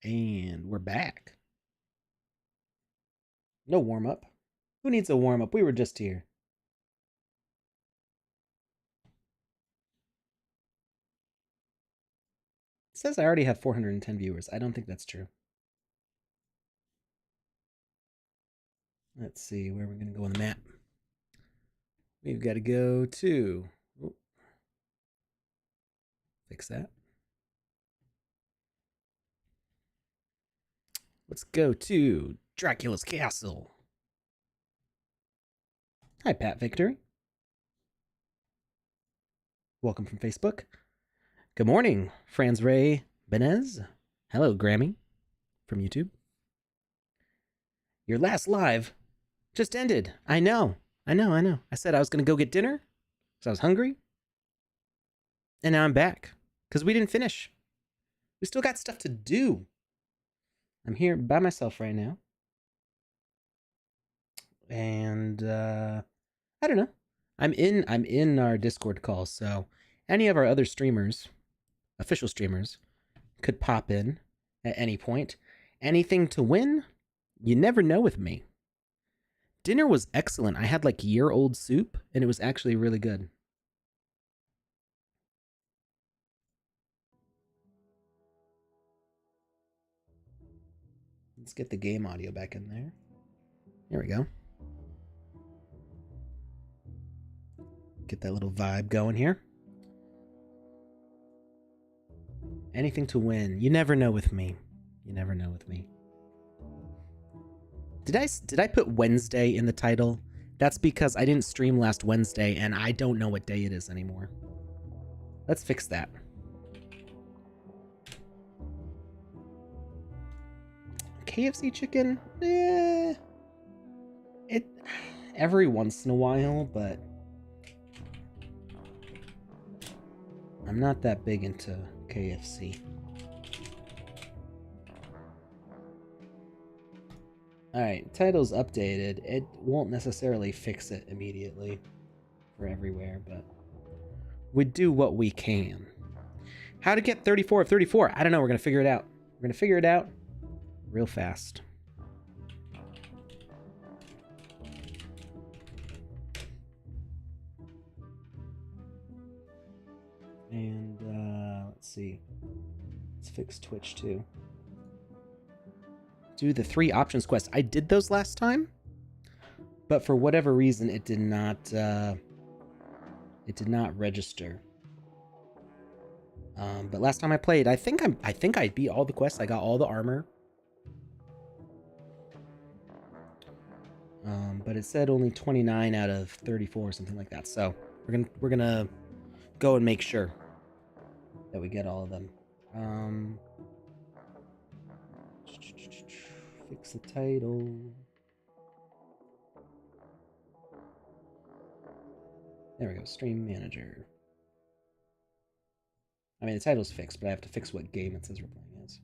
And we're back. No warm-up. Who needs a warm-up? We were just here. It says I already have 410 viewers. I don't think that's true. Let's see where we're going to go on the map. We've got to go to... Oh, fix that. Let's go to Dracula's castle. Hi, Pat Victory. Welcome from Facebook. Good morning, Franz Ray Benez. Hello, Grammy from YouTube. Your last live just ended. I know. I said I was going to go get dinner because I was hungry. And now I'm back because we didn't finish. We still got stuff to do. I'm here by myself right now. And I don't know. I'm in our Discord call, so any of our other streamers, official streamers, could pop in at any point. Anything to win? You never know with me. Dinner was excellent. I had like year-old soup, and it was actually really good. Let's get the game audio back in there. There we go. Get that little vibe going here. Anything to win. You never know with me. You never know with me. Did I put Wednesday in the title? That's because I didn't stream last Wednesday and I don't know what day it is anymore. Let's fix that. KFC chicken? It every once in a while, but I'm not that big into KFC. Alright, title's updated. It won't necessarily fix it immediately for everywhere, but we do what we can. How to get 34 of 34? I don't know. We're going to figure it out. We're going to figure it out real fast. And let's see. Let's fix Twitch too. Do the 3 options quest. I did those last time, but for whatever reason, it did not register. But last time I played, I think I beat all the quests. I got all the armor. But it said only 29 out of 34 or something like that. So we're gonna go and make sure that we get all of them. Fix the title. There we go. Stream manager. I mean, the title's fixed, but I have to fix what game it says we're playing as.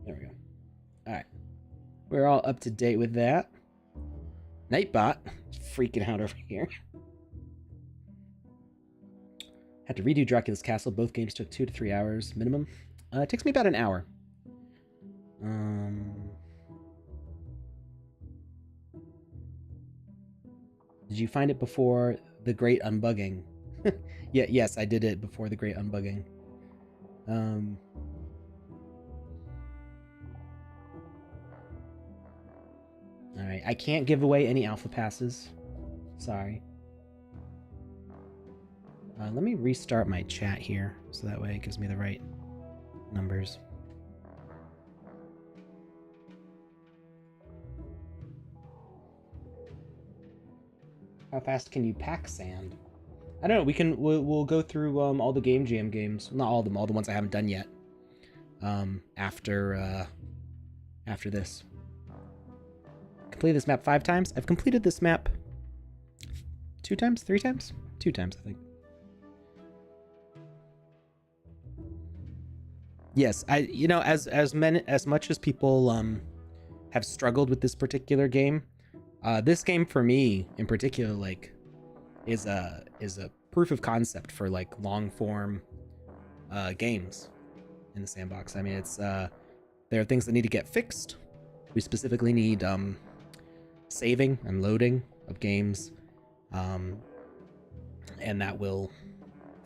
There we go. Alright. We're all up to date with that. Nightbot freaking out over here. Had to redo Dracula's castle. Both games took 2 to 3 hours minimum. It takes me about an hour. Did you find it before the great unbugging? Yeah, yes, I did it before the great unbugging. Alright, I can't give away any alpha passes. Sorry. Let me restart my chat here, so that way it gives me the right numbers. How fast can you pack sand? I don't know. We'll go through all the Game Jam games. Not all of them. All the ones I haven't done yet. After this. Completed this map 5 times. I've completed this map 2 times, 3 times, 2 times, I think. Yes, you know, as much as people have struggled with this particular game, this game for me in particular, like, is a proof of concept for like long form games in the sandbox. I mean, it's there are things that need to get fixed. We specifically need saving and loading of games, and that will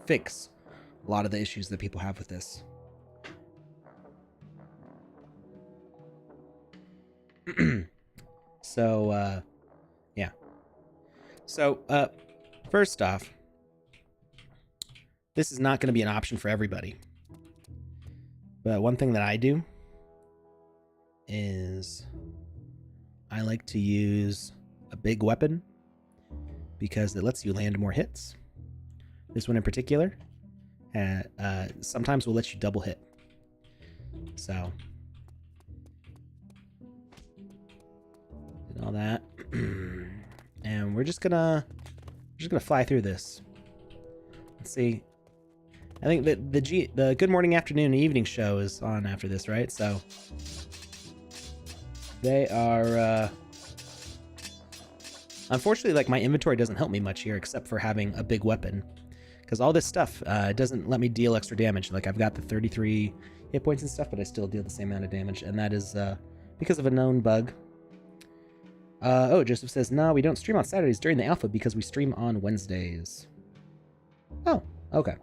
fix a lot of the issues that people have with this. So, yeah. So, first off, this is not going to be an option for everybody. But one thing that I do is I like to use a big weapon because it lets you land more hits. This one in particular, sometimes will let you double hit. So, did all that, and we're just gonna fly through this. Let's see. I think that the Good Morning, Afternoon, and Evening show is on after this, right? So they are. Unfortunately, like, my inventory doesn't help me much here, except for having a big weapon, because all this stuff doesn't let me deal extra damage. Like, I've got the 33 hit points and stuff, but I still deal the same amount of damage, and that is because of a known bug. Oh, Joseph says, no, we don't stream on Saturdays during the alpha because we stream on Wednesdays. Oh, okay.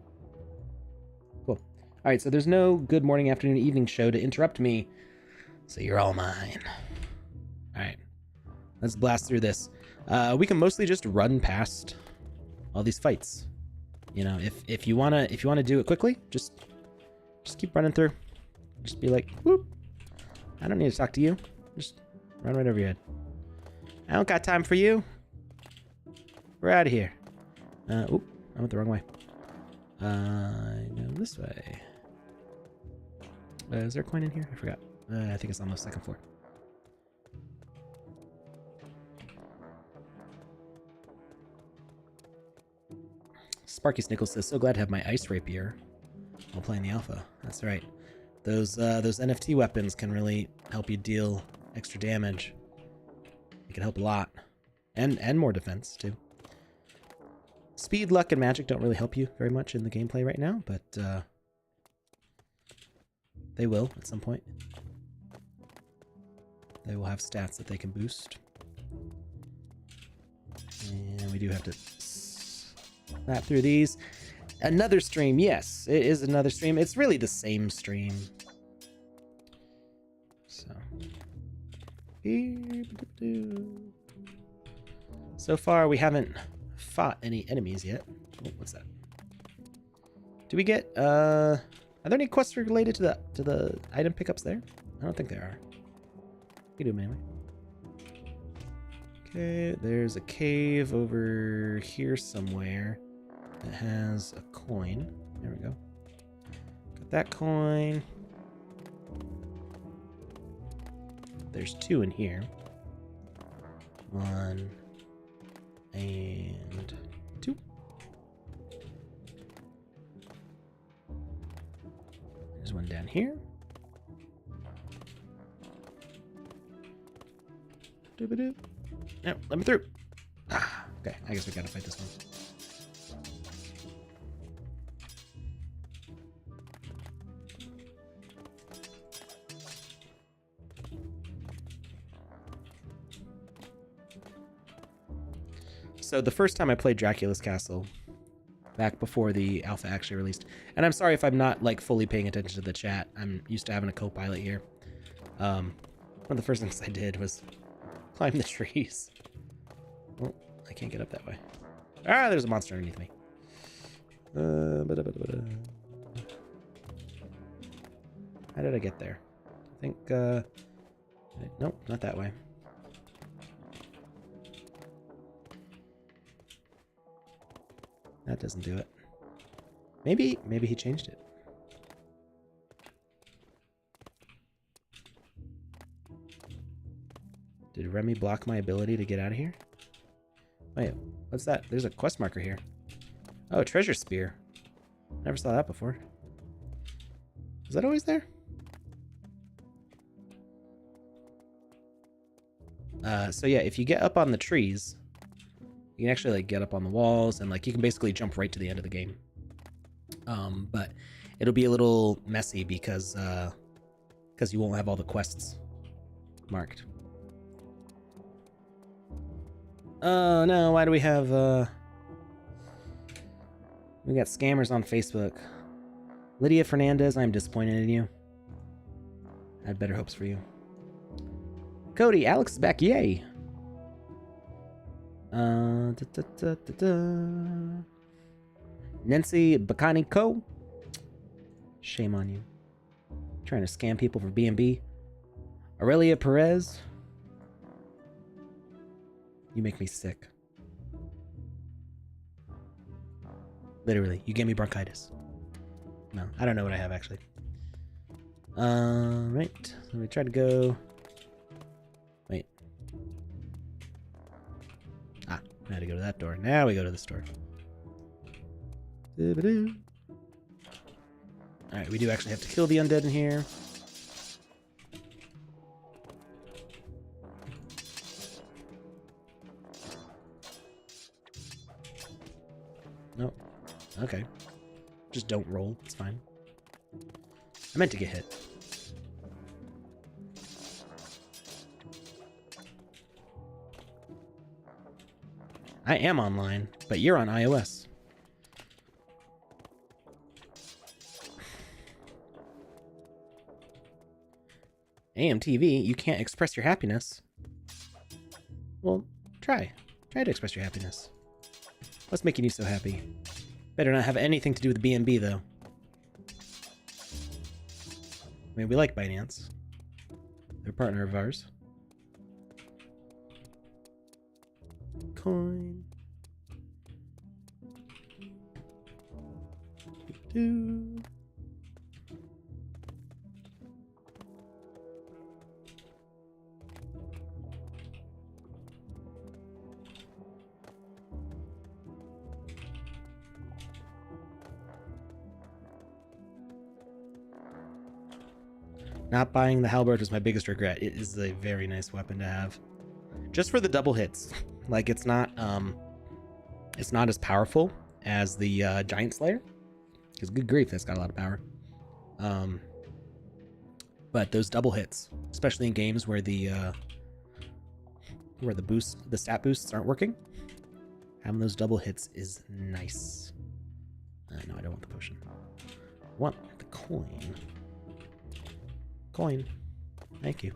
Cool. All right, so there's no Good Morning, Afternoon, Evening show to interrupt me, so you're all mine. All right, let's blast through this. We can mostly just run past all these fights. You know, if you wanna do it quickly, just keep running through. Just be like, whoop. I don't need to talk to you. Just run right over your head. I don't got time for you. We're out of here. Oop, I went the wrong way. I go this way. Is there a coin in here? I forgot. I think it's on the second floor. Sparky Snickles says, so glad to have my ice rapier while playing the alpha. That's right. Those NFT weapons can really help you deal extra damage. It can help a lot. And more defense, too. Speed, luck, and magic don't really help you very much in the gameplay right now, but they will at some point. They will have stats that they can boost. And we do have to snap through these. Another stream, yes, it is another stream. It's really the same stream. So far, we haven't fought any enemies yet. Oh, what's that? Do we get are there any quests related to the item pickups there? I don't think there are. We do them anyway. Okay, there's a cave over here somewhere that has a coin. There we go. Got that coin. There's 2 in here. 1 and 2. There's 1 down here. Doop-a-doop. No, let me through. Ah, okay, I guess we gotta fight this one. So the first time I played Dracula's Castle, back before the alpha actually released, and I'm sorry if I'm not like fully paying attention to the chat. I'm used to having a co-pilot here. One of the first things I did was climb the trees. Oh, I can't get up that way. Ah, there's a monster underneath me. How did I get there? I think, nope, not that way. That doesn't do it. Maybe he changed it. Did Remy block my ability to get out of here? Wait, what's that? There's a quest marker here. Oh, a treasure spear. Never saw that before. Is that always there? So yeah, if you get up on the trees, you can actually like get up on the walls and like you can basically jump right to the end of the game. But It'll be a little messy because you won't have all the quests marked. Oh no, why do we have we got scammers on Facebook. Lydia Fernandez, I'm disappointed in you. I had better hopes for you. Cody, Alex is back, yay! Nancy Bacani Co. Shame on you. Trying to scam people for B&B. Aurelia Perez. You make me sick. Literally, you gave me bronchitis. No, I don't know what I have actually. Right. So we try to go. Wait. Ah, I had to go to that door. Now we go to this door. Alright, we do actually have to kill the undead in here. Nope. Okay. Just don't roll. It's fine. I meant to get hit. I am online, but you're on iOS. AMTV, you can't express your happiness. Well, try. Try to express your happiness. What's making you so happy? Better not have anything to do with B&B, though. I mean, we like Binance. They're a partner of ours. Coin. Do. Not buying the halberd was my biggest regret. It is a very nice weapon to have. Just for the double hits. Like, it's not as powerful as the Giant Slayer. Because good grief, that's got a lot of power. But those double hits, especially in games where the stat boosts aren't working, having those double hits is nice. No, I don't want the potion. I want the coin. Coin. Thank you.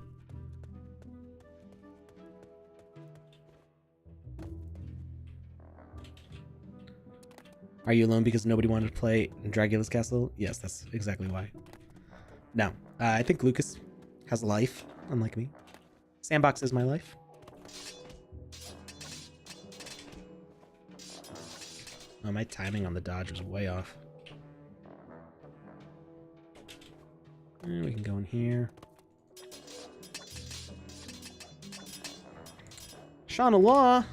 Are you alone because nobody wanted to play Dracula's Castle? Yes, that's exactly why. No, I think Lucas has a life, unlike me. Sandbox is my life. Oh, my timing on the dodge was way off. And we can go in here. Shauna Law.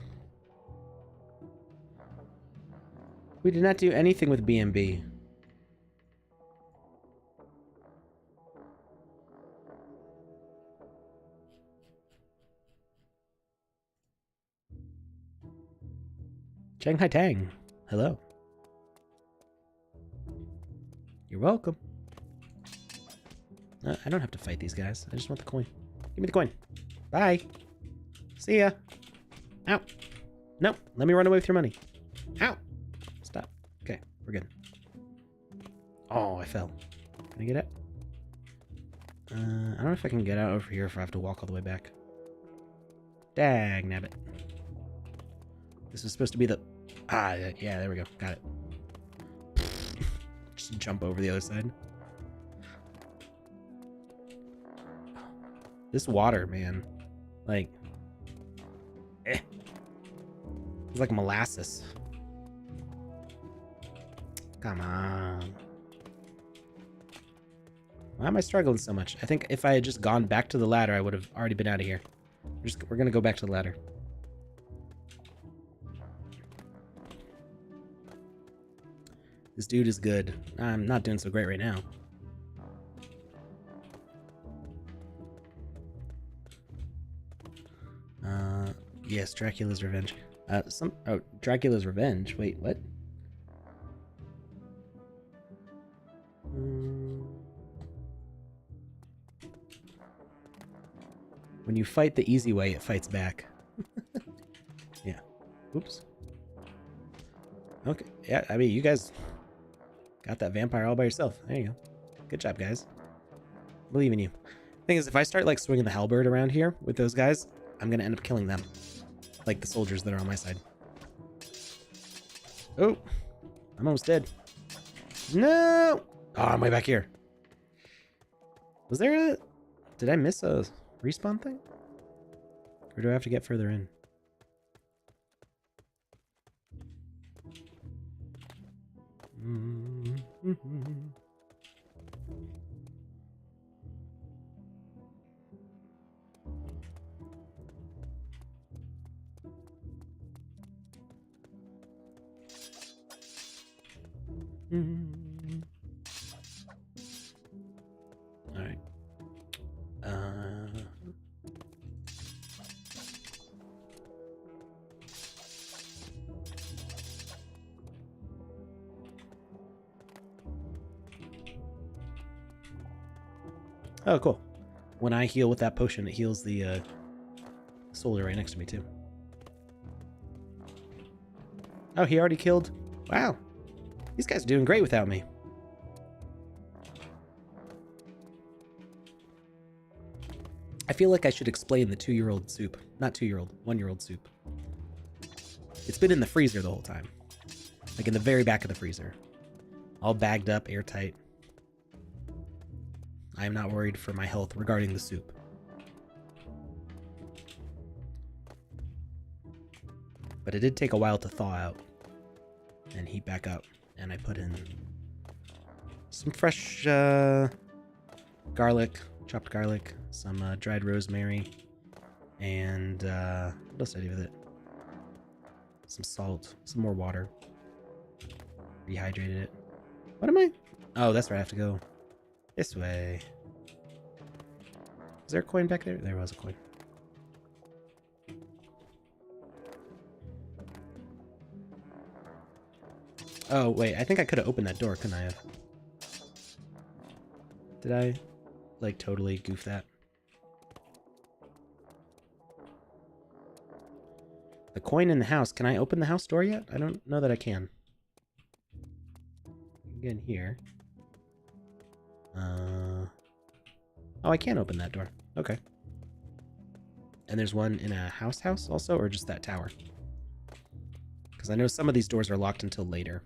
We did not do anything with B&B. Shanghai Tang. Hello. You're welcome. I don't have to fight these guys. I just want the coin. Give me the coin. Bye. See ya. Ow. No, let me run away with your money. Ow. Stop. Okay, we're good. Oh, I fell. Can I get out? I don't know if I can get out over here or if I have to walk all the way back. Dag nabbit. This is supposed to be the... Ah, yeah, there we go. Got it. Just jump over the other side. This water, man. Like... It's like molasses. Come on. Why am I struggling so much? I think if I had just gone back to the ladder, I would have already been out of here. We're gonna go back to the ladder. This dude is good. I'm not doing so great right now. Yes, Dracula's Revenge. Dracula's Revenge. Wait, what? When you fight the easy way, it fights back. Yeah. Oops. Okay. Yeah, I mean, you guys got that vampire all by yourself. There you go. Good job, guys. Believe in you. Thing is, if I start like swinging the halberd around here with those guys, I'm gonna end up killing them. Like the soldiers that are on my side. Oh, I'm almost dead. No! Oh, I'm way back here. Was there a... Did I miss a respawn thing? Or do I have to get further in? All right. Oh, cool. When I heal with that potion, it heals the soldier right next to me, too. Oh, he already killed? Wow. These guys are doing great without me. I feel like I should explain the 2-year-old soup. Not 2-year-old, 1-year-old soup. It's been in the freezer the whole time. Like in the very back of the freezer. All bagged up, airtight. I am not worried for my health regarding the soup. But it did take a while to thaw out and heat back up. And I put in some fresh garlic, chopped garlic, some dried rosemary, and what else did I do with it? Some salt, some more water. Rehydrated it. What am I? Oh, that's where I have to go. This way. Is there a coin back there? There was a coin. Oh, wait. I think I could have opened that door, couldn't I have? Did I, like, totally goof that? The coin in the house. Can I open the house door yet? I don't know that I can. Get in here. Oh, I can open that door. Okay. And there's one in a house also, or just that tower? Because I know some of these doors are locked until later.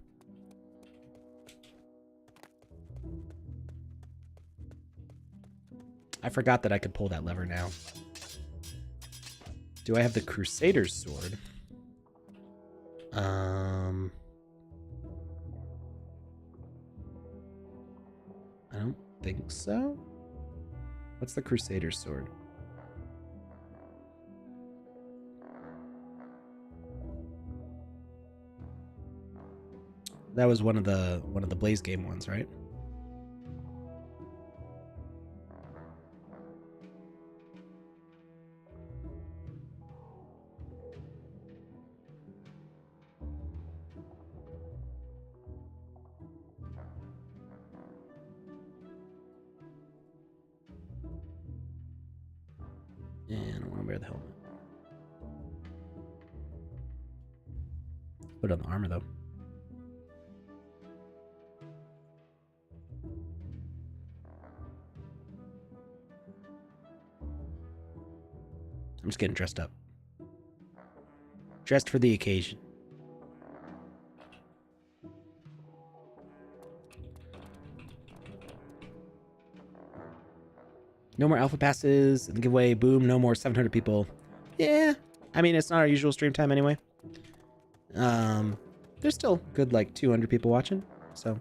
I forgot that I could pull that lever now. Do I have the Crusader's sword? I don't think so. What's the Crusader's sword? That was one of the Blaze game ones, right? And I don't want to wear the helmet. Put on the armor though. I'm just getting dressed up. Dressed for the occasion. No more alpha passes in the giveaway. Boom. No more 700 people. Yeah. I mean, it's not our usual stream time anyway. There's still good like 200 people watching. So.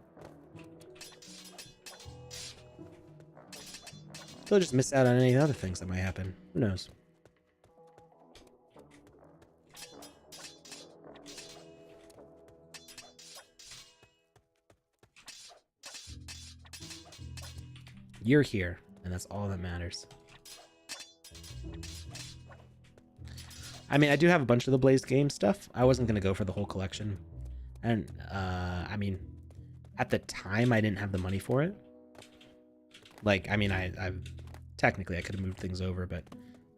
They'll just miss out on any other things that might happen. Who knows? You're here, and that's all that matters. I mean, I do have a bunch of the Blaze game stuff. I wasn't going to go for the whole collection. And, I mean, at the time, I didn't have the money for it. Like, I mean, I technically, I could have moved things over, but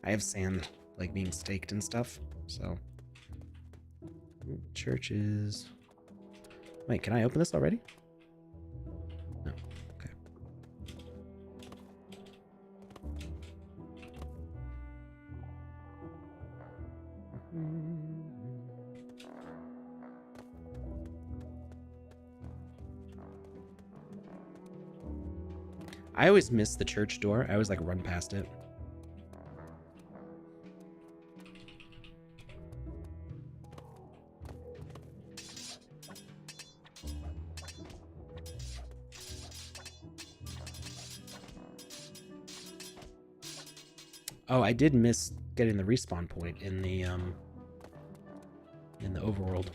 I have sand like being staked and stuff, so churches. Wait, can I open this already? No. Okay. I always miss the church door. I always like run past it. Oh, I did miss getting the respawn point in the overworld.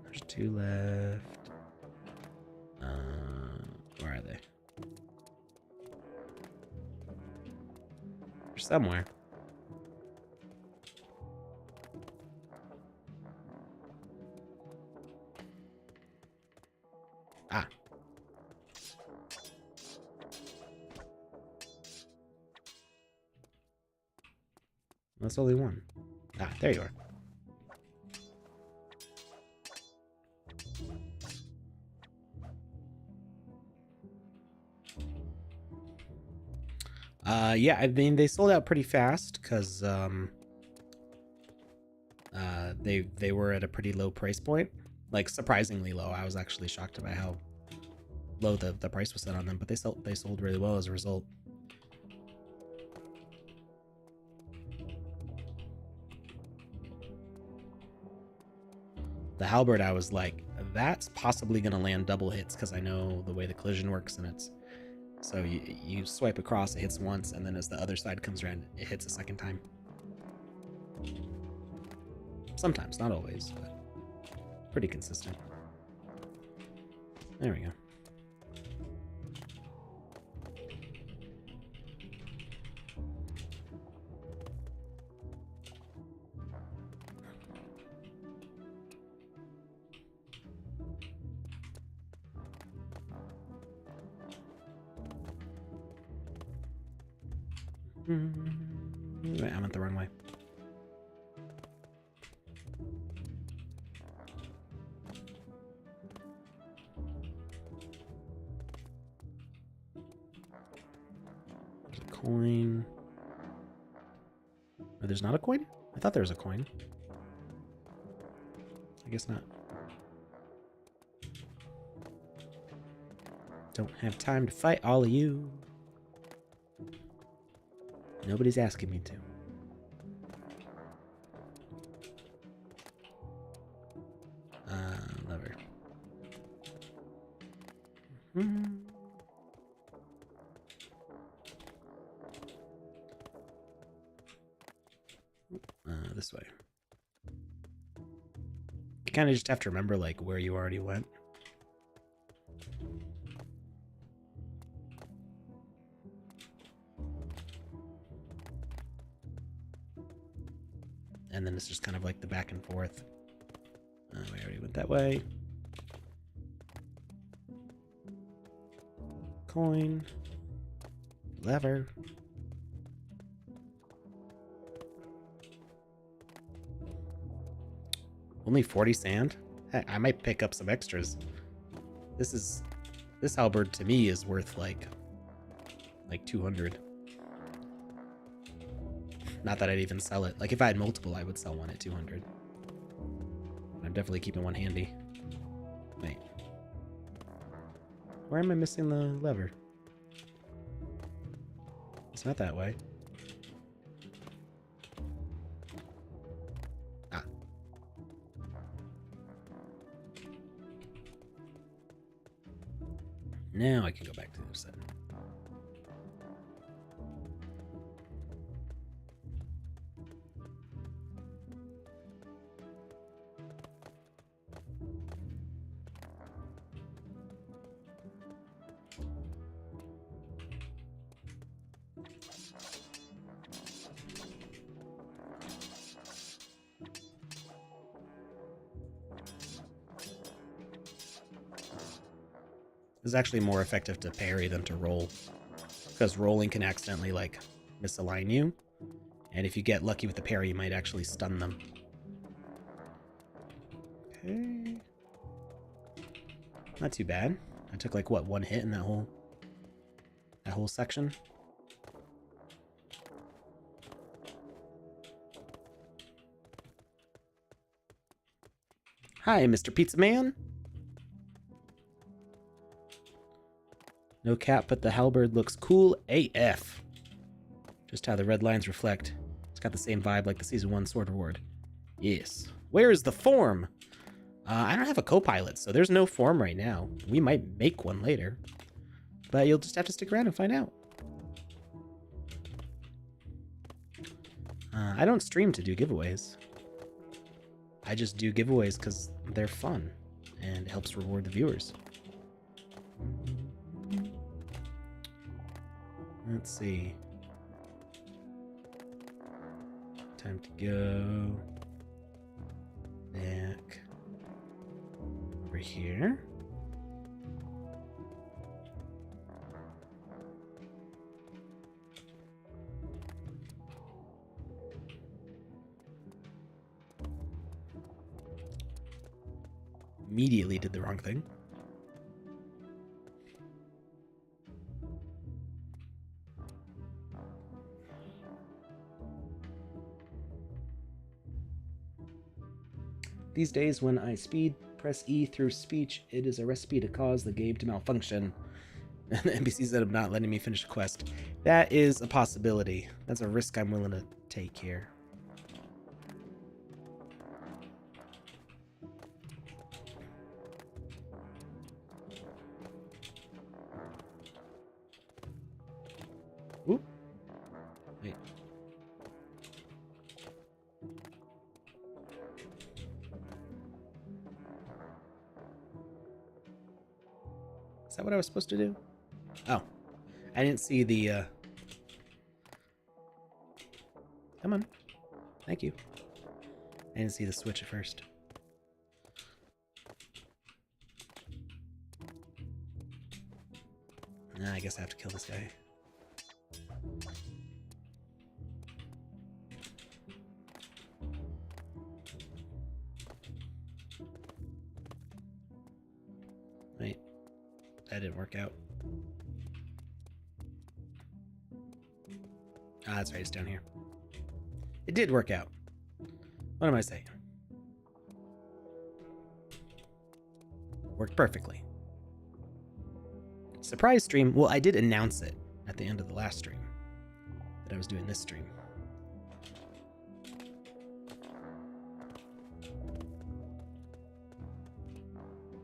There's 2 left. Where are they? They're somewhere. Ah. That's only one. Ah, there you are. Yeah, I mean, they sold out pretty fast because they were at a pretty low price point, like surprisingly low. I was actually shocked by how low the price was set on them, but they sold really well as a result. The halberd, I was like, that's possibly gonna land double hits because I know the way the collision works, and it's so you swipe across, it hits once, and then as the other side comes around, it hits a second time. Sometimes, not always, but pretty consistent. There we go. Wait, I went the wrong way. There's a coin. Oh, there's not a coin? I thought there was a coin. I guess not. Don't have time to fight all of you. Nobody's asking me to. Lever. This way. You kind of just have to remember like where you already went. And then it's just kind of like the back and forth. We already went that way. Coin. Lever. Only 40 sand? Heck, I might pick up some extras. This halberd to me is worth like 200. Not that I'd even sell it. Like if I had multiple, I would sell one at 200. I'm definitely keeping one handy. Wait. Where am I missing the lever? It's not that way. Ah. Now I can go back to the other side. It's actually more effective to parry than to roll, because rolling can accidentally, like, misalign you. And if you get lucky with the parry, you might actually stun them. Okay. Not too bad. I took, like, what, one hit in that whole section? Hi, Mr. Pizza Man. No cap, but the halberd looks cool AF. Just how the red lines reflect. It's got the same vibe like the Season 1 Sword Reward. Yes. Where is the form? I don't have a co-pilot, so there's no form right now. We might make one later. But you'll just have to stick around and find out. I don't stream to do giveaways. I just do giveaways because they're fun and it helps reward the viewers. Let's see. Time to go back over here. Immediately did the wrong thing. These days, when I speed press E through speech, it is a recipe to cause the game to malfunction. And the NPCs end up not letting me finish the quest. That is a possibility. That's a risk I'm willing to take here. Oop. Wait. Is that what I was supposed to do? Oh. I didn't see the, Come on. Thank you. I didn't see the switch at first. Nah, I guess I have to kill this guy. Wait. That didn't work out. Ah, that's right, it's down here. It did work out. What am I saying? Worked perfectly. Surprise stream. Well, I did announce it at the end of the last stream that I was doing this stream.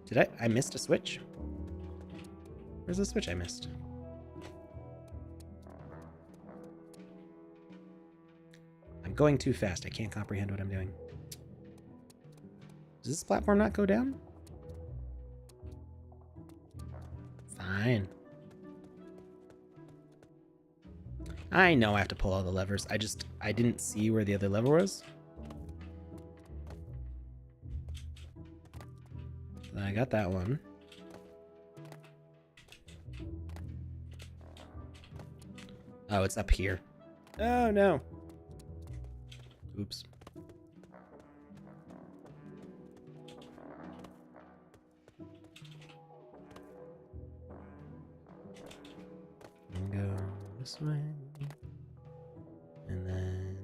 Did I missed a switch? Where's the switch I missed? I'm going too fast. I can't comprehend what I'm doing. Does this platform not go down? Fine. I know I have to pull all the levers. I didn't see where the other lever was. I got that one. Oh, it's up here. Oh, no. Oops. Go this way. And then...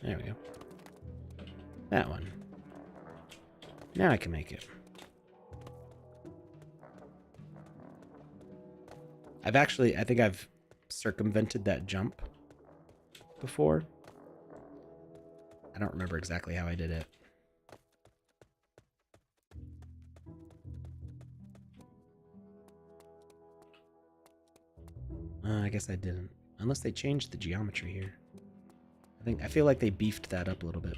There we go. That one. Now I can make it. I think I've circumvented that jump before. I don't remember exactly how I did it. I guess I didn't. Unless they changed the geometry here. I feel like they beefed that up a little bit.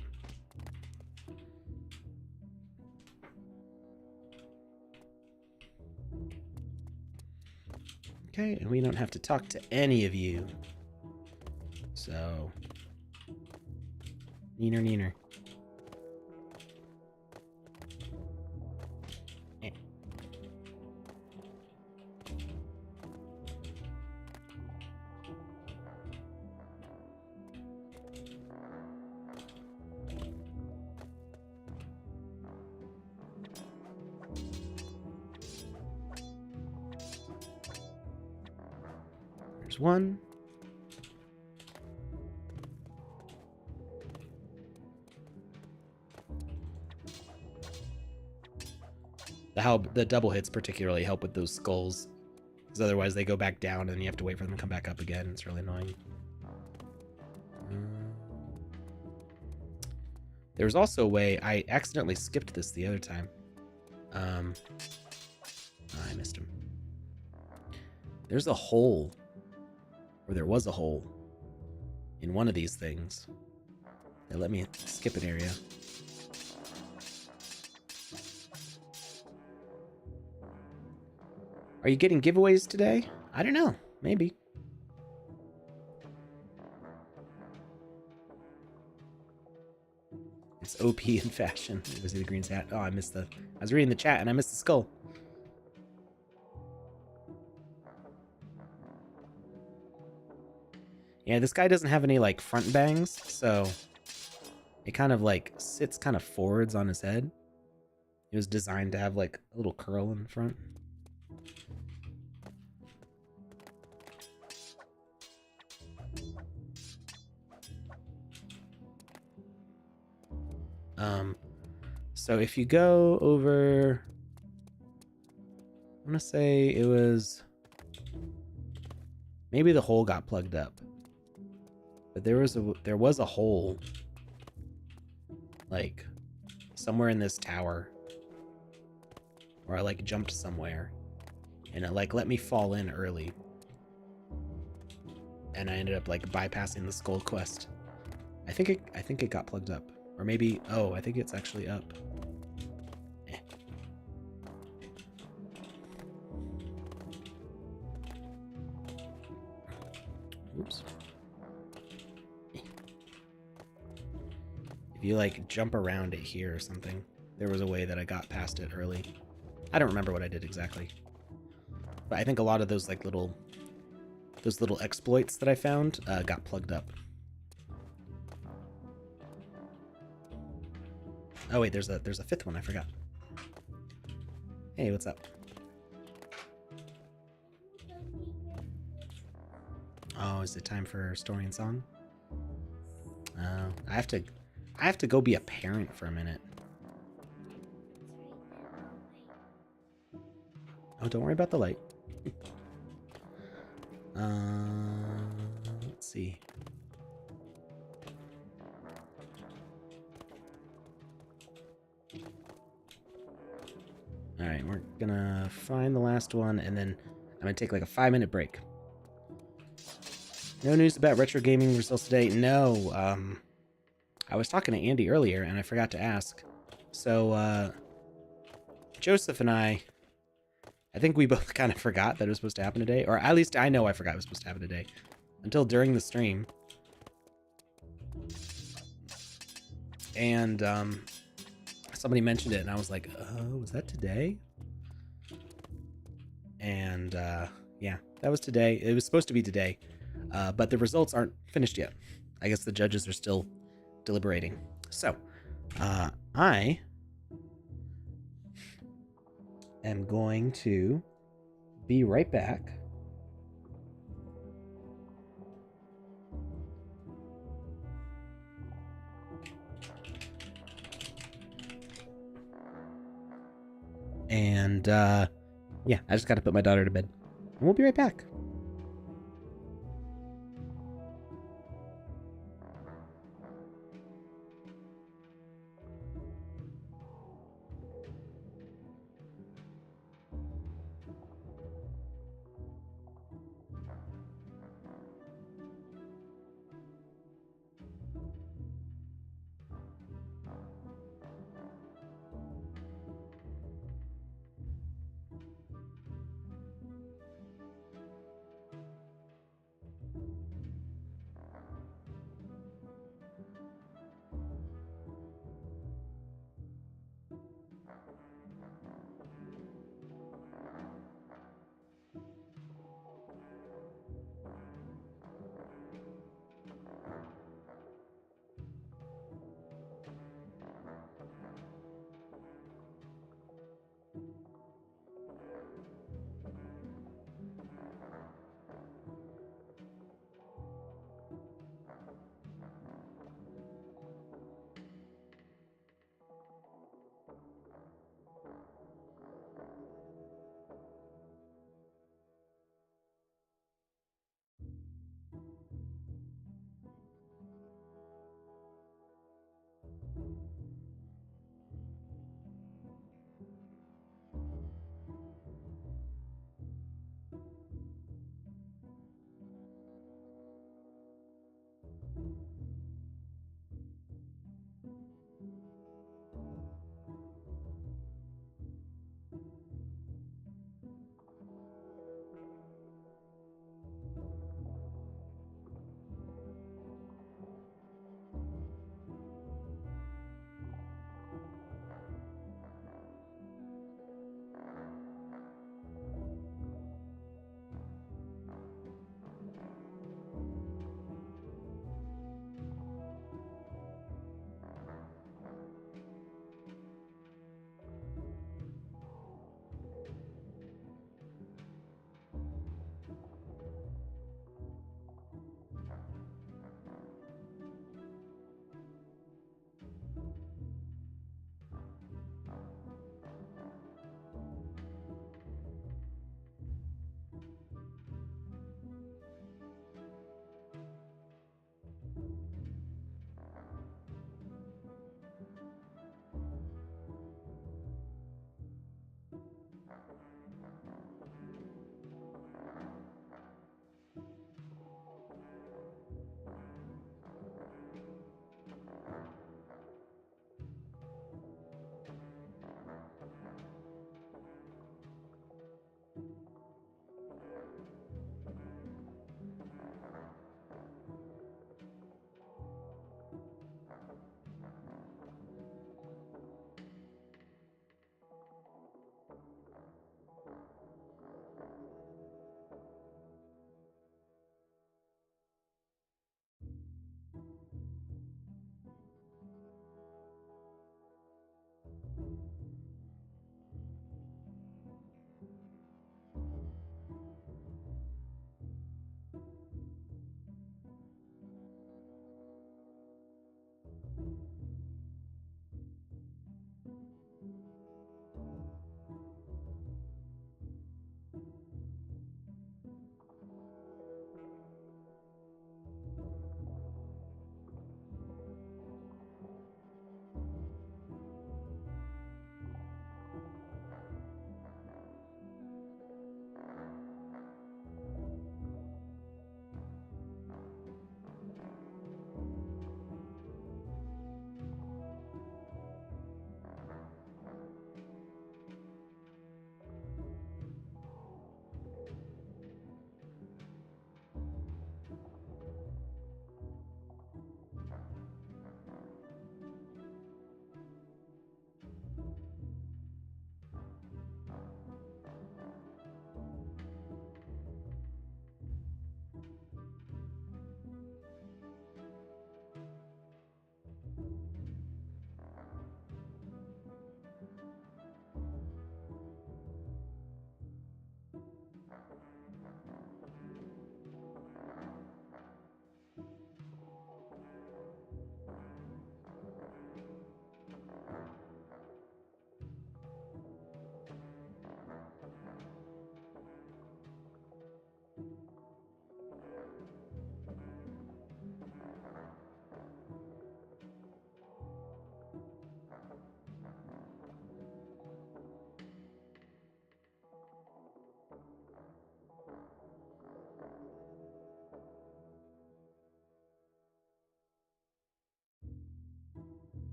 Okay, and we don't have to talk to any of you. So... Neener, neener. There's one. The double hits particularly help with those skulls, because otherwise they go back down and you have to wait for them to come back up again. It's really annoying. There was also a way I accidentally skipped this the other time. I missed him. There's a hole, or there was a hole in one of these things that let me skip an area. Are you getting giveaways today? I don't know. Maybe. It's OP in fashion. Was the green hat? Oh, I missed the... I was reading the chat and I missed the skull. Yeah, this guy doesn't have any, like, front bangs, so it kind of, like, sits kind of forwards on his head. It was designed to have, like, a little curl in the front. So if you go over, I want to say it was, maybe the hole got plugged up, but there was a hole, like, somewhere in this tower, where I, like, jumped somewhere, and it, like, let me fall in early, and I ended up, like, bypassing the skull quest. I think it got plugged up. Or maybe, oh, I think it's actually up. Eh. Oops. Eh. If you, like, jump around it here or something, there was a way that I got past it early. I don't remember what I did exactly. But I think a lot of those, like, those little exploits that I found got plugged up. Oh wait, there's a fifth one I forgot. Hey, what's up? Oh, is it time for story and song? I have to go be a parent for a minute. Oh, don't worry about the light. Let's see. Alright, we're gonna find the last one, and then I'm gonna take like a 5-minute break. No news about retro gaming results today? No, I was talking to Andy earlier, and I forgot to ask. So, Joseph and I think we both kind of forgot that it was supposed to happen today, or at least I know I forgot it was supposed to happen today, until during the stream. And, somebody mentioned it, and I was like, oh, was that today? And, yeah, that was today. It was supposed to be today, but the results aren't finished yet. I guess the judges are still deliberating. So, I am going to be right back. And, yeah, I just got to put my daughter to bed. And we'll be right back.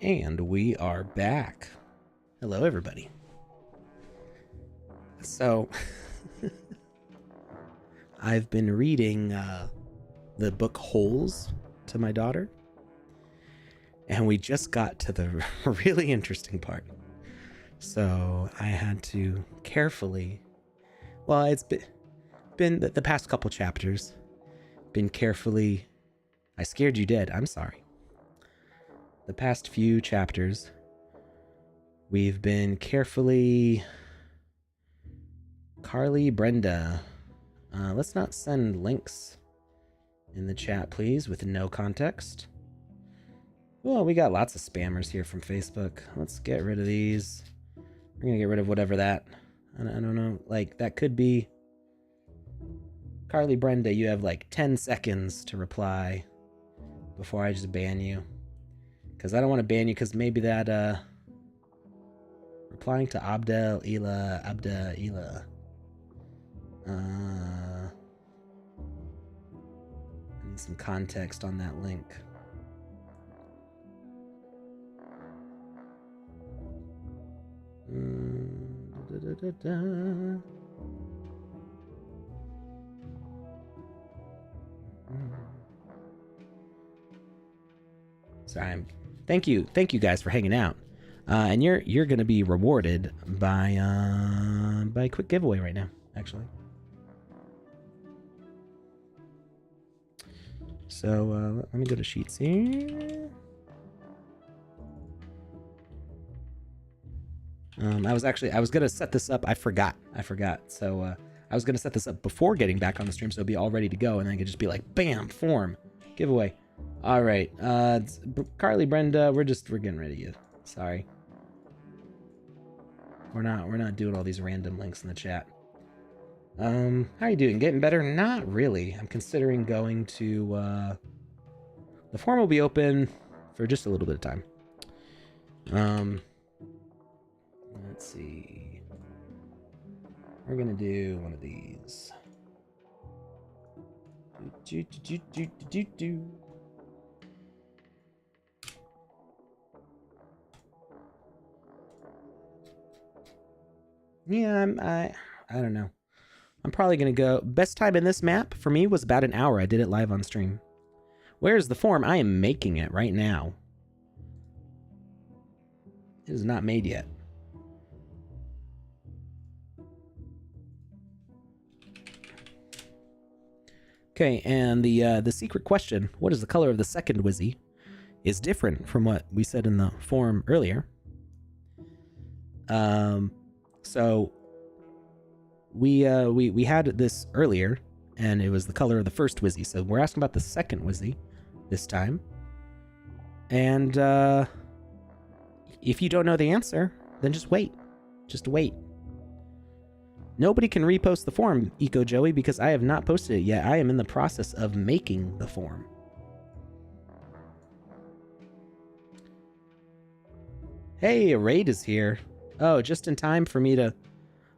And we are back. Hello, everybody. So, I've been reading the book Holes to my daughter, and we just got to the really interesting part. So, I had to carefully, well, it's been the past couple chapters, been carefully, I scared you dead, I'm sorry. The past few chapters, we've been carefully... Carly, Brenda, let's not send links in the chat, please, with no context. Well, we got lots of spammers here from Facebook. Let's get rid of these. We're gonna get rid of whatever that... I don't know, like, that could be... Carly, Brenda, you have like 10 seconds to reply before I just ban you. Because I don't want to ban you, because maybe that, replying to Abdel Ila. I need some context on that link. Sorry, thank you guys for hanging out, and you're gonna be rewarded by a quick giveaway right now, actually. So let me go to sheets here. I was gonna set this up. I forgot. So I was gonna set this up before getting back on the stream, so it'd be all ready to go, and then I could just be like, bam, form giveaway. All right, Carly, Brenda, we're getting rid of you. Sorry, we're not doing all these random links in the chat. How are you doing? Getting better? Not really. I'm considering going to the forum will be open for just a little bit of time. Let's see. We're gonna do one of these. Yeah, I don't know. I'm probably gonna go. Best time in this map for me was about an hour. I did it live on stream. Where's the form? I am making it right now. It is not made yet. Okay, and the secret question, what is the color of the second Wizzy, is different from what we said in the forum earlier. So we had this earlier, and it was the color of the first Wizzy. So we're asking about the second Wizzy this time. And if you don't know the answer, then just wait. Just wait. Nobody can repost the form, Eco Joey, because I have not posted it yet. I am in the process of making the form. Hey, a raid is here. Oh, just in time for me to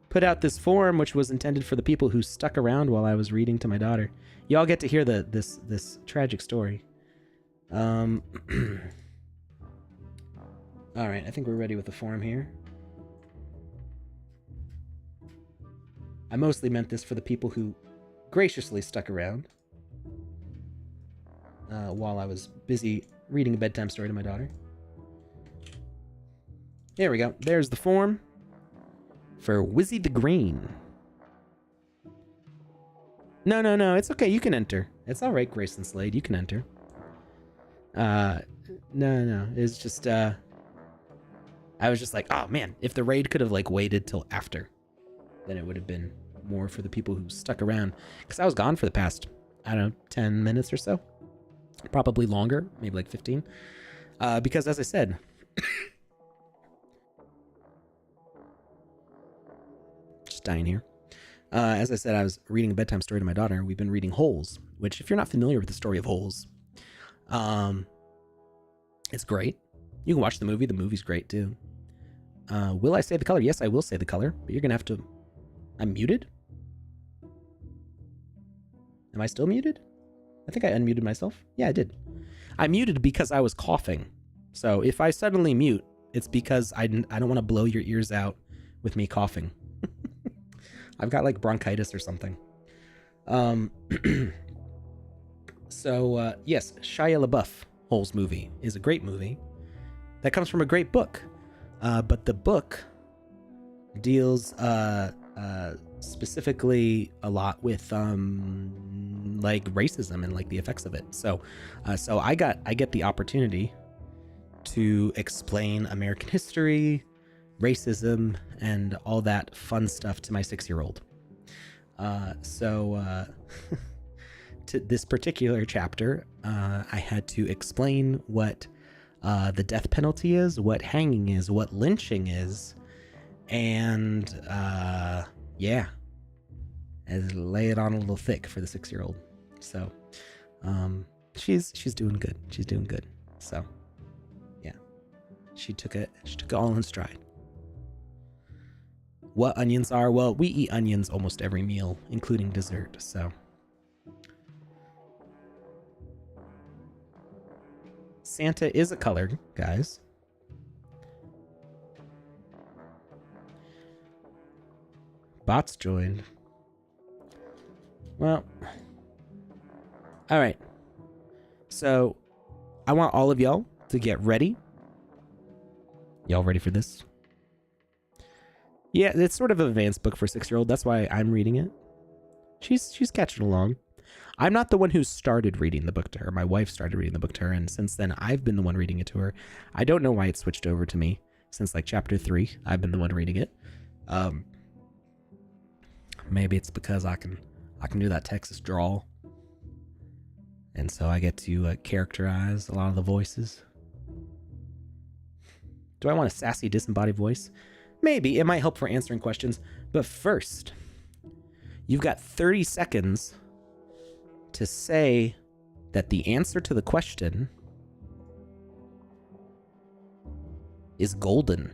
put out this form, which was intended for the people who stuck around while I was reading to my daughter. Y'all get to hear this tragic story. All right, I think we're ready with the form here. I mostly meant this for the people who graciously stuck around while I was busy reading a bedtime story to my daughter. There we go. There's the form for Wizzy the Green. No, it's okay. You can enter. It's all right, Grayson Slade. You can enter. No. It's just, I was just like, oh man, if the raid could have like waited till after, then it would have been more for the people who stuck around. Because I was gone for the past, I don't know, 10 minutes or so. Probably longer, maybe like 15. Because as I said, just dying here. As I said, I was reading a bedtime story to my daughter. We've been reading Holes, which if you're not familiar with the story of Holes, it's great. You can watch the movie. The movie's great too. Will I say the color? Yes, I will say the color, but you're going to have to... I'm muted? Am I still muted? I think I unmuted myself. Yeah, I did. I muted because I was coughing. So if I suddenly mute, it's because I don't want to blow your ears out with me coughing. I've got like bronchitis or something. So yes, Shia LaBeouf Holes movie is a great movie that comes from a great book. But the book deals specifically a lot with like racism and like the effects of it. So I get the opportunity to explain American history, racism, and all that fun stuff to my 6-year-old. To this particular chapter, I had to explain what the death penalty is, what hanging is, what lynching is, and yeah, and lay it on a little thick for the 6-year-old. So she's doing good. She's doing good. So yeah, she took it all in stride. What onions are? Well, we eat onions almost every meal, including dessert. So Santa is a color, guys. Bots joined. Well, all right. So I want all of y'all to get ready. Y'all ready for this? Yeah, it's sort of an advanced book for a 6-year-old. That's why I'm reading it. She's catching along. I'm not the one who started reading the book to her. My wife started reading the book to her, and since then, I've been the one reading it to her. I don't know why it switched over to me. Since like chapter 3, I've been the one reading it. Maybe it's because I can do that Texas drawl, and so I get to characterize a lot of the voices. Do I want a sassy, disembodied voice? Maybe. It might help for answering questions. But first, you've got 30 seconds to say that the answer to the question is golden.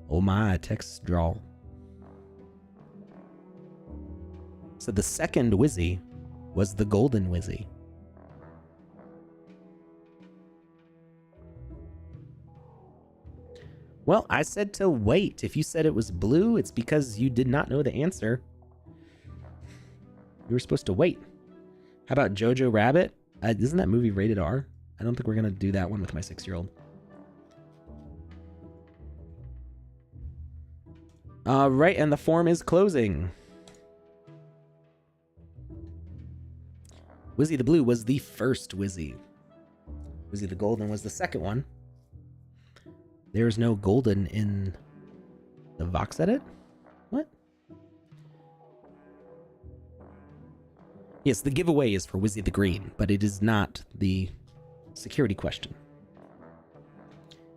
Oh my, Texas drawl. So the second Wizzy was the golden Wizzy. Well, I said to wait. If you said it was blue, it's because you did not know the answer. You were supposed to wait. How about Jojo Rabbit? Isn't that movie rated R? I don't think we're going to do that one with my 6-year-old. All right, and the form is closing. Wizzy the Blue was the first Wizzy. Wizzy the Golden was the second one. There's no golden in the VoxEdit? What? Yes, the giveaway is for Wizzy the Green, but it is not the security question.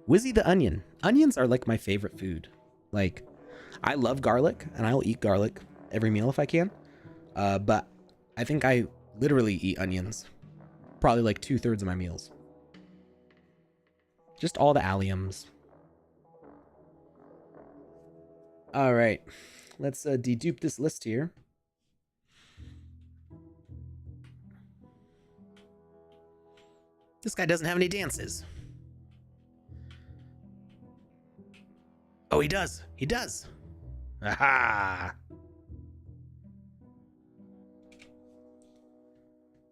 Wizzy the Onion. Onions are like my favorite food. Like, I love garlic, and I'll eat garlic every meal if I can. But I think I literally eat onions. Probably like 2/3 of my meals. Just all the alliums. All right, let's dedupe this list here. This guy doesn't have any dances. Oh, he does. He does. Aha!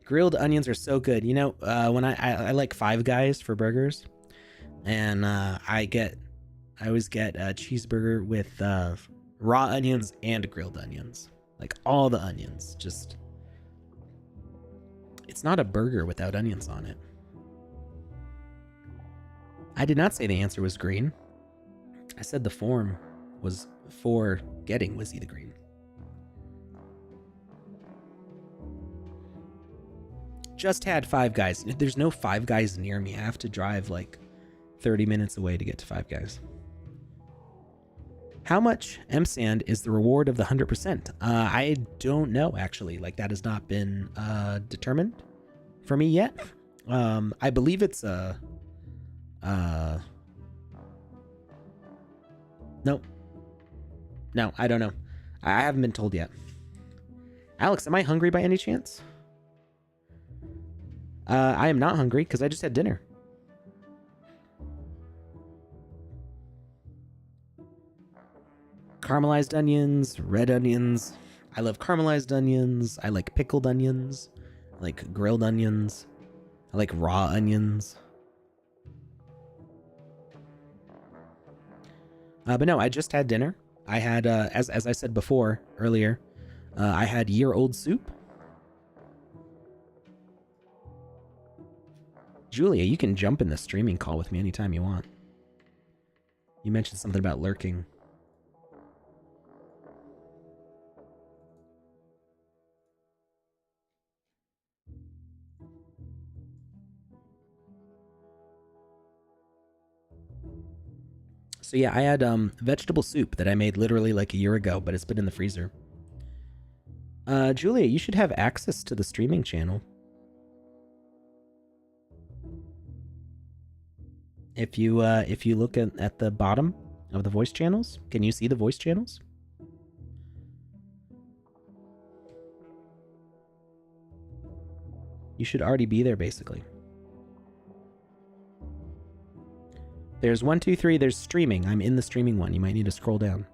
Grilled onions are so good. You know, when I like Five Guys for burgers, and I always get a cheeseburger with raw onions and grilled onions. Like all the onions. Just, it's not a burger without onions on it. I did not say the answer was green. I said the form was for getting Wizzy the Green. Just had Five Guys. There's no Five Guys near me. I have to drive like 30 minutes away to get to Five Guys. How much M-Sand is the reward of the 100%? I don't know, actually. Like, that has not been determined for me yet. I believe it's Nope. No, I don't know. I haven't been told yet. Alex, am I hungry by any chance? I am not hungry because I just had dinner. Caramelized onions, red onions. I love caramelized onions. I like pickled onions. I like grilled onions. I like raw onions. But no, I just had dinner. I had, as I said before, earlier, I had year-old soup. Julia, you can jump in the streaming call with me anytime you want. You mentioned something about lurking. So yeah, I had vegetable soup that I made literally like a year ago, but it's been in the freezer. Julia, you should have access to the streaming channel. If you look at the bottom of the voice channels, can you see the voice channels? You should already be there, basically. There's 1, 2, 3. There's streaming. I'm in the streaming one. You might need to scroll down.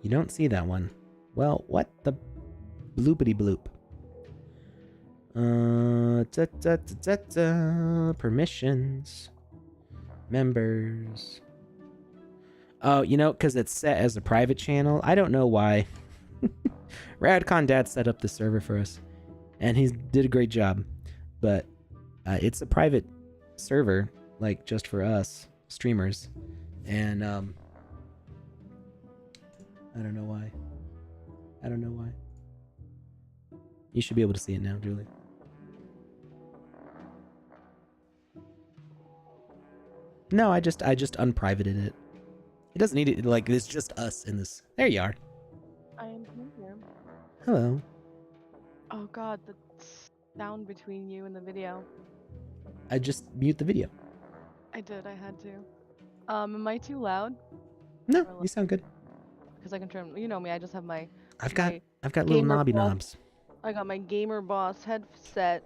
You don't see that one. Well, what the bloopity bloop? Permissions. Members. Oh, you know, because it's set as a private channel. I don't know why. Radcon Dad set up the server for us, and he did a great job. But it's a private server, like just for us streamers, and I don't know why. I don't know why. You should be able to see it now, Julie. No, I just unprivated it. It doesn't need it, like, it's just us in this. There you are. I am here. Hello. Oh god, the sound between you and the video. I just mute the video. I did, I had to. Am I too loud? No, you sound good. Because I can turn, you know me, I just have my... I've got little knobby knobs. I got my Gamer Boss headset.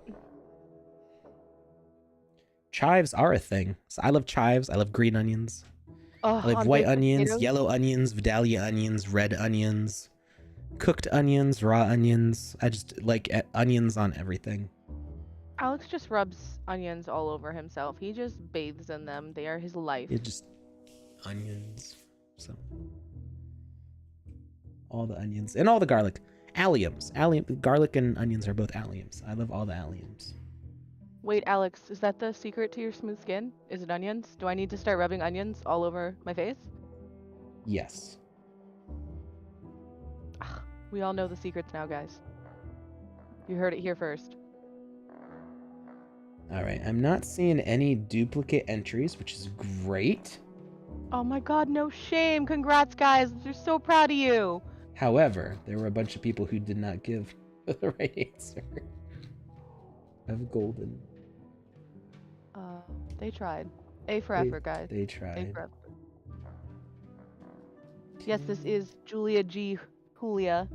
Chives are a thing. So I love chives. I love green onions. Oh, I love white onions, yellow onions, Vidalia onions, red onions, cooked onions, raw onions. I just like onions on everything. Alex just rubs onions all over himself. He just bathes in them. They are his life. It just onions. So all the onions and all the garlic. Alliums. Garlic and onions are both alliums. I love all the alliums. Wait, Alex, is that the secret to your smooth skin? Is it onions? Do I need to start rubbing onions all over my face? Yes. Ugh, we all know the secrets now, guys. You heard it here first. All right, I'm not seeing any duplicate entries, which is great. Oh my god, no shame. Congrats, guys. We're so proud of you. However, there were a bunch of people who did not give the right answer. Of golden. They tried. A for effort, guys. They tried. A for effort. Yes, this is Julia G. Julia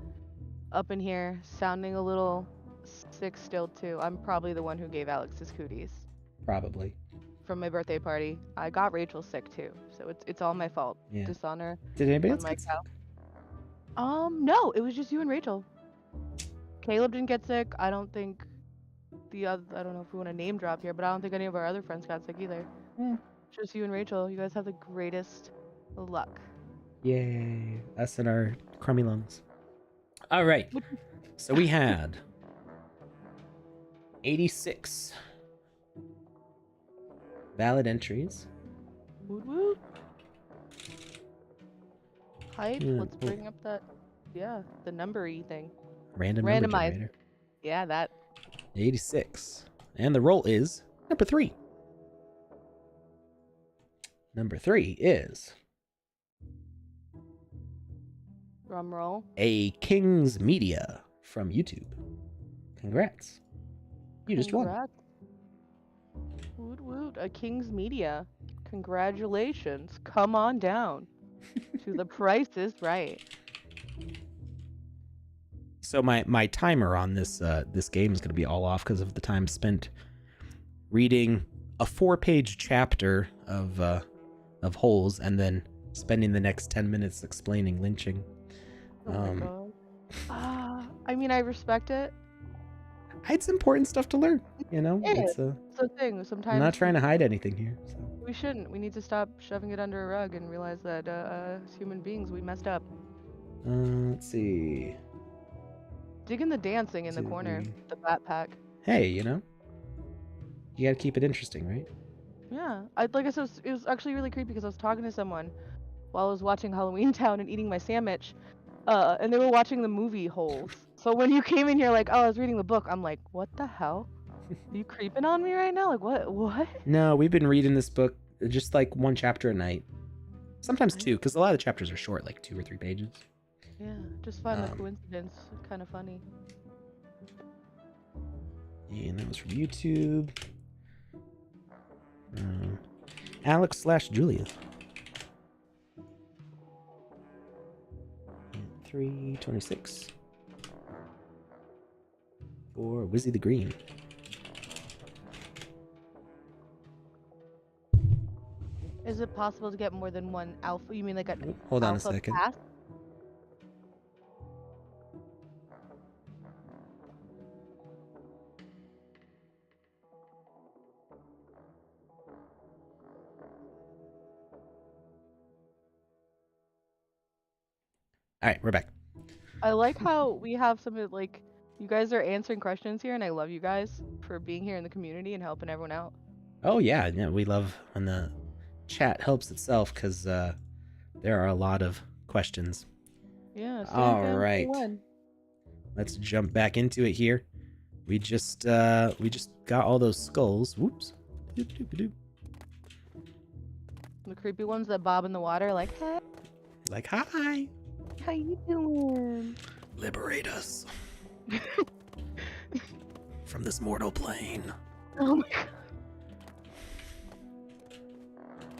up in here, sounding a little sick still too. I'm probably the one who gave Alex his cooties. Probably. From my birthday party. I got Rachel sick too, so it's all my fault. Yeah. Dishonor. Did anybody else get sick? No, it was just you and Rachel. Caleb didn't get sick. I don't think the other, I don't know if we want to name drop here, but I don't think any of our other friends got sick either. Yeah. Just you and Rachel. You guys have the greatest luck. Yay. Us and our crummy lungs. All right. So we had 86 valid entries. Woot woot. Hype. Yeah. Let's bring up that, the number-y thing. Random number generator. Yeah, that. 86. And the roll is number 3. Number 3 is... Drum roll. A King's Media from YouTube. Congrats. You just won. Woot woot, a King's Media. Congratulations. Come on down to The Price is Right. So my timer on this game is going to be all off because of the time spent reading a 4-page chapter of holes and then spending the next 10 minutes explaining lynching. Oh my god. I mean, I respect it. It's important stuff to learn, you know? Yeah, It's the thing. Sometimes I'm not trying to hide anything here. So. we shouldn't. We need to stop shoving it under a rug and realize that as human beings, we messed up. Let's see. Digging the dancing in the corner, the backpack. Hey, you know, you gotta keep it interesting, right? Yeah, like I said, it was actually really creepy because I was talking to someone while I was watching Halloween Town and eating my sandwich, and they were watching the movie Holes. So when you came in here like, oh, I was reading the book, I'm like, what the hell? Are you creeping on me right now? Like, what? No, we've been reading this book just like one chapter a night. Sometimes two, because a lot of the chapters are short, like 2 or 3 pages. Yeah, just find the coincidence kind of funny. And that was from YouTube. Alex/Julia. 326. For Wizzy the Green. Is it possible to get more than one alpha? You mean like an Hold on a alpha second. pass? All right, we're back. I like how we have some of like you guys are answering questions here, and I love you guys for being here in the community and helping everyone out. Oh yeah, we love when the chat helps itself because there are a lot of questions. Yeah. All right. Let's jump back into it here. We just got all those skulls. Whoops. The creepy ones that bob in the water, like, hey. Like, hi. How you doing? Liberate us from this mortal plane. Oh my god.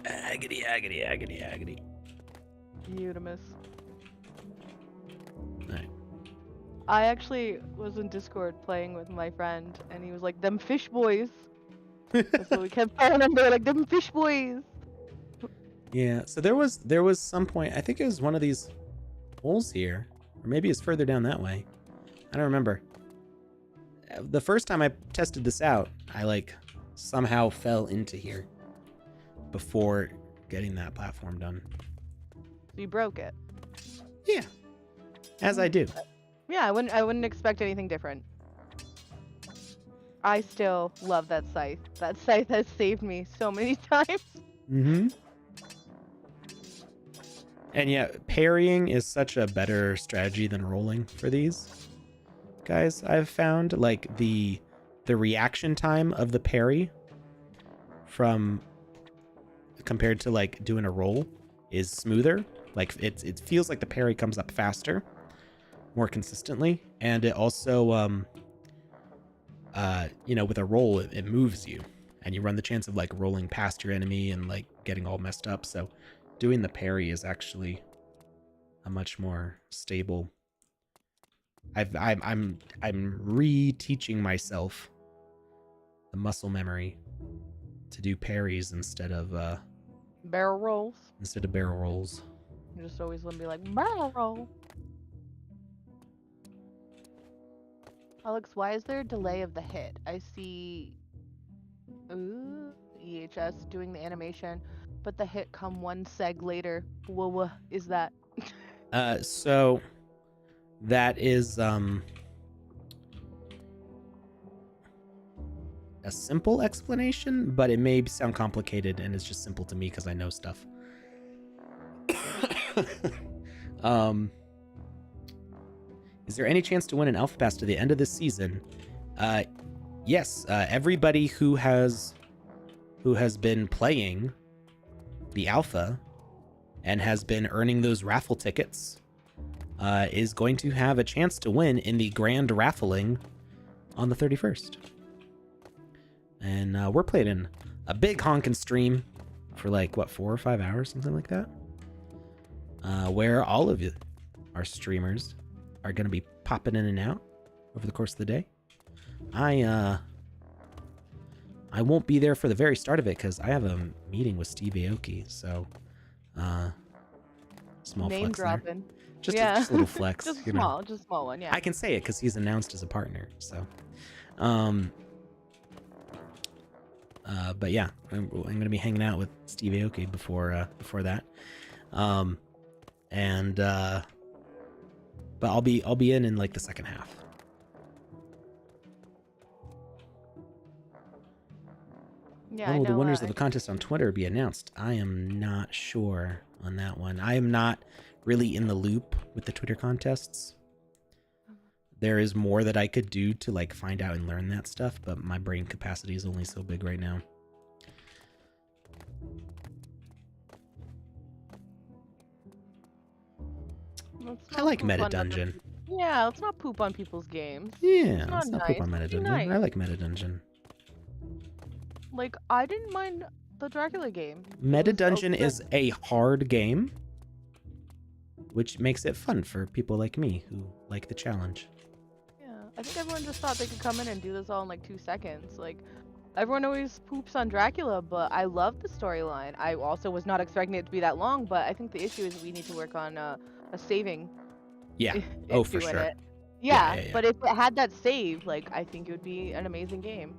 Agony, agony, agony, agony. Beautimus. Alright. I actually was in Discord playing with my friend, and he was like, them fish boys. So we kept calling him, like, them fish boys. Yeah, so there was some point, I think it was one of these holes here, or maybe it's further down that way. I don't remember. The first time I tested this out, I like somehow fell into here before getting that platform done. You broke it. Yeah, as I do. Yeah, I wouldn't expect anything different. I still love that scythe. That scythe has saved me so many times. Mm-hmm. And yeah, parrying is such a better strategy than rolling for these guys. I've found like the reaction time of the parry from compared to like doing a roll is smoother. Like it feels like the parry comes up faster, more consistently, and it also you know, with a roll it moves you, and you run the chance of like rolling past your enemy and like getting all messed up. So doing the parry is actually a much more stable. I'm re-teaching myself the muscle memory to do parries instead of barrel rolls. Barrel rolls. You just always want to be like barrel roll. Alex, why is there a delay of the hit? I see EHS doing the animation, but the hit come 1 seg later. What is that? So that is a simple explanation, but it may sound complicated, and it's just simple to me because I know stuff. Is there any chance to win an Alpha Pass to the end of this season? Yes. Everybody who has been playing the Alpha and has been earning those raffle tickets is going to have a chance to win in the grand raffling on the 31st. And we're playing in a big honking stream for like what 4 or 5 hours, something like that, where all of you, our streamers, are going to be popping in and out over the course of the day. I won't be there for the very start of it because I have a meeting with Steve Aoki, so small Name flex dropping. there. Just, Yeah. just a little flex. Just you know. small, just small one, yeah. I can say it because he's announced as a partner. So, but yeah, I'm going to be hanging out with Steve Aoki before that, but I'll be in like the second half. Yeah, Oh, the winners of the contest on Twitter be announced. I am not sure on that one. I am not really in the loop with the Twitter contests. There is more that I could do to like find out and learn that stuff, but my brain capacity is only so big right now. I like Meta Dungeon. Yeah, let's not poop on people's games. Yeah, It's let's not nice. poop on Meta Be Dungeon. nice. I like Meta Dungeon. Like, I didn't mind the Dracula game. Meta Dungeon is a hard game, which makes it fun for people like me who like the challenge. Yeah, I think everyone just thought they could come in and do this all in like 2 seconds. Like, everyone always poops on Dracula, but I love the storyline. I also was not expecting it to be that long, but I think the issue is we need to work on a saving. Yeah. Oh, for issue in sure. it. Yeah, Yeah. but if it had that save, like, I think it would be an amazing game.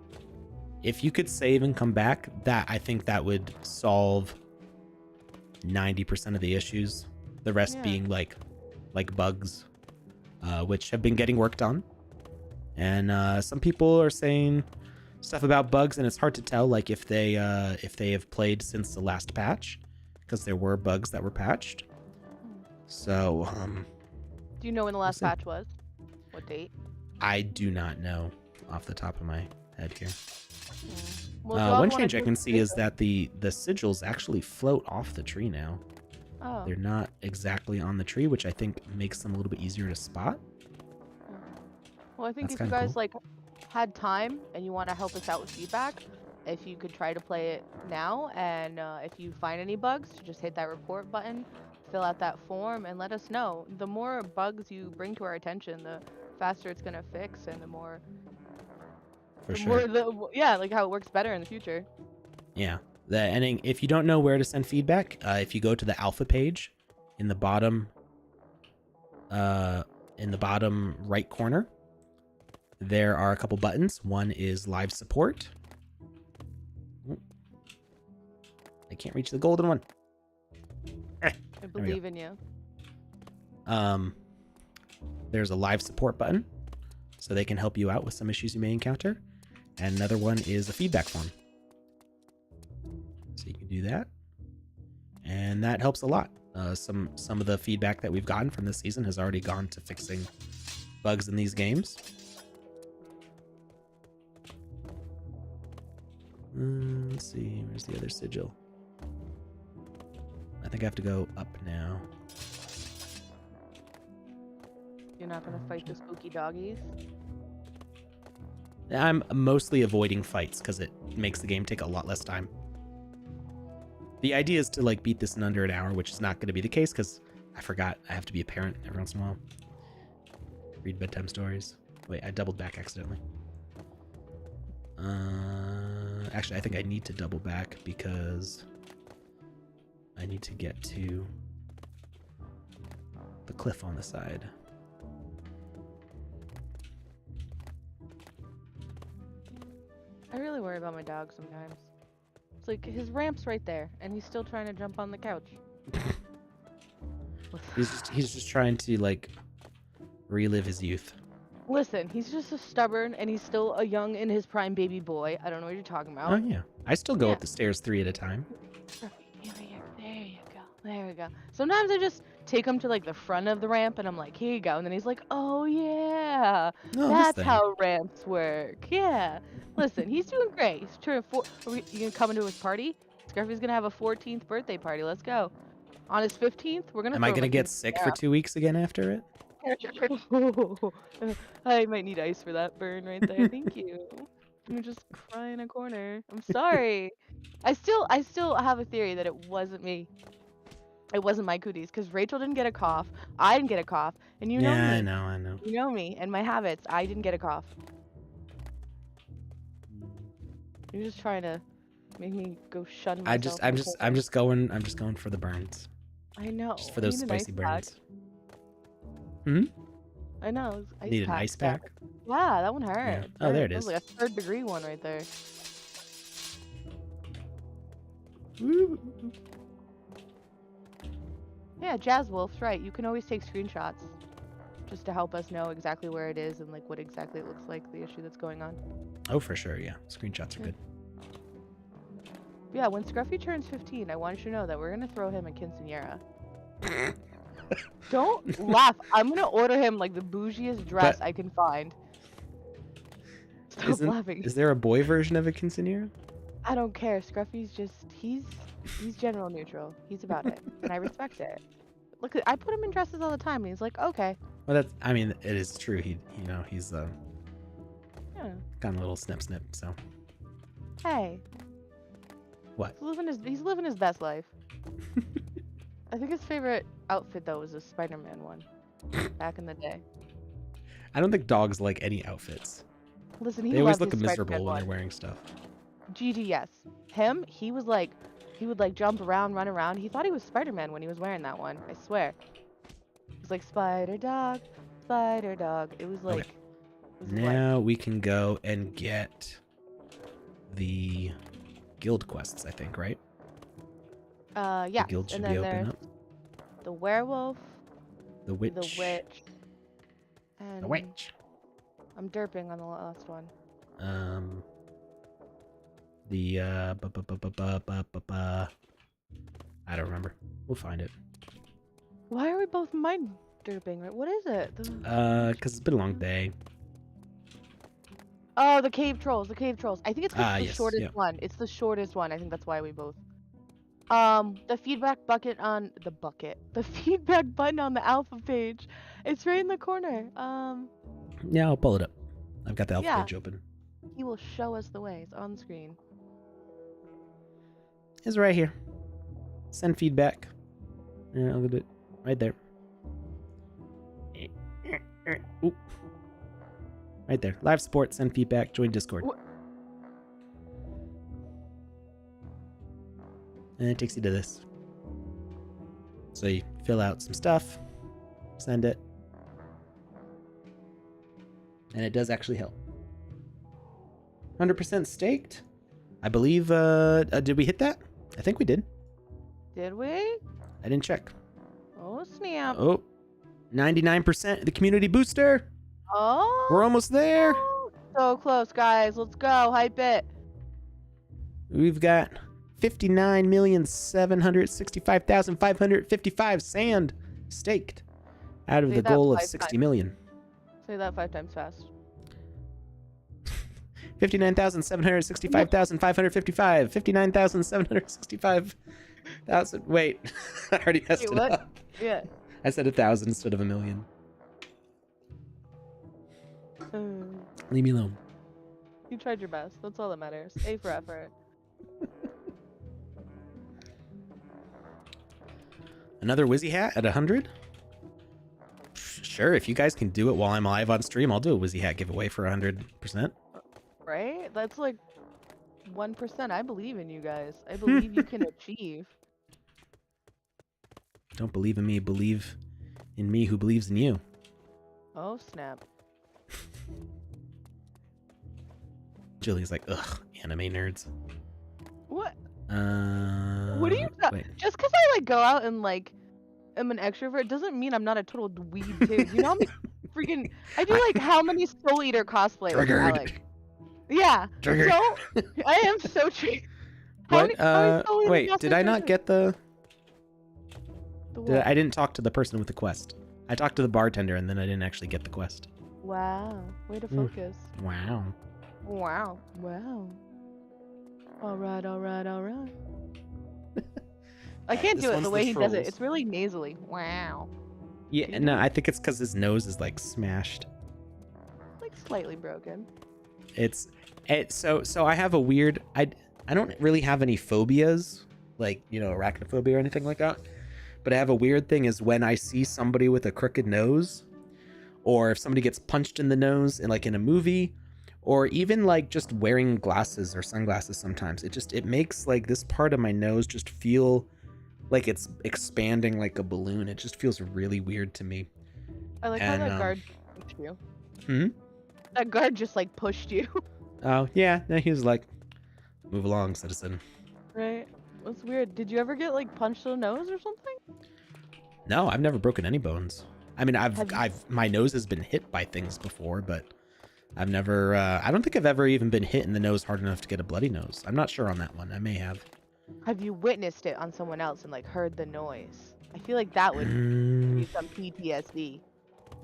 If you could save and come back, I think that would solve 90% of the issues. The rest being like bugs, which have been getting worked on. And some people are saying stuff about bugs, and it's hard to tell like if they have played since the last patch, because there were bugs that were patched. So do you know when the last patch was? What date? I do not know off the top of my head here. Well, one change I can see is that the sigils actually float off the tree now. Oh. They're not exactly on the tree, which I think makes them a little bit easier to spot. Well, I think That's if you guys cool. like had time and you want to help us out with feedback, if you could try to play it now, and if you find any bugs, just hit that report button, fill out that form, and let us know. The more bugs you bring to our attention, the faster it's gonna fix, and the more. For sure. Yeah, like how it works better in the future. Yeah. And if you don't know where to send feedback, if you go to the alpha page in the bottom right corner, there are a couple buttons. One is live support. I can't reach the golden one. I believe in you. There's a live support button, so they can help you out with some issues you may encounter. And another one is a feedback form. So you can do that. And that helps a lot. Some of the feedback that we've gotten from this season has already gone to fixing bugs in these games. Let's see, where's the other sigil? I think I have to go up now. You're not gonna fight the spooky doggies? I'm mostly avoiding fights because it makes the game take a lot less time. The idea is to like beat this in under an hour, which is not going to be the case because I forgot I have to be a parent every once in a while. Read bedtime stories. Wait, I doubled back accidentally. Actually, I think I need to double back because I need to get to the cliff on the side. I really worry about my dog sometimes. It's like his ramp's right there, and he's still trying to jump on the couch. He's just trying to like relive his youth. Listen, he's just a stubborn, and he's still a young in his prime baby boy. I don't know what you're talking about. Oh yeah, I still go up the stairs 3 at a time. There you go. There we go. Sometimes I just take him to like the front of the ramp, and I'm like, here you go. And then he's like, oh yeah, that's how ramps work. Yeah. Listen, he's doing great. He's turning 4. You gonna come into his party? Scruffy's gonna have a 14th birthday party. Let's go. On his 15th, we're gonna. Am I gonna get sick for 2 weeks again after it? I might need ice for that burn right there. Thank you. You just cry in a corner. I'm sorry. I still have a theory that it wasn't me. It wasn't my cooties because Rachel didn't get a cough. I didn't get a cough, and you know Yeah, me. I know. You know me and my habits. I didn't get a cough. You're just trying to make me go shun myself. I'm just going for the burns. I know. Just for those I need an spicy ice burns. pack. I know. Need an ice pack? Yeah, that one hurt. Yeah. Oh, there it That is. was like a 3rd degree one right there. Yeah, Jazz Wolf's right. You can always take screenshots just to help us know exactly where it is and like what exactly it looks like, the issue that's going on. Oh, for sure, yeah. Screenshots are good. Yeah, when Scruffy turns 15, I want you to know that we're going to throw him a quinceañera. Don't laugh. I'm going to order him like the bougiest dress I can find. Stop laughing. Is there a boy version of a quinceanera? I don't care. Scruffy's just, he's general neutral. He's about it. And I respect it. Look, I put him in dresses all the time and he's like, okay. Well, I mean, it is true. He's Yeah. got a little snip, so. Hey. What? He's living his best life. I think his favorite outfit though was a Spider-Man one back in the day. I don't think dogs like any outfits. Listen, they always look miserable when they're wearing stuff. Gigi, yes. Him, he would like jump around, run around. He thought he was Spider-Man when he was wearing that one. I swear. It was like Spider Dog, Spider Dog. It was like. Okay. Now we can go and get the guild quests, I think, right? Yeah. The guild should and be then open up. The werewolf. The witch. The witch. And the witch. I'm derping on the last one. The I don't remember. We'll find it. Why are we both mind derping? Right? What is it? Because it's been a long day. Oh, the cave trolls. The cave trolls. I think it's the yes, shortest one. It's the shortest one. I think that's why we both. The feedback bucket on the bucket. The feedback button on the alpha page. It's right in the corner. Yeah, I'll pull it up. I've got the alpha page open. He will show us the way. It's on screen. It's right here. Send feedback. Yeah, look at it. Right there. Oop. Right there. Live support, send feedback, join Discord. And it takes you to this. So you fill out some stuff, send it. And it does actually help. 100% staked. I believe, did we hit that? I think we did. Did we? I didn't check. Oh, snap. Oh, 99% the community booster. Oh. We're almost there. So close, guys. Let's go. Hype it. We've got 59,765,555 sand staked out of the goal of 60 million. Say that 5 times fast. 59,765,555. 59,765,000. Wait, I already messed it up. Yeah. I said 1,000 instead of 1,000,000. Leave me alone. You tried your best. That's all that matters. A for effort. Another Wizzy hat at 100? Sure, if you guys can do it while I'm live on stream, I'll do a Wizzy hat giveaway for 100%. Right? That's like 1%. I believe in you guys. I believe you can achieve. Don't believe in me, believe in me who believes in you. Oh, snap. Julie's like, ugh, anime nerds. What? What are you just because I like go out and like am an extrovert doesn't mean I'm not a total dweeb too. You know how many freaking I do like how many Soul Eater cosplays, Alex? Yeah. Triggered. So I am so triggered. What? Wait, did I not get the I didn't talk to the person with the quest. I talked to the bartender and then I didn't actually get the quest. Wow. Way to focus. Wow. Wow. Wow. All right. I can't do it the way he does it. It's really nasally. Wow. Yeah, no, I think it's because his nose is like smashed. Like slightly broken. So I have a weird. I don't really have any phobias, like, arachnophobia or anything like that. But I have a weird thing is when I see somebody with a crooked nose, or if somebody gets punched in the nose in a movie, or even like just wearing glasses or sunglasses sometimes, it makes like this part of my nose just feel like it's expanding like a balloon. It just feels really weird to me. I like how And that guard pushed you. hmm? That guard just like pushed you. Oh yeah, no, he was like, move along, citizen. Right? That's weird. Did you ever get like punched in the nose or something? No, I've never broken any bones. I mean, Have you? my nose has been hit by things before, but I've never. I don't think I've ever even been hit in the nose hard enough to get a bloody nose. I'm not sure on that one. I may have. Have you witnessed it on someone else and like heard the noise? I feel like that would give you some PTSD.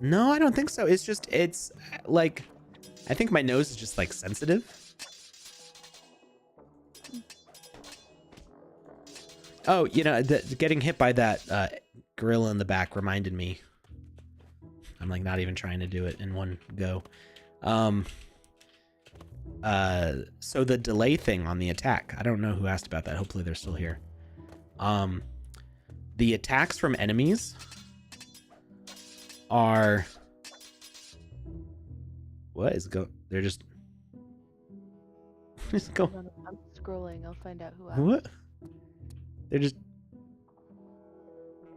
No, I don't think so. It's like, I think my nose is just like sensitive. Oh, getting hit by that gorilla in the back reminded me. I'm like not even trying to do it in one go. So the delay thing on the attack, I don't know who asked about that. Hopefully they're still here. The attacks from enemies are they're just go. I'm scrolling. I'll find out who asked. What? They're just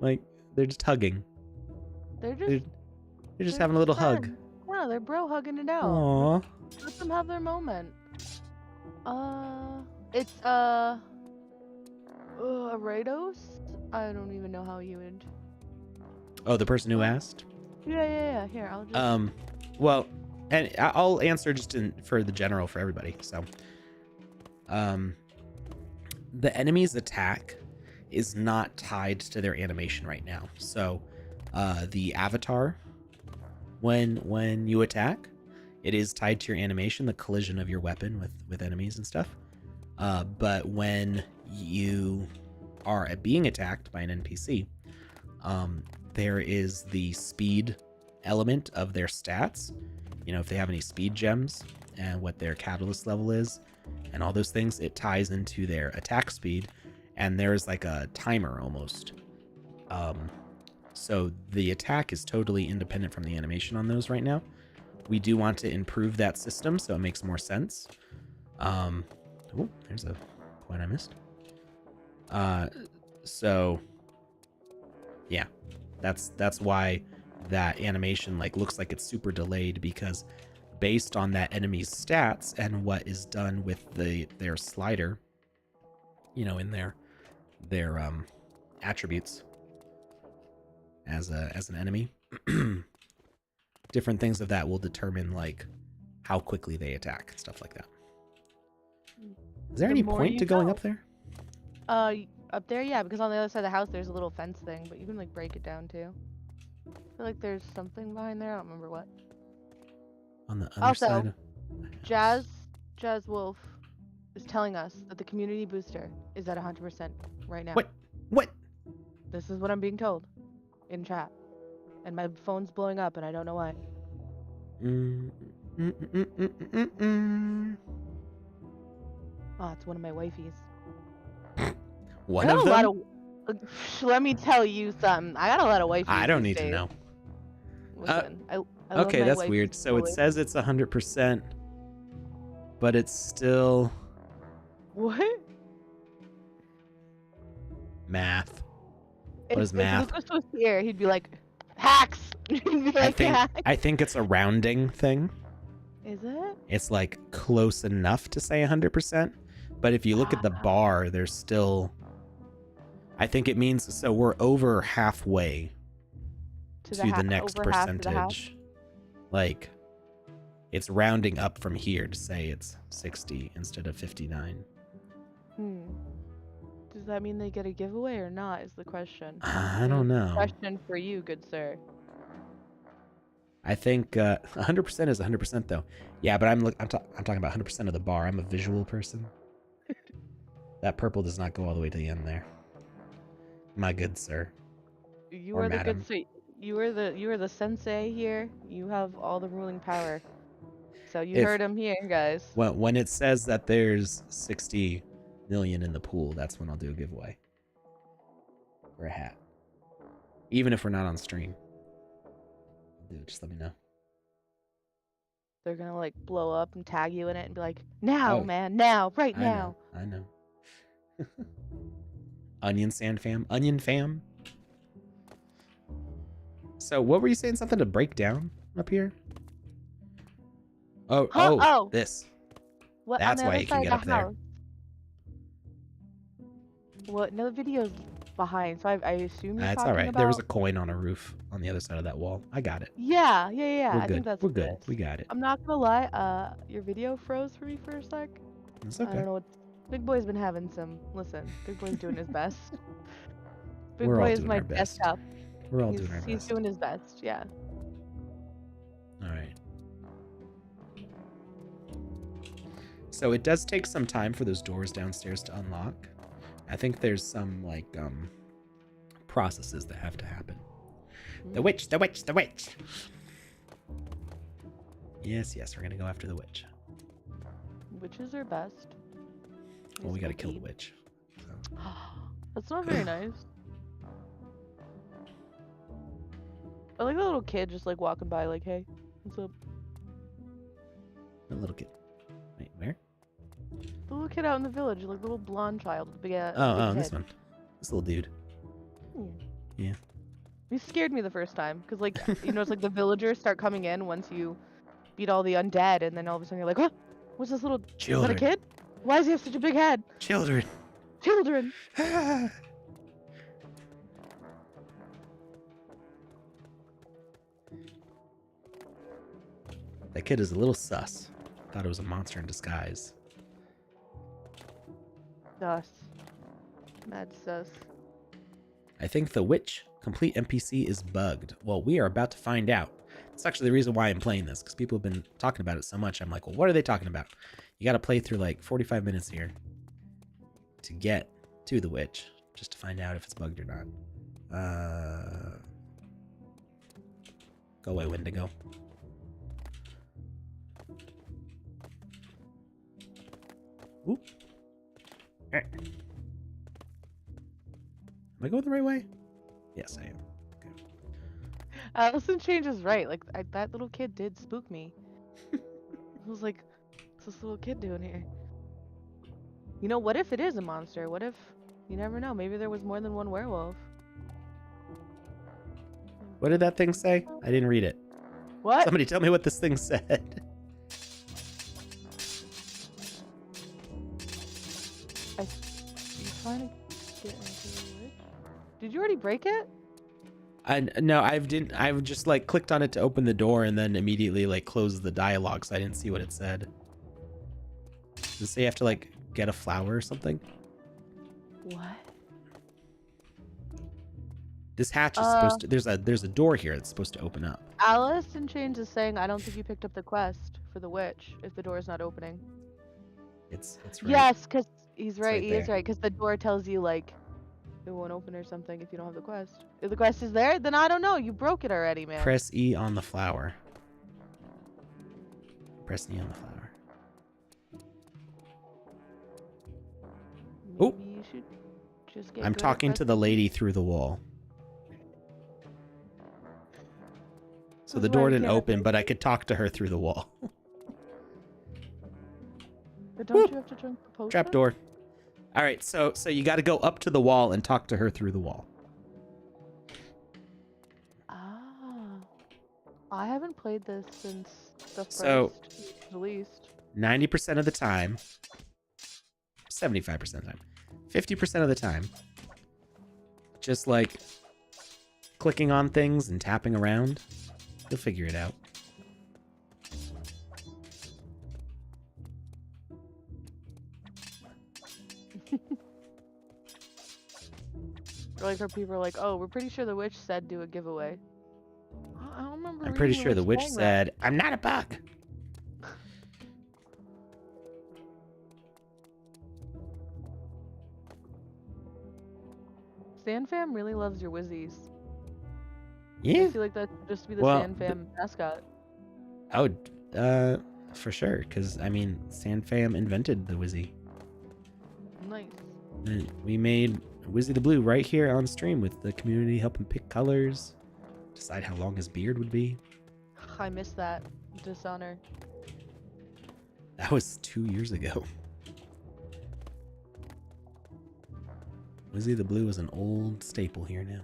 they're just hugging. They're just having a little hug. Yeah, they're bro hugging it out. Aww. Let them have their moment. It's Arados? I don't even know how you would. Oh, the person who asked? Yeah. Here, I'll just. Well, and I'll answer just for the general for everybody. So, the enemy's attack is not tied to their animation right now. So, the avatar, when you attack, it is tied to your animation, the collision of your weapon with enemies and stuff. But when you are being attacked by an NPC, there is the speed element of their stats. If they have any speed gems and what their catalyst level is and all those things, it ties into their attack speed, and there's like a timer almost. So the attack is totally independent from the animation on those right now. We do want to improve that system so it makes more sense. Oh, there's a point I missed. So yeah, that's why that animation looks like it's super delayed, because based on that enemy's stats and what is done with their slider, in their attributes as an enemy, different things of that will determine how quickly they attack and stuff like that. Is there any point to going up there? Up there, yeah, because on the other side of the house there's a little fence thing, but you can break it down too. I feel like there's something behind there. I don't remember what. On the other side of Jazz Wolf is telling us that the community booster is at 100% right now. What? This is what I'm being told in chat, and my phone's blowing up, and I don't know why. Oh, it's one of my wifeys. One of them? Let me tell you something. I got a lot of wifeys. I don't need to know. Listen, I okay, that's weird. So it says it's 100%, but it's still... What? Math. What is math? If Lucas was here, he'd be like, hacks! He'd be like, I think it's a rounding thing. Is it? It's close enough to say 100%, but if you look at the bar, there's still... I think it means, so we're over halfway to the next percentage. It's rounding up from here to say it's 60 instead of 59. Does that mean they get a giveaway or not, is the question. I don't know. Question for you, good sir. I think 100% is 100% though. Yeah, but I'm talking about 100% of the bar. I'm a visual person. That purple does not go all the way to the end there. My good sir. You are the good sir. You are the sensei here. You have all the ruling power. So you If heard him here, guys. when it says that there's 60 million in the pool, that's when I'll do a giveaway for a hat. Even if we're not on stream, dude, just let me know. They're gonna like blow up and tag you in it and be like, now, Oh, man, now, right I now. know, I know. Onion sand fam, onion fam. So what were you saying? Something to break down up here? Oh, Huh? Oh, this. what on That's the why other you can side get of up the there. house? What? No, the video's behind, so I assume you're That's talking all right. about. There was a coin on a roof on the other side of that wall. I got it. Yeah. We're I think good. that's We're what it good. is. We got it. I'm not gonna lie. Your video froze for me for a sec. It's I okay. don't know what. Big Boy's been having some. Listen, Big Boy's doing his best. Big We're all Boy is doing my our best. desktop. We're all doing our He's best. doing his best. Yeah. All right. So it does take some time for those doors downstairs to unlock. I think there's some like processes that have to happen. The witch, the witch, the witch. Yes, we're gonna go after the witch. Witches are best. Well, we gotta kill the witch. So. That's not very nice. I like the little kid just like walking by, like, "Hey, what's up?" The little kid. Wait, where? The little kid out in the village, like the little blonde child with the big big Oh, head. this one. This little dude. Yeah. He scared me the first time, cause like you know, it's like the villagers start coming in once you beat all the undead, and then all of a sudden you're like, "What? What's this little? Children. Is that a kid? Why does he have such a big head? Children. Children." That kid is a little sus. Thought it was a monster in disguise. Sus. Mad sus. I think the witch complete NPC is bugged. Well, we are about to find out. That's actually the reason why I'm playing this, because people have been talking about it so much. I'm like, well, what are they talking about? You got to play through like 45 minutes here to get to the witch, just to find out if it's bugged or not. Go away, Wendigo. Oop. Am I going the right way? Yes, I am. Okay. Allison changes right. Like that little kid did spook me. I was like, what's this little kid doing here? You know, what if it is a monster? What if, you never know, maybe there was more than one werewolf. What did that thing say? I didn't read it. What? Somebody tell me what this thing said. Trying to get into the witch? Did you already break it? No, I've just like clicked on it to open the door and then immediately like closed the dialogue, so I didn't see what it said. Does it say you have to like get a flower or something? What? This hatch is supposed to. There's a door here that's supposed to open up. Alice in Chains is saying, I don't think you picked up the quest for the witch if the door is not opening. It's right. Yes, because he's right. right He is there. right, because the door tells you like it won't open or something if you don't have the quest. If the quest is there, then I don't know. You broke it already, man. Press E on the flower. Press E on the flower. Maybe Oh. you should just get I'm good at talking to the pressing- lady through the wall. So That's the why door you didn't can't open, but I could talk to her through the wall. But don't you have to drink the potion? Trap door. All right, so you got to go up to the wall and talk to her through the wall. Ah. I haven't played this since the first So- released. 90% of the time, 75% of the time, 50% of the time, just like clicking on things and tapping around, you'll figure it out. Or like, where people are like, oh, we're pretty sure the witch said do a giveaway. I don't remember. I'm pretty reading sure the witch saying that. said, "I'm not a bug." SanFam really loves your Wizzies. Yeah. I feel like that should just be the Well, SanFam mascot. Oh, For sure, because I mean, SandFam invented the Wizzy. Nice. And we made Wizzy the Blue right here on stream with the community helping pick colors, decide how long his beard would be. I missed that. Dishonor. That was 2 years ago. Wizzy the Blue is an old staple here now.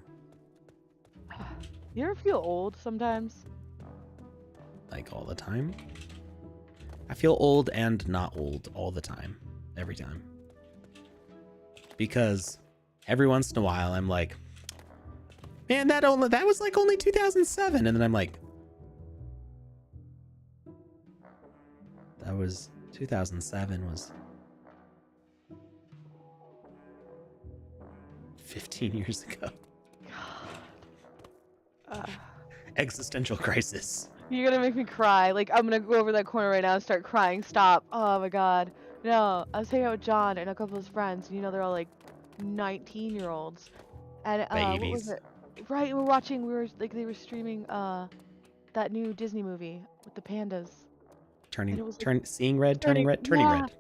You ever feel old sometimes? Like all the time? I feel old and not old all the time. Every time. Because every once in a while I'm like, man, that was like only 2007. And then I'm like, that was 2007 was 15 years ago. Existential crisis. You're gonna make me cry. Like, I'm gonna go over that corner right now and start crying. Stop. Oh my god. No, I was hanging out with John and a couple of his friends. You know, they're all like 19-year-olds. And what was Babies. it? Right, they were streaming that new Disney movie with the pandas. Seeing red, turning red, turning Yeah. red.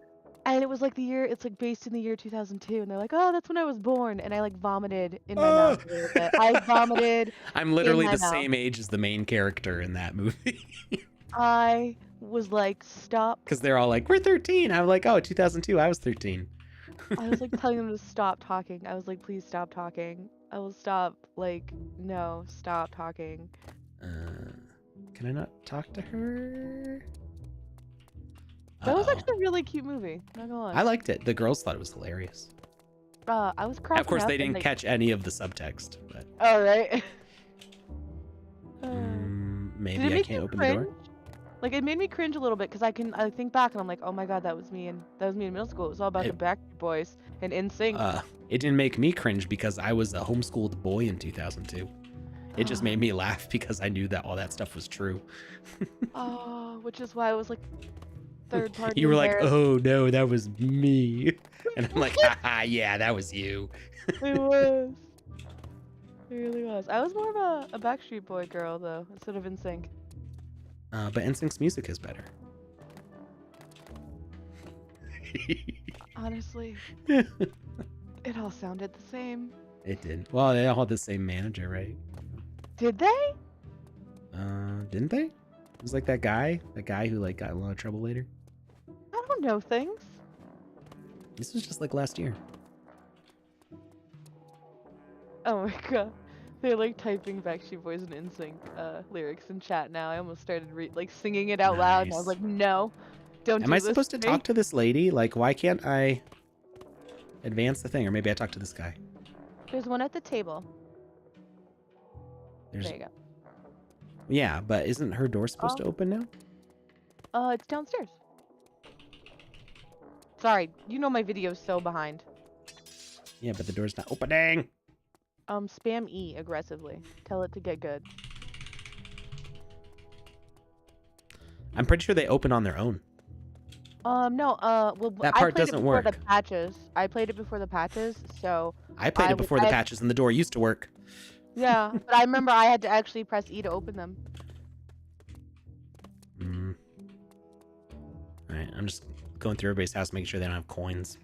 And it was like it's like based in the year 2002, and they're like, oh, that's when I was born, and I like vomited in my mouth a little bit. I vomited. I'm literally in my the mouth. same age as the main character in that movie. I was like, stop. Because they're all like, we're 13. I'm like, oh, 2002, I was 13. I was like telling them to stop talking. I was like, please stop talking. I will stop. Like, no, stop talking. Can I not talk to her? That was actually a really cute movie. Not gonna lie. I liked it. The girls thought it was hilarious. I was cracking Of course, up they and, didn't catch any of the subtext, but Oh, right. maybe I can't open the door. Like, it made me cringe a little bit because I think back and I'm like, oh my god, that was me in middle school. It was all about the Backstreet Boys and NSYNC. It didn't make me cringe because I was a homeschooled boy in 2002. It just made me laugh because I knew that all that stuff was true. Oh, which is why I was like, third party. You were like, oh no, that was me. And I'm like, haha, yeah, that was you. It was. It really was. I was more of a Backstreet Boy girl though, instead of NSYNC. But NSYNC's music is better. Honestly, it all sounded the same. It did. Well, they all had the same manager, right? Did they? Didn't they? It was like that guy who like got in a lot of trouble later. I don't know things. This was just like last year. Oh my god. They're like typing Backstreet Boys and NSYNC lyrics in chat now. I almost started singing it out loud and I was like, no, don't do Am I this supposed to me. talk to this lady? Like, why can't I advance the thing? Or maybe I talk to this guy. There's one at the table. There you go. Yeah, but isn't her door supposed to open now? It's downstairs. Sorry, you know my video's so behind. Yeah, but the door's not opening. Spam E aggressively. Tell it to get good. I'm pretty sure they open on their own. No, well, that part doesn't work. The patches. I played it before the patches, so I played it before the patches and the door used to work. Yeah, but I remember I had to actually press E to open them. Alright, I'm just going through everybody's house, making sure they don't have coins.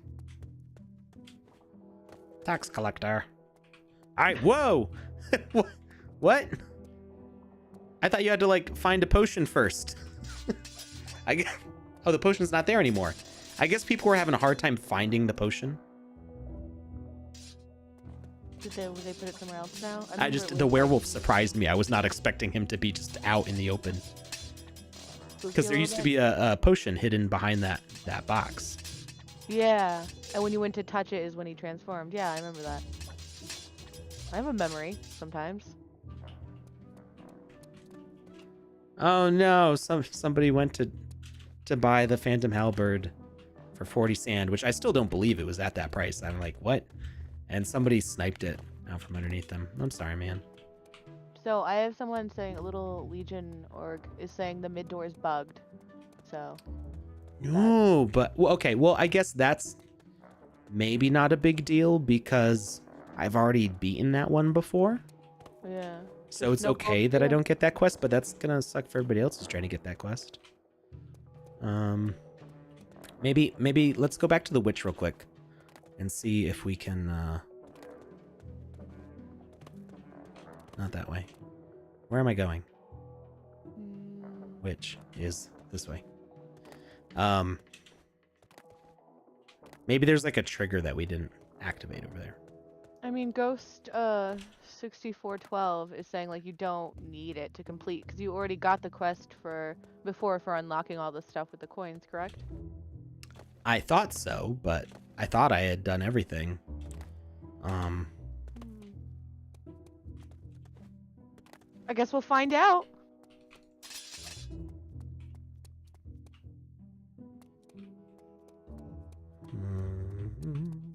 Tax collector. Alright, whoa! What? I thought you had to, like, find a potion first. Oh, the potion's not there anymore. I guess people were having a hard time finding the potion. Did they put it somewhere else now? The werewolf surprised me. I was not expecting him to be just out in the open. Because there used to be a potion hidden behind that box. Yeah, and when you went to touch it is when he transformed. Yeah, I remember that. I have a memory sometimes. Oh no! Somebody went to buy the Phantom Halberd for 40 sand, which I still don't believe it was at that price. I'm like, what? And somebody sniped it out from underneath them. I'm sorry, man. So I have someone saying a little Legion org is saying the mid door is bugged. So. No, but okay. Well, I guess that's maybe not a big deal because I've already beaten that one before. Yeah. So it's okay that I don't get that quest, but that's gonna suck for everybody else who's trying to get that quest. Maybe let's go back to the witch real quick and see if we can not that way. Where am I going? Which is this way. Maybe there's like a trigger that we didn't activate over there. I mean, Ghost 6412 is saying like you don't need it to complete because you already got the quest for unlocking all the stuff with the coins, correct? I thought so, but I thought I had done everything. I guess we'll find out.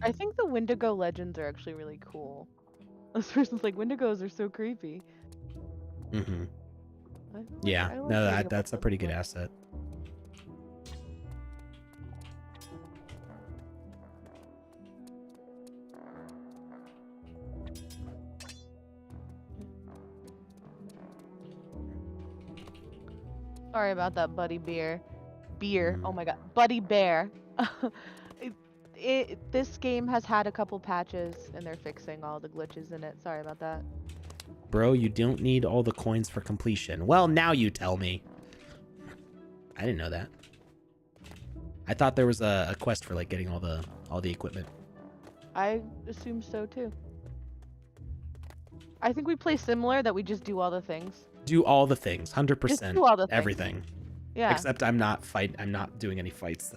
I think the Wendigo legends are actually really cool. This person's like, Wendigos are so creepy. Mm-hmm. Yeah, no, that's a pretty good asset. Sorry about that, Buddy Bear. Oh my god, Buddy Bear. This game has had a couple patches and they're fixing all the glitches in it. Sorry about that. Bro, you don't need all the coins for completion. Well, now you tell me. I didn't know that. I thought there was a quest for like getting all the equipment. I assume so too. I think we play similar, that we just do all the things. Do all the things, 100%. Just do all the things. Everything. Yeah. Except I'm not doing any fights.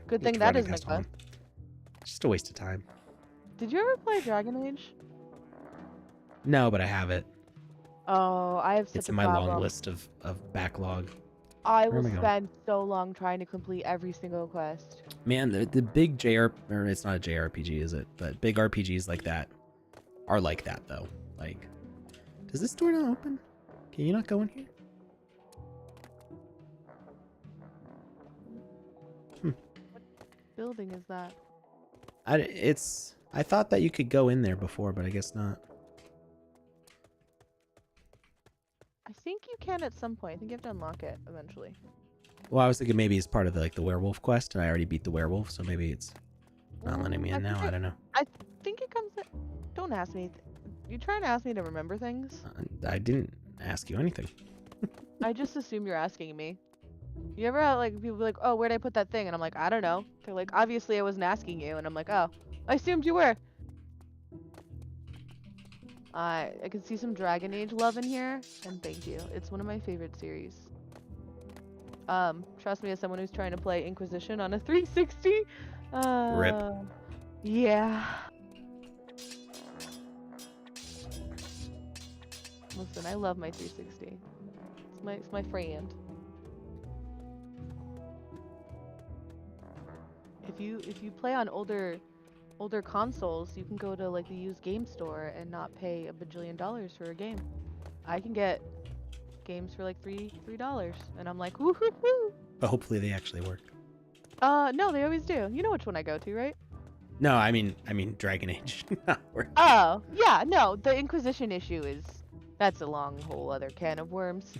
Good thing that isn't a quest. Just a waste of time. Did you ever play Dragon Age? No, but I have it. Oh, I have such It's a in my problem. long list of backlog. I will spend so long trying to complete every single quest. Man, the big or it's not a JRPG, is it? But big RPGs like that are like that, though. Like, does this door not open? Can you not go in here? What building is that? I thought that you could go in there before, but I guess not. I think you can at some point. I think you have to unlock it eventually. Well, I was thinking maybe it's part of the werewolf quest, and I already beat the werewolf, so maybe it's not letting me in now. I don't know. I think it comes. Don't ask me. You trying to ask me to remember things? I didn't ask you anything. I just assume you're asking me. You ever have like people be like, "Oh, where'd I put that thing?" And I'm like, "I don't know." They're like, "Obviously, I wasn't asking you," and I'm like, "Oh, I assumed you were." I can see some Dragon Age love in here, and thank you. It's one of my favorite series. Trust me, as someone who's trying to play Inquisition on a 360. Rip. Yeah. Listen, I love my 360. It's my friend. If you play on older consoles, you can go to like the used game store and not pay $1 bajillion for a game. I can get games for like $3, and I'm like, woohoo! But hopefully they actually work. No, they always do. You know which one I go to, right? No, I mean Dragon Age. Oh, yeah, no, the Inquisition issue that's a long whole other can of worms.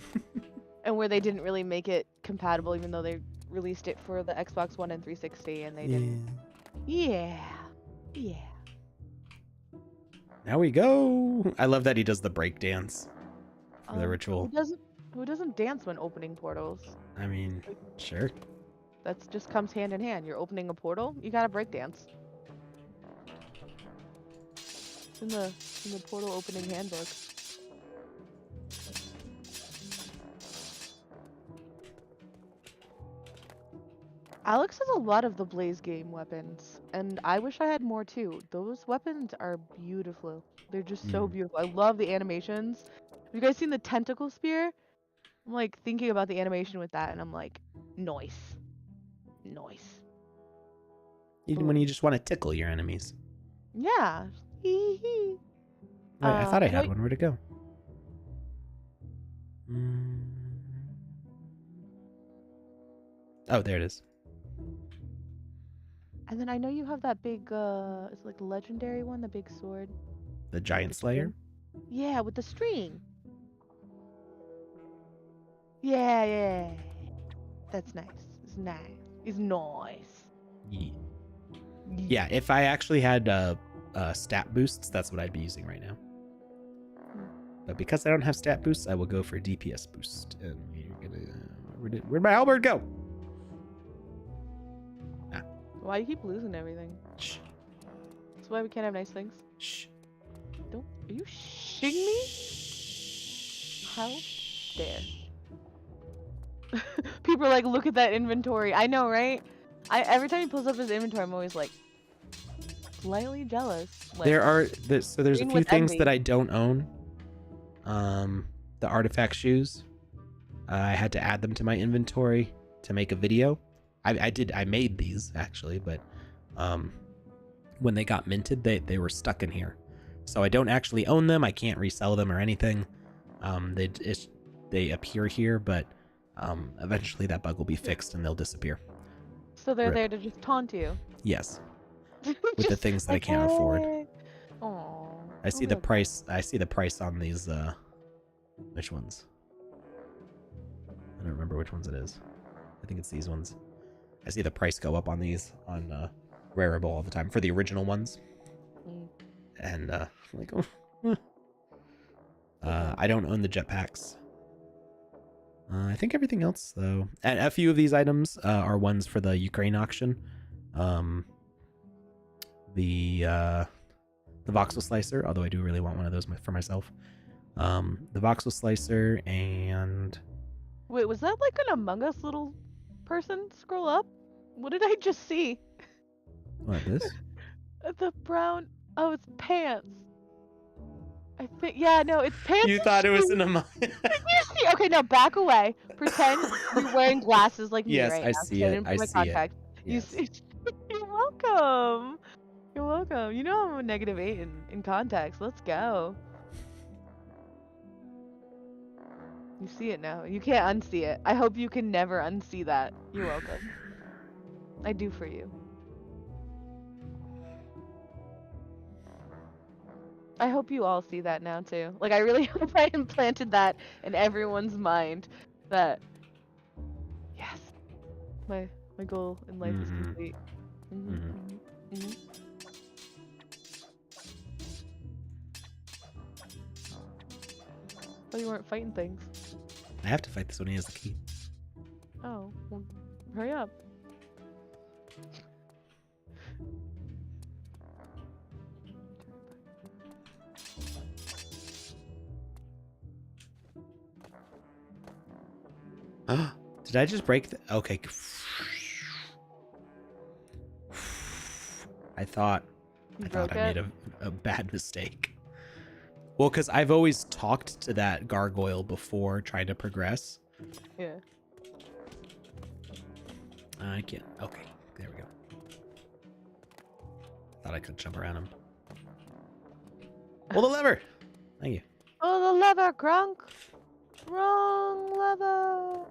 And where they didn't really make it compatible, even though they released it for the Xbox One and 360, and they didn't. Yeah. Now we go. I love that he does the break dance for the ritual. Who doesn't dance when opening portals? I mean, sure. That just comes hand in hand. You're opening a portal, you gotta break dance. It's in the portal opening handbook. Alex has a lot of the Blaze game weapons, and I wish I had more too. Those weapons are beautiful. They're just so beautiful. I love the animations. Have you guys seen the tentacle spear? I'm like thinking about the animation with that, and I'm like, nice. Even when you just want to tickle your enemies. Yeah. Wait, I thought I had one. Where'd it go? Oh, there it is. And then I know you have that big, it's like the legendary one, the big sword. The Giant Slayer? Yeah, with the string. Yeah. That's nice. It's nice. It's nice. Yeah, if I actually had stat boosts, that's what I'd be using right now. But because I don't have stat boosts, I will go for DPS boost. And you're gonna, where'd my halberd go? Ah. Why you keep losing everything? Shh. That's why we can't have nice things. Shh. Don't. Are you shitting me? How dare? People are like, look at that inventory. I know, right? Every time he pulls up his inventory, I'm always like, slightly jealous. Like, There's a green few with things envy. that I don't own. The artifact shoes. I had to add them to my inventory to make a video. I made these actually, but when they got minted, they were stuck in here. So I don't actually own them. I can't resell them or anything. They appear here, but eventually that bug will be fixed and they'll disappear. So they're Rip. there to just taunt you. Yes, with the things that I can't afford. Aww. I see the price. I see the price on these. Which ones? I don't remember which ones it is. I think it's these ones. I see the price go up on these on Rareable all the time for the original ones. And like, I don't own the jetpacks. I think everything else though, and a few of these items are ones for the Ukraine auction. The voxel slicer, although I do really want one of those for myself. The voxel slicer and Wait, was that like an Among Us little person? Scroll up. What did I just see? what this? The brown. Oh, it's pants. I think. Yeah, no, it's pants. You thought it was an Among. Okay, now back away. Pretend you're wearing glasses like Yes, me right I now. see it. Put I my see it. contacts. Yes. You see. You're welcome. You're welcome. You know I'm a -8 in contacts. Let's go. You see it now. You can't unsee it. I hope you can never unsee that. You're welcome. I do for you. I hope you all see that now too. Like I really hope I implanted that in everyone's mind that yes, my goal in life is complete. Oh, you weren't fighting things. I have to fight this when he has the key. Oh, well, hurry up. Did I just break the... Okay. I thought I made a bad mistake. Well, because I've always talked to that gargoyle before trying to progress. Yeah. I can't. Okay, there we go. Thought I could jump around him. Pull the lever! Thank you. Oh, the lever, Crunk! Wrong lever!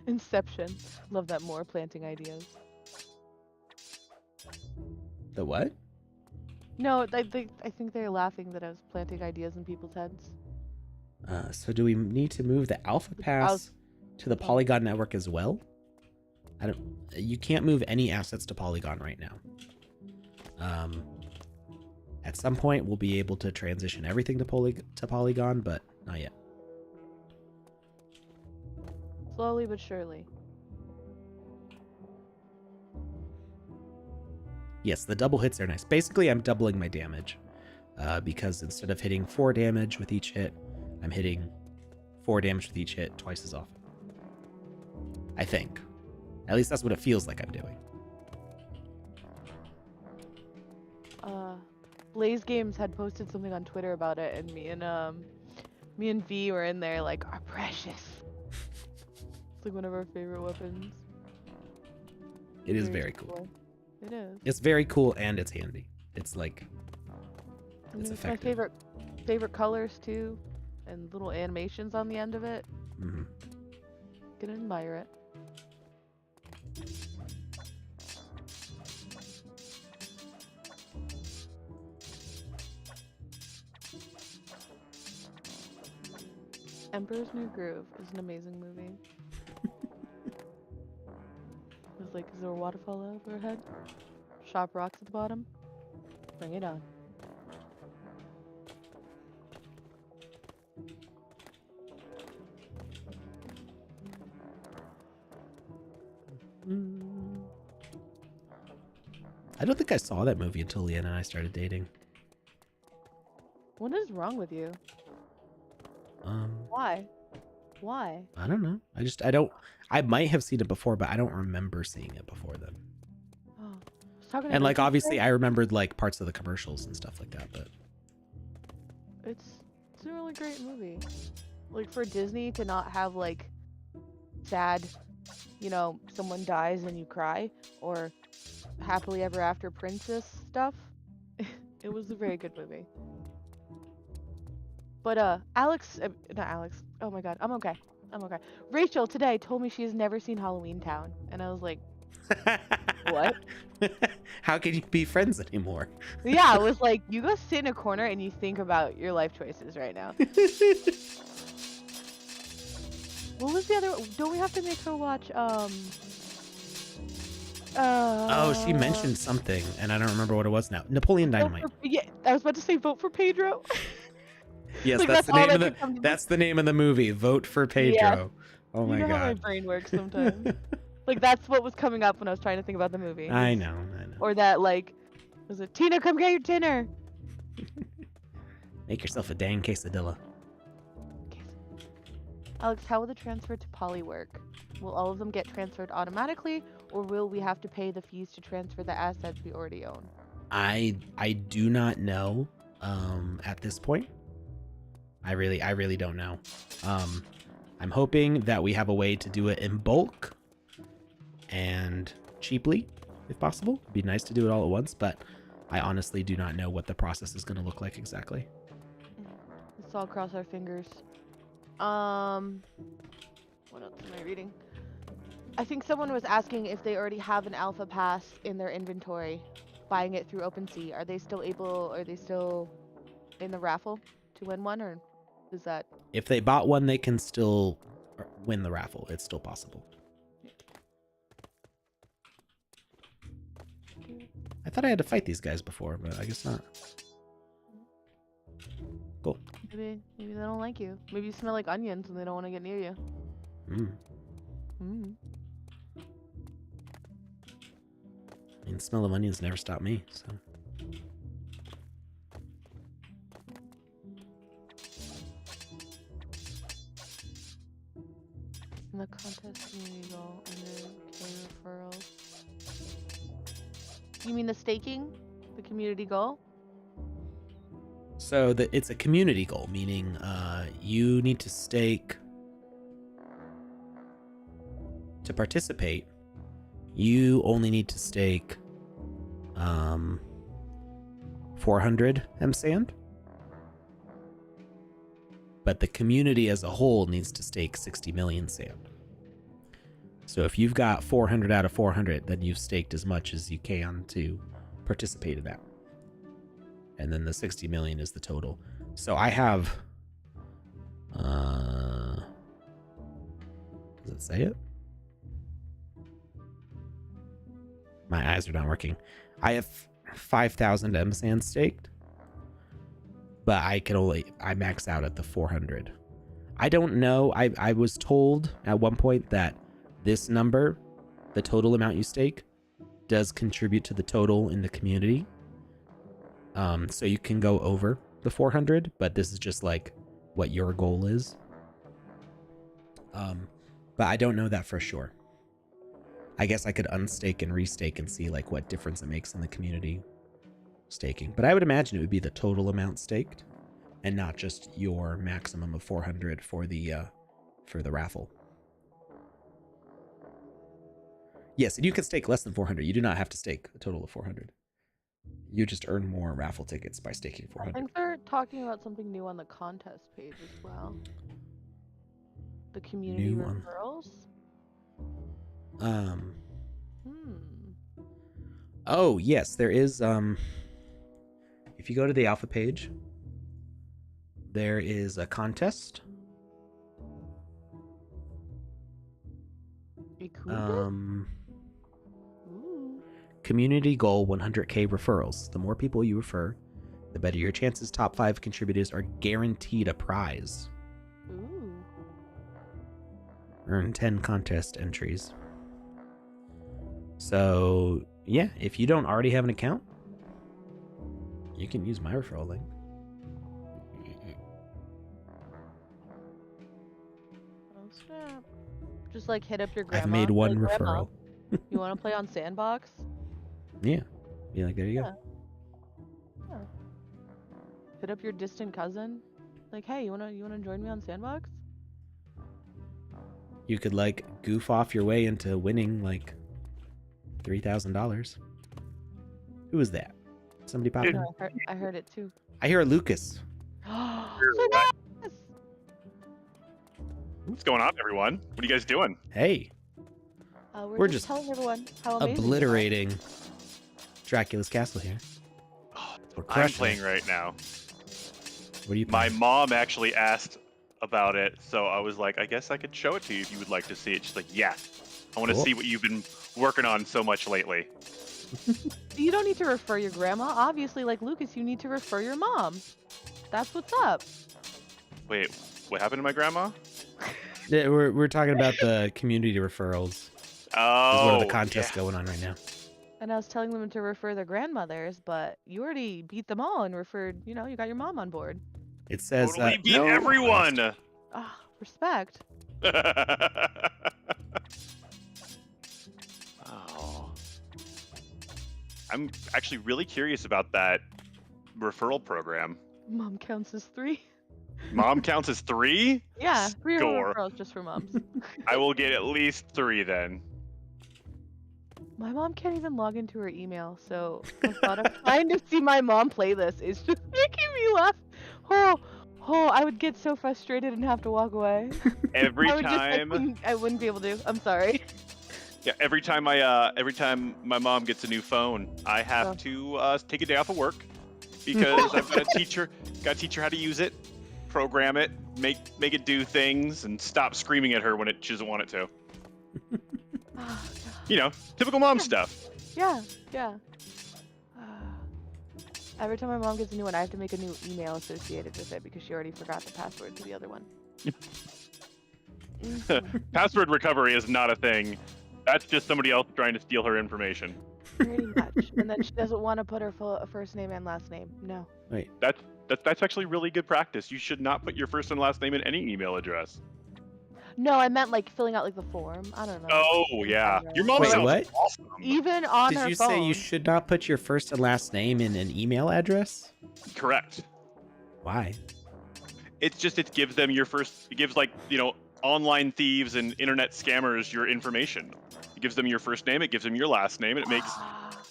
Inception. Love that more planting ideas. The what? No, I think they're laughing that I was planting ideas in people's heads. So do we need to move the alpha pass to the Polygon network as well? I don't. You can't move any assets to Polygon right now. At some point, we'll be able to transition everything to Polygon, but not yet. Slowly but surely. Yes, the double hits are nice. Basically, I'm doubling my damage because instead of hitting 4 damage with each hit, I'm hitting 4 damage with each hit twice as often. I think. At least that's what it feels like I'm doing. Blaze Games had posted something on Twitter about it, and me and V were in there like, our precious. It's like one of our favorite weapons. It is very cool. It is. It's very cool and it's handy. It's like, it's effective. My favorite colors too, and little animations on the end of it. Mm-hmm. Gonna admire it. Emperor's New Groove is an amazing movie. It's like, is there a waterfall overhead? Sharp rocks at the bottom? Bring it on. I don't think I saw that movie until Leanna and I started dating. What is wrong with you? Why? Why? I don't know. I might have seen it before, but I don't remember seeing it before then. Oh. And like obviously I remembered like parts of the commercials and stuff like that, but it's a really great movie. Like for Disney to not have like sad, you know, someone dies and you cry, or happily ever after princess stuff. It was a very good movie. But not Alex. Oh my god, I'm okay. Rachel today told me she has never seen Halloween Town, and I was like, what? How can you be friends anymore? Yeah, I was like, you go sit in a corner and you think about your life choices right now. What was the other? Don't we have to make her watch? Oh, she mentioned something, and I don't remember what it was now. Napoleon Dynamite. Yeah, I was about to say vote for Pedro. Yes, like, that's the name of the movie. Vote for Pedro. Yeah. Oh my god. You know how my brain works sometimes. Like that's what was coming up when I was trying to think about the movie. I know. Or that like, was it Tina? Come get your dinner. Make yourself a dang quesadilla. Alex, how will the transfer to Poly work? Will all of them get transferred automatically, or will we have to pay the fees to transfer the assets we already own? I do not know at this point. I really don't know. I'm hoping that we have a way to do it in bulk and cheaply, if possible. It'd be nice to do it all at once, but I honestly do not know what the process is going to look like exactly. Let's all cross our fingers. What else am I reading? I think someone was asking if they already have an alpha pass in their inventory, buying it through OpenSea. Are they still in the raffle to win one, or is that? If they bought one, they can still win the raffle. It's still possible. I thought I had to fight these guys before, but I guess not. Cool. Maybe they don't like you. Maybe you smell like onions and they don't want to get near you. I mean, the smell of onions never stopped me, so. In the contest community goal under K referrals. You mean the staking? The community goal? So it's a community goal, meaning you need to stake to participate. You only need to stake 400 M sand, but the community as a whole needs to stake 60 million sand. So if you've got 400 out of 400, then you've staked as much as you can to participate in that. And then the 60 million is the total. So I have, does it say it? My eyes are not working. I have 5,000 M sand staked, but I max out at the 400. I don't know. I was told at one point that this number, the total amount you stake, does contribute to the total in the community. So you can go over the 400, but this is just like what your goal is. But I don't know that for sure. I guess I could unstake and restake and see like what difference it makes in the community staking. But I would imagine it would be the total amount staked and not just your maximum of 400 for the raffle. Yes, and you can stake less than 400. You do not have to stake a total of 400. You just earn more raffle tickets by staking 400. I think they're talking about something new on the contest page as well. The community referrals. Oh yes, there is. If you go to the alpha page, there is a contest, Be cool. Ooh. Community goal 100K referrals. The more people you refer, the better your chances. Top 5 contributors are guaranteed a prize. Ooh. Earn 10 contest entries. So, yeah, if you don't already have an account, you can use my referral link. Oh, snap. Just like hit up your grandma. I've made one like, Grandma, referral. you want to play on Sandbox? Yeah. Be like, there you Yeah. go. Yeah. Hit up your distant cousin. Like, hey, you wanna join me on Sandbox? You could like goof off your way into winning like $3,000. Who is that? Somebody pop in? No, I heard it too. I hear a Lucas. Sandbox! What's going on, everyone? What are you guys doing? Hey, We're just telling everyone how amazing you are. obliterating Dracula's castle here. We're I'm crushing playing it. right now. What are you My playing? mom actually asked about it, so I was like, I guess I could show it to you if you would like to see it. She's like, yeah, I want to Cool. see what you've been working on so much lately. You don't need to refer your grandma. Obviously, like Lucas, you need to refer your mom. That's what's up. Wait, what happened to my grandma? Yeah, we're talking about the community referrals. Oh, There's one of the contests yeah. going on right now. And I was telling them to refer their grandmothers, but you already beat them all and referred, you got your mom on board. It says Totally beat no everyone. request. Ah, respect. Oh. I'm actually really curious about that referral program. Mom counts as 3. Mom counts as 3? Yeah, 3 Score. referrals just for moms. I will get at least 3 then. My mom can't even log into her email, so the thought of trying to see my mom play this is just making me laugh. Oh, I would get so frustrated and have to walk away. Every I would time. I wouldn't be able to. I'm sorry. Yeah, every time my mom gets a new phone, I have to take a day off of work because I've got to teach her how to use it, program it, make it do things, and stop screaming at her when she doesn't want it to. Typical mom stuff. Yeah. Every time my mom gets a new one, I have to make a new email associated with it because she already forgot the password to the other one. Password recovery is not a thing. That's just somebody else trying to steal her information. Pretty much. And then she doesn't want to put her first name and last name. No. Wait. That's actually really good practice. You should not put your first and last name in any email address. No, I meant like filling out like the form. I don't know. Oh yeah, your mom Wait, sounds what? awesome. Even on her Did you phone. say you should not put your first and last name in an email address? Correct. Why? It gives them online thieves and internet scammers your information. It gives them your first name, it gives them your last name, and it makes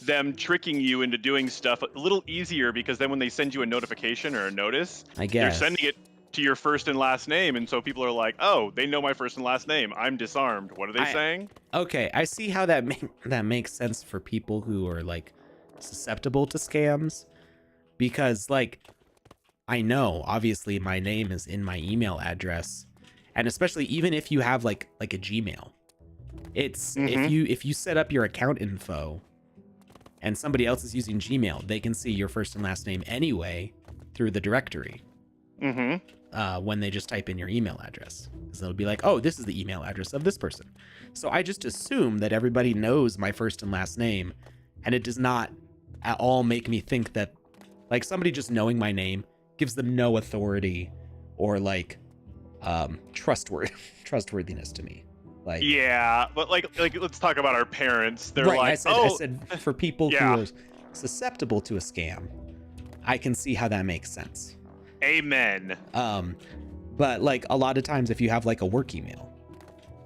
them tricking you into doing stuff a little easier because then when they send you a notification or a notice, I they're guess. sending it to your first and last name, and so people are like, oh, they know my first and last name. I'm disarmed. What are they saying? Okay, I see how that makes sense for people who are like susceptible to scams, because like I know obviously my name is in my email address, and especially even if you have like a Gmail, it's if you set up your account info and somebody else is using Gmail, they can see your first and last name anyway through the directory. When they just type in your email address, because it'll be like, oh, this is the email address of this person. So I just assume that everybody knows my first and last name, and it does not at all make me think that like somebody just knowing my name gives them no authority or like trustworthiness to me. Like, yeah, but like let's talk about our parents. They're right, like, I said for people who yeah. are susceptible to a scam, I can see how that makes sense. Amen. But like a lot of times if you have like a work email,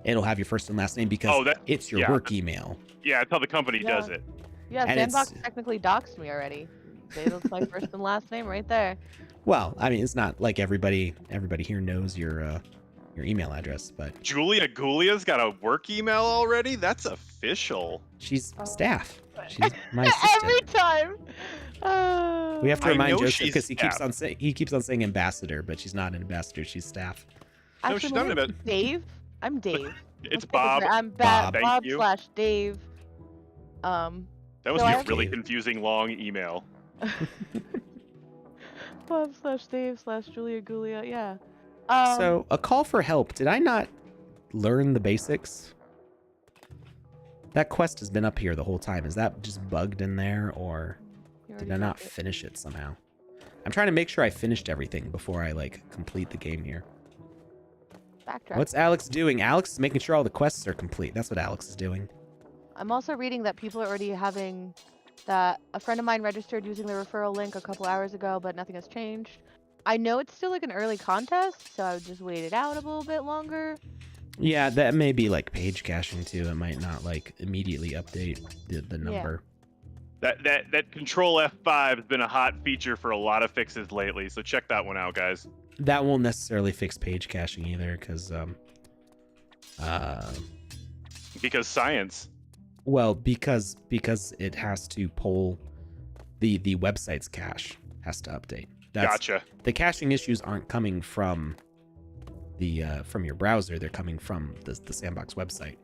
it'll have your first and last name because it's your work email. Yeah, that's how the company does it. Yeah, And Sandbox technically doxed me already. That's my first and last name right there. Well, I mean, it's not like everybody here knows your email address, but Julia Gulia's got a work email already? That's official. she's staff. She's my assistant. Every time. We have to remind know Joseph she's because he keeps staff. on saying ambassador, but she's not an ambassador. She's staff. No, Actually, she's my not name's about. Dave. I'm Dave. It's Let's take a Bob. break. I'm Bob. Thank Bob you. slash Dave. That was So a I have- really Dave. confusing long email. Bob slash Dave slash Julia Gulia. Yeah. So a call for help. Did I not learn the basics? That quest has been up here the whole time. Is that just bugged in there, or you did already I not got it. finish it somehow? I'm trying to make sure I finished everything before I like complete the game here. Backtrack. What's Alex doing? Alex is making sure all the quests are complete. That's what Alex is doing. I'm also reading that people are already having that. A friend of mine registered using the referral link a couple hours ago, but nothing has changed. I know it's still like an early contest, so I would just wait it out a little bit longer. Yeah, that may be like page caching too. It might not like immediately update the number. That Control F5 has been a hot feature for a lot of fixes lately, so check that one out, guys. That won't necessarily fix page caching either, because Because science. well, because it has to pull the website's cache has to update. Gotcha. The caching issues aren't coming from the from your browser. They're coming from the Sandbox website.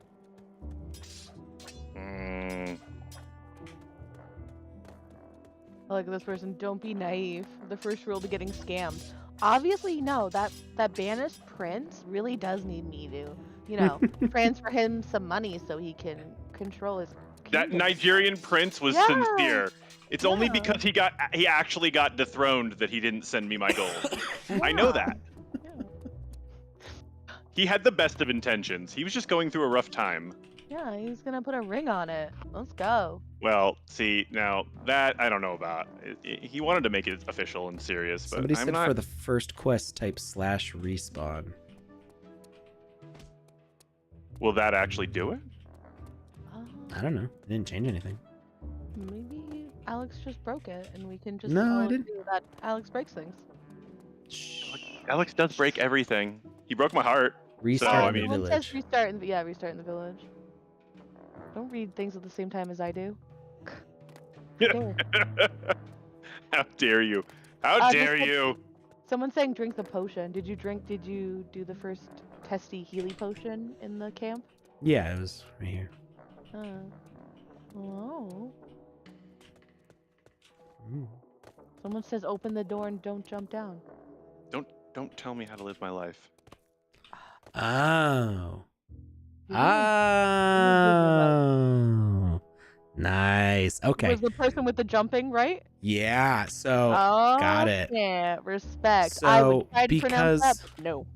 I like this person. Don't be naive. The first rule to getting scammed. Obviously, no. That banished prince really does need me to, transfer him some money so he can control his. That kingdom. Nigerian prince was Yeah. sincere. It's only Yeah. because he actually got dethroned that he didn't send me my gold. I know Yeah. that. Yeah. He had the best of intentions. He was just going through a rough time. Yeah, he's gonna put a ring on it. Let's go. Well, see, now that I don't know about. He wanted to make it official and serious, but Somebody I'm said not. for the first quest type /respawn. Will that actually do it? I don't know. It didn't change anything. Maybe Alex just broke it, and we can just No, I all didn't. agree that Alex breaks things. Shh. Alex does break everything. He broke my heart. Restart I in the mean- Someone village. says restart in the village. Don't read things at the same time as I do. Dare. How dare you? How Uh, dare this- you? Someone's saying drink the potion. Did you do the first testy Healy potion in the camp? Yeah, it was right here. Oh. Mm. Someone says open the door and don't jump down. Don't tell me how to live my life. Oh. Ooh. Oh. Nice. Okay. Was the person with the jumping right? Yeah. So Oh, got it. Yeah, respect. I would So, try to pronounce that, because- but no.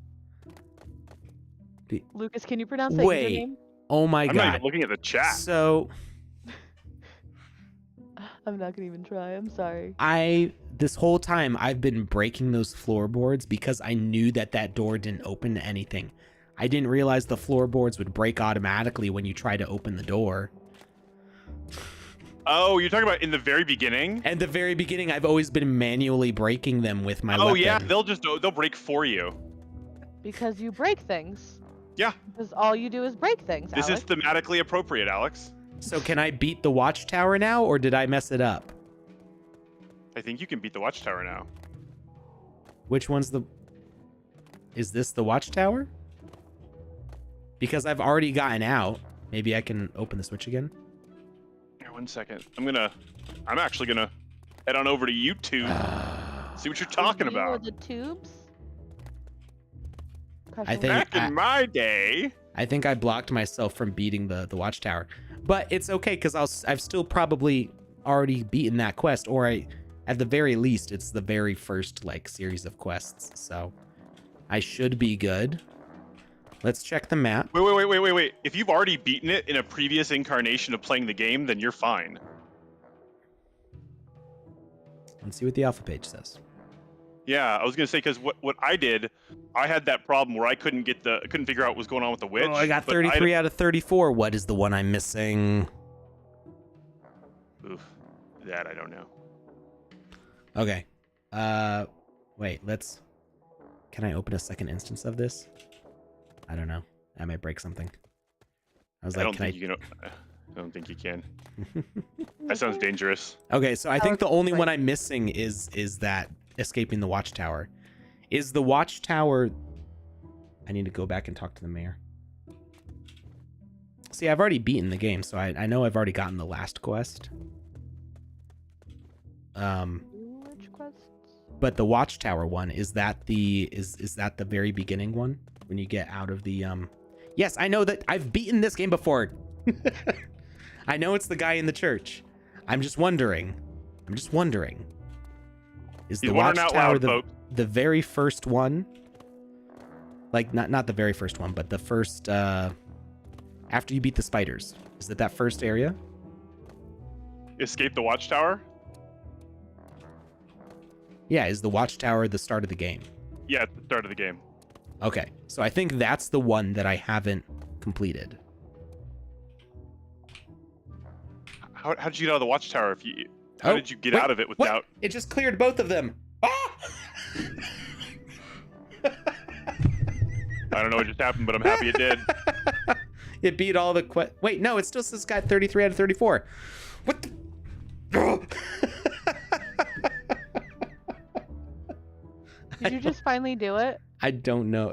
Be- Lucas, can you pronounce that Wait. username? oh my I'm not god. even looking at the chat. So I'm not gonna even try. I'm sorry. this whole time I've been breaking those floorboards because I knew that door didn't open to anything. I didn't realize the floorboards would break automatically when you try to open the door. Oh, you're talking about in the very beginning? At the very beginning, I've always been manually breaking them with my Oh weapon. yeah, they'll break for you. Because you break things. Yeah. Because all you do is break things. This Alex. is thematically appropriate, Alex. So can I beat the watchtower now, or did I mess it up? I think you can beat the watchtower now. Which one's the... Is this the watchtower? Because I've already gotten out. Maybe I can open the switch again? Here, 1 second. I'm actually gonna head on over to YouTube. See what you're talking You or about. the tubes. I think- Back in my day. I think I blocked myself from beating the watchtower. But it's okay, because I've still probably already beaten that quest, or at the very least, it's the very first, like, series of quests. So I should be good. Let's check the map. Wait. If you've already beaten it in a previous incarnation of playing the game, then you're fine. Let's see what the alpha page says. Yeah, I was gonna say because what I did, I had that problem where I couldn't figure out what was going on with the witch. Oh, I got but 33 out of 34. What is the one I'm missing? Oof, that I don't know. Okay. Wait, can I open a second instance of this? I don't know. I might break something. I was I like, don't think you can. I don't think you can. That sounds dangerous. Okay, so I think the only one I'm missing is that escaping the watchtower. Is the watchtower... I need to go back and talk to the mayor. See, I've already beaten the game, so I know I've already gotten the last quest. Which quests? But the Watchtower one, is that the very beginning one? When you get out of the Yes, I know that I've beaten this game before. I know it's the guy in the church. I'm just wondering. Is the Watchtower the very first one? Like not the very first one, but the first after you beat the spiders. Is it that first area? Escape the Watchtower? Yeah, is the Watchtower the start of the game? Yeah, it's the start of the game. Okay, so I think that's the one that I haven't completed. How did you get out of the Watchtower? How did you get out of it without? What? It just cleared both of them. Ah! I don't know what just happened, but I'm happy it did. It beat all the Wait, no, it still says it's got 33 out of 34. What the? Did you just finally do it? I don't know.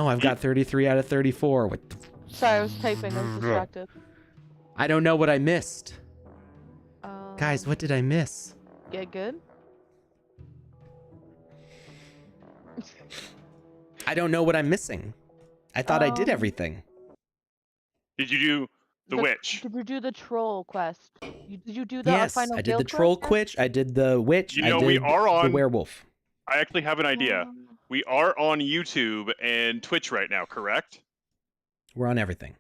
I've got 33 out of 34. What the... Sorry, I was typing. I was distracted. I don't know what I missed. Um, Guys, what did I miss? Yeah, good. I don't know what I'm missing. I thought I did everything. Did you do the witch? Did you do the troll quest? Did you do the final I did the guild troll quest? quitch. I did the witch. You know, I did we are on the werewolf. I actually have an idea. We are on YouTube and Twitch right now, correct? We're on everything.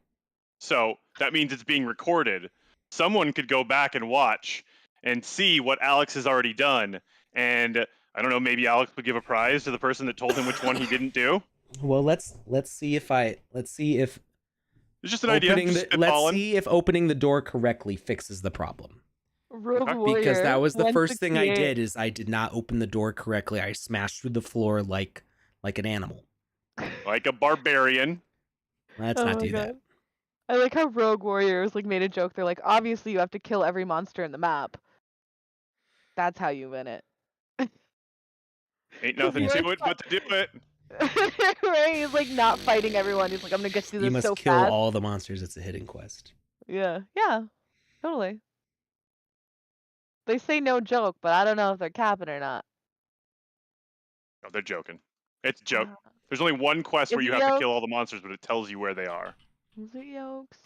So that means it's being recorded. Someone could go back and watch and see what Alex has already done. And I don't know, maybe Alex would give a prize to the person that told him which one he didn't do. Well, let's see if it's just an idea. Let's see if opening the door correctly fixes the problem. Rogue Warrior. Because that was the first thing I 168. did is I did not open the door correctly. I smashed through the floor like an animal. Like a barbarian. Let's Oh not my do God. that. I like how Rogue Warriors like made a joke. They're like, obviously you have to kill every monster in the map. That's how you win it. Ain't nothing to it but to do it. Right? He's like not fighting everyone. He's like, I'm gonna get through You this must so kill fast. all the monsters. It's a hidden quest. Yeah, totally. They say no joke, but I don't know if they're capping or not. No, they're joking. It's a joke. There's only one quest where Is you it have to yolks? kill all the monsters, but it tells you where they are. Is it yolks?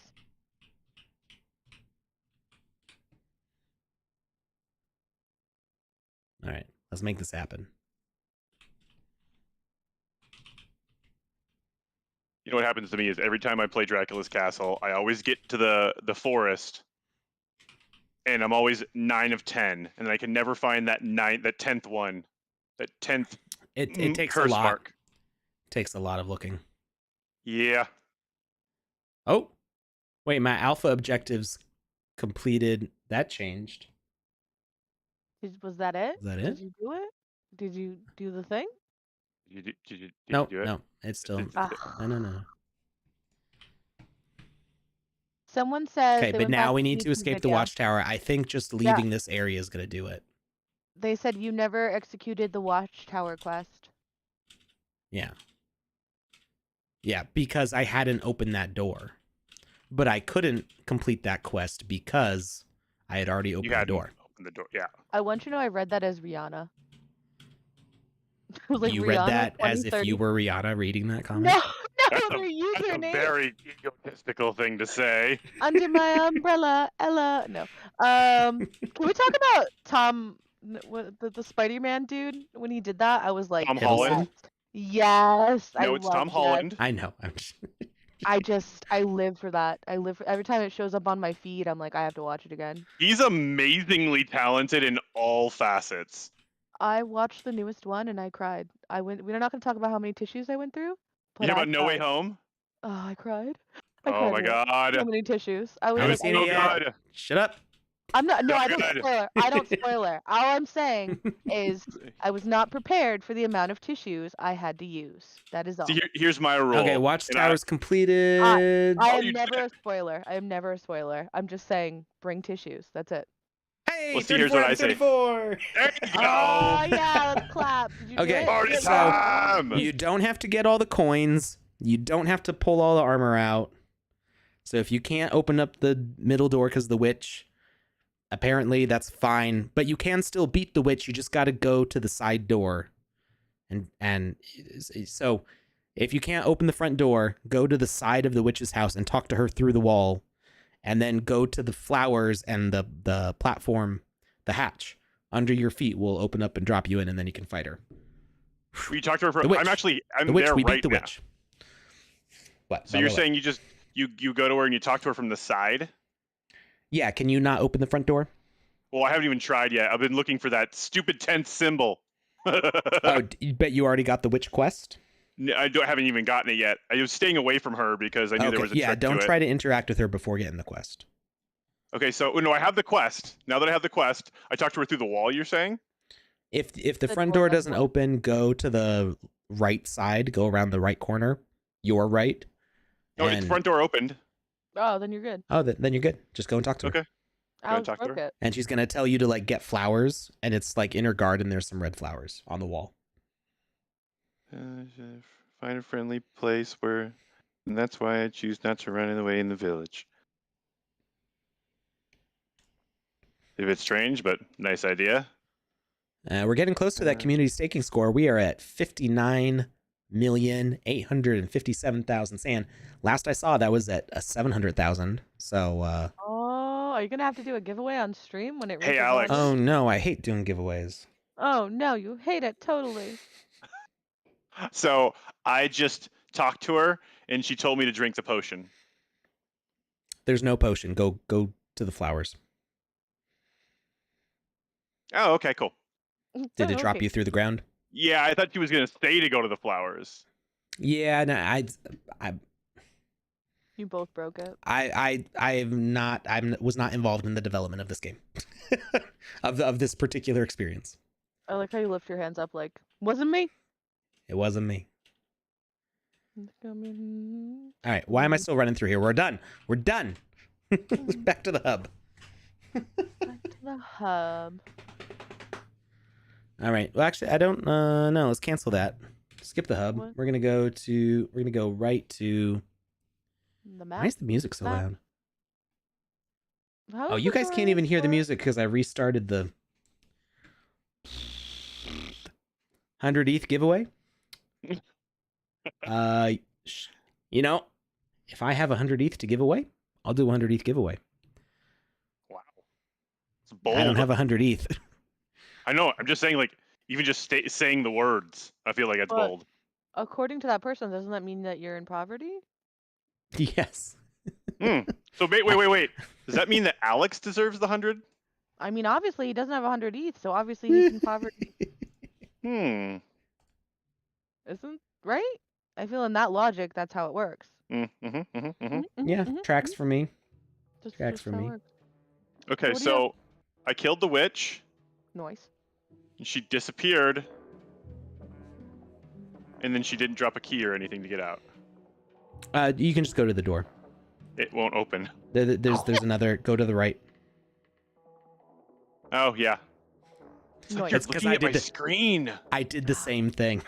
All right, let's make this happen. You know what happens to me is every time I play Dracula's Castle, I always get to the forest, and I'm always 9 of 10, and I can never find that 10th one, that 10th. It takes a curse lot. mark. Takes a lot of looking. Yeah. Oh, wait, my alpha objectives completed. That changed. Was that it? Is that Did it? you do it? Did you do the thing? Did you No, do it? no, it's still. Ah. No. Someone said. Okay, they but went now back we to need to YouTube escape the video. Watchtower. I think just leaving this area is gonna do it. They said you never executed the Watchtower quest. Yeah. Yeah, because I hadn't opened that door. But I couldn't complete that quest because I had already opened the door. Opened the door. Yeah. I want you to know I read that as Rihanna. I was like, You Rihanna, read that as if 2030. you were Rihanna reading that comment? No, That's their a username. very egotistical thing to say. Under my umbrella, Ella. No. Can we talk about Tom, the Spider-Man dude? When he did that, I was like, Tom Holland? yes. No, it's Tom loved that. Holland. I know. I live for that. Every time it shows up on my feed, I'm like, I have to watch it again. He's amazingly talented in all facets. I watched the newest one and I cried. We're not going to talk about how many tissues I went through. But You know I about No Way cried. Home? Oh, I cried. Oh my with god. so many tissues. I was haven't like, seen so it yet. good. Shut up. I'm not. No, So I don't good. spoiler. I don't spoiler. All I'm saying is I was not prepared for the amount of tissues I had to use. That is all. See, here's my rule. Okay, And Watchtower's completed. I Oh, am you never did a spoiler. I am never a spoiler. I'm just saying, bring tissues. That's it. Hey, Well, see, here's what I say. 34. There you go. Oh yeah, let's clap. Did you do Okay, it? Party so time! You don't have to get all the coins. You don't have to pull all the armor out. So if you can't open up the middle door because of the witch, apparently that's fine. But you can still beat the witch. You just got to go to the side door. And so if you can't open the front door, go to the side of the witch's house and talk to her through the wall. And then go to the flowers and the platform, the hatch under your feet will open up and drop you in, and then you can fight her. You talked to her. I'm the witch, there we right beat the now. witch. What? So you're saying you go to her and you talk to her from the side? Yeah. Can you not open the front door? Well, I haven't even tried yet. I've been looking for that stupid 10th symbol. Oh, but you already got the witch quest? Haven't even gotten it yet. I was staying away from her because I knew there was a trick to don't it. try to interact with her before getting the quest. Okay, so no, I have the quest. Now that I have the quest, I talked to her through the wall, you're saying? If the front door doesn't open, go to the right side, go around the right corner, your right. No, the front door opened. Oh, then you're good. Oh, then you're good. Just go and talk to her. Okay. Alex talk to broke her? it. And she's going to tell you to like get flowers, and it's like in her garden there's some red flowers on the wall. Find a friendly place where, and that's why I choose not to run away in the village. A bit strange, but nice idea. We're getting close to that community staking score. We are at 59,857,000 sand. Last I saw, that was at 700,000. So. Oh, are you gonna have to do a giveaway on stream when it? Hey, reaches Alex. 100? Oh no, I hate doing giveaways. Oh no, you hate it totally. So I just talked to her, and she told me to drink the potion. There's no potion. Go to the flowers. Oh, okay, cool. Did it drop you through the ground? Yeah, I thought she was gonna say to go to the flowers. Yeah, no, You both broke it. I was not involved in the development of this game, of this particular experience. I like how you lift your hands up like, wasn't me. It wasn't me. All All right, why am I still running through here? We're done. We're done. Back to the hub. Back to the hub. All right. Well, actually, I don't no. Let's cancel that. Skip the hub. What? We're gonna go right to. The map. Why is the music so Map. loud? Oh, you guys can't even hear the music because I restarted the 100 ETH giveaway. You know, if I have 100 ETH to give away, I'll do a 100 ETH giveaway. Wow, it's bold. I don't have 100 ETH. I know. I'm just saying, like, even just saying the words, I feel like it's But- bold. According to that person, doesn't that mean that you're in poverty? Yes. So wait. Does that mean that Alex deserves the 100? I mean, obviously he doesn't have 100 ETH, so obviously he's in poverty. Hmm. Isn't right? I feel in that logic, that's how it works. Yeah, tracks for me. tracks for how it me. works. Okay, What do you so I killed the witch. Noise. And she disappeared. And then she didn't drop a key or anything to get out. You can just go to the door. It won't open. There's another. Go to the right. Oh, yeah. It's like you're Noise. looking at my screen. I did the same thing.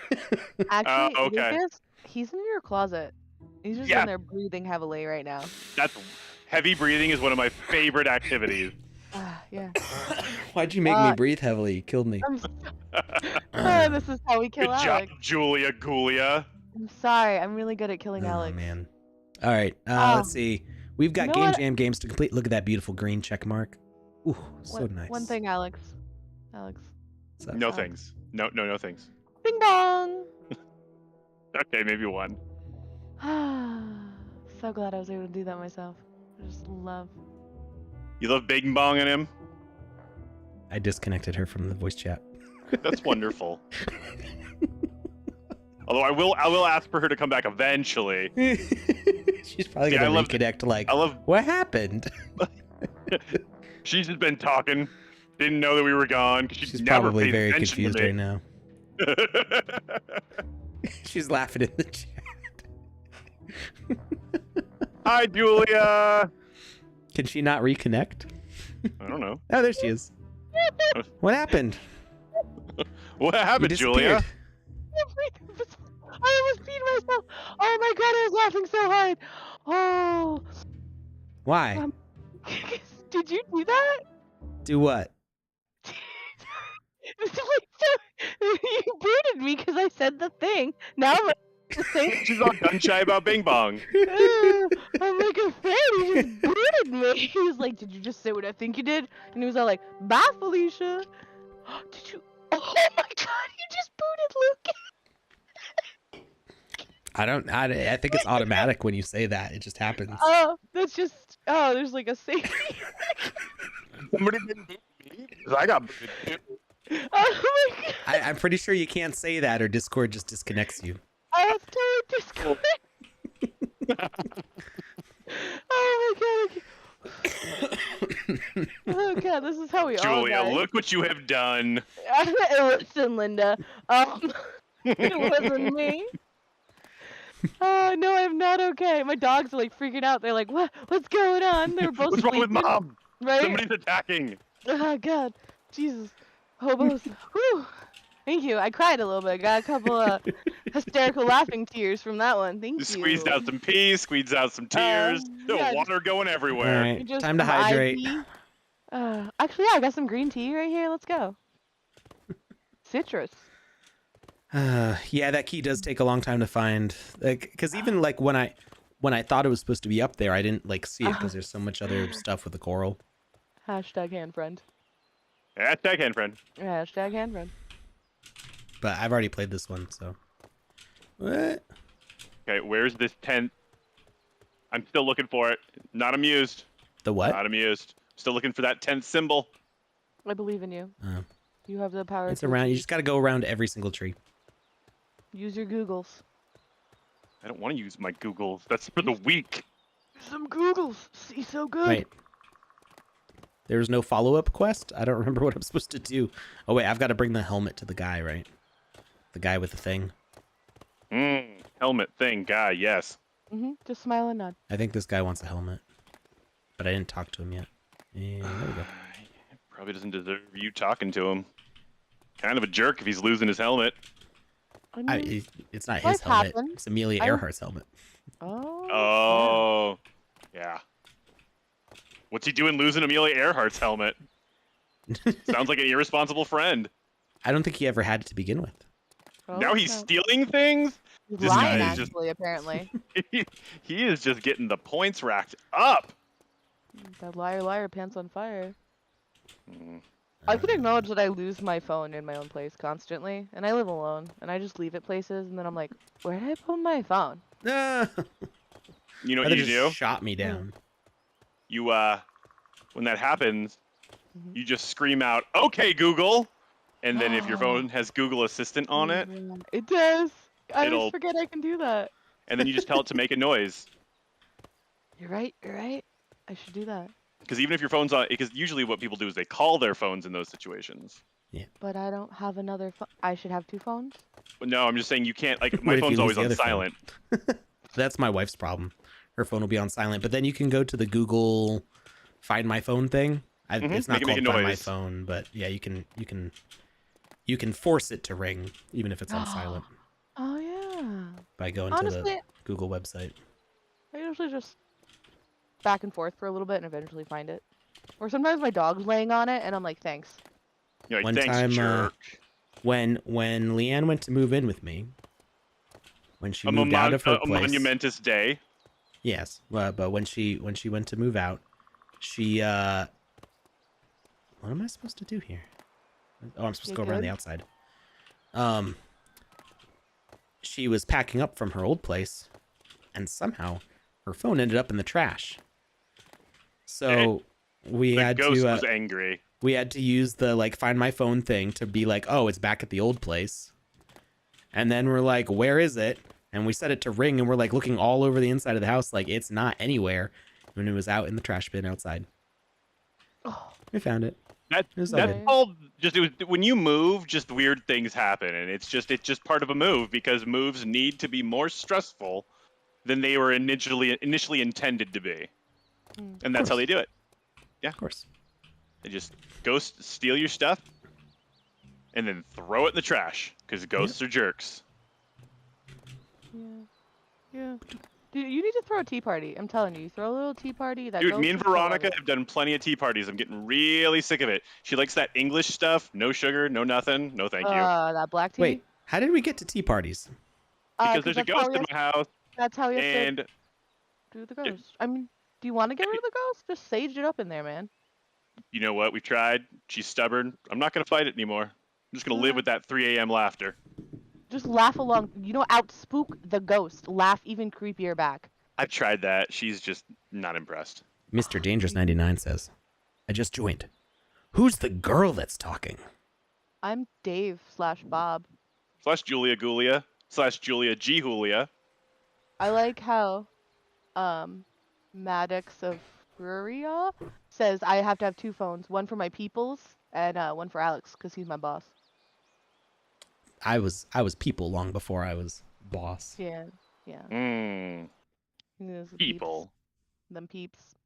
Actually, okay. Lucas, he's in your closet. He's just Yeah. in there breathing heavily right now. That's heavy breathing is one of my favorite activities. Yeah. Why'd you make me breathe heavily? You killed me. This is how we kill Good Alex. job, Julia Gulia. I'm sorry. I'm really good at killing Oh Alex. man. All right. Let's see. We've got You know Game what? Jam games to complete. Look at that beautiful green check mark. Ooh, so One- nice. One thing, Alex. Alex. So- No things. No things. Ding dong. Okay, maybe one. So glad I was able to do that myself. I just love. You love big bonging him? I disconnected her from the voice chat. That's wonderful. Although I will ask for her to come back eventually. She's probably Yeah, gonna reconnect. Like, I love. what happened? She's just been talking. Didn't know that we were gone. She's never probably paid very attention confused to right me. now. She's laughing in the chat. Hi, Julia. Can she not reconnect? I don't know. Oh, there she is. What happened? What You happened, disappeared. Julia? I almost peed myself. Oh my god, I was laughing so hard. Oh, Why? Did you do that? Do what? It's like, you booted me because I said the thing. Now I'm the thing. She's all gun shy about Bing Bong. I'm like, afraid he just booted me. He was like, did you just say what I think you did? And he was all like, bye, Felicia. Did you? Oh my god, you just booted Luke. I think it's automatic when you say that. It just happens. Oh, that's just. Oh, there's like a safety. Somebody didn't boot me because I got booted too. Oh my god. I'm pretty sure you can't say that or Discord just disconnects you. I have to disconnect. Oh my god. Oh god, this is how we all Julia, die. look what you have done. Listen, Linda. It wasn't me. Oh no, I'm not okay. My dogs are like freaking out. They're like, "What? What's going on?" They're both What's wrong with sleeping, Mom? right? Somebody's attacking. Oh god, Jesus, hobos. Whew. Thank you. I cried a little bit. Got a couple of hysterical laughing tears from that one. Thank you. Squeezed out some pee, squeezed out some tears. There yeah, was water going everywhere. All right, just time to some hydrate. IV. Actually, yeah, I got some green tea right here. Let's go. Citrus. Yeah, that key does take a long time to find. Like, because even like when I thought it was supposed to be up there, I didn't like see it because there's so much other stuff with the coral. Hashtag hand friend. Hashtag hand friend. Hashtag hand friend. But I've already played this one, so. What? Okay, where's this tent? I'm still looking for it. Not amused. The what? Not amused. Still looking for that tent symbol. I believe in you. Oh. You have the power. It's to around. You achieve. just got to go around every single tree. Use your Googles. I don't want to use my Googles. That's for the weak. Some Googles. See so good. Wait. There was no follow-up quest? I don't remember what I'm supposed to do. Oh, wait. I've got to bring the helmet to the guy, right? The guy with the thing. Helmet thing guy, yes. Just smile and nod. I think this guy wants a helmet. But I didn't talk to him yet. And there we go. Probably doesn't deserve you talking to him. Kind of a jerk if he's losing his helmet. It's not his Life helmet. happens. It's Amelia Earhart's helmet. Oh. Oh, yeah. What's he doing losing Amelia Earhart's helmet? Sounds like an irresponsible friend. I don't think he ever had it to begin with. Oh, Now he's no. stealing things? He's This lying, guy is just- actually, apparently. He is just getting the points racked up. That liar, pants on fire. Mm. I can acknowledge that I lose my phone in my own place constantly, and I live alone, and I just leave it places, and then I'm like, where did I put my phone? Ah, You know what that you just do? shot me down. You, when that happens, you just scream out, "Okay, Google!" And then if your phone has Google Assistant on it, It does. I It'll- always forget I can do that. and then you just tell it to make a noise. You're right. I should do that. Because even if your phone's on, because usually what people do is they call their phones in those situations. But I don't have another phone. I should have two phones? But no, I'm just saying you can't, like, What my if you phone's lose always the on other phone? silent. That's my wife's problem. Her phone will be on silent, but then you can go to the Google Find My Phone thing. It's not Make it make called a Find My noise. Phone, but yeah, you can force it to ring even if it's on silent Oh, yeah. by going to Honestly, the Google website. I usually just back and forth for a little bit and eventually find it. Or sometimes my dog's laying on it, and I'm like, thanks. You're like, One thanks, time, jerk. When Leanne went to move in with me, when she moved out of her a place, monumentous day. yes, but when she went to move out, she what am I supposed to do here? Oh, I'm supposed to go around the outside. She was packing up from her old place, and somehow her phone ended up in the trash. So we The had ghost to was angry. we had to use the like Find My Phone thing to be like, oh, it's back at the old place. And then we're like, where is it? And we set it to ring, and we're like looking all over the inside of the house, like it's not anywhere. When it was out in the trash bin outside. Oh, We found it. That's It was all good. all. Just when you move, just weird things happen, and it's just part of a move because moves need to be more stressful than they were initially intended to be, and that's how they do it. Of course. They just steal your stuff, and then throw it in the trash because ghosts are jerks. yeah. Dude, you need to throw a tea party. I'm telling you, throw a little tea party. That Dude, me and ghost is gonna love Veronica it. have done plenty of tea parties. I'm getting really sick of it. She likes that English stuff. No sugar, no nothing. No thank you. That black tea. Wait, how did we get to tea parties? Because there's a that's how ghost we in my house, That's how you have to and do the ghost. I mean, do you want to get rid of the ghost? Just sage it up in there, man. you know what? We've tried. She's stubborn. I'm not gonna fight it anymore. I'm just gonna live with that 3 a.m. laughter. Just laugh along. You know, outspook the ghost. Laugh even creepier back. I've tried that. She's just not impressed. Mr. Dangerous 99 says, I just joined. Who's the girl that's talking? I'm Dave / Bob. / Julia Gulia / Julia G Julia. I like how Maddox of Furia says I have to have 2 phones, one for my peoples and one for Alex because he's my boss. I was people long before I was boss. Yeah. People. Them peeps.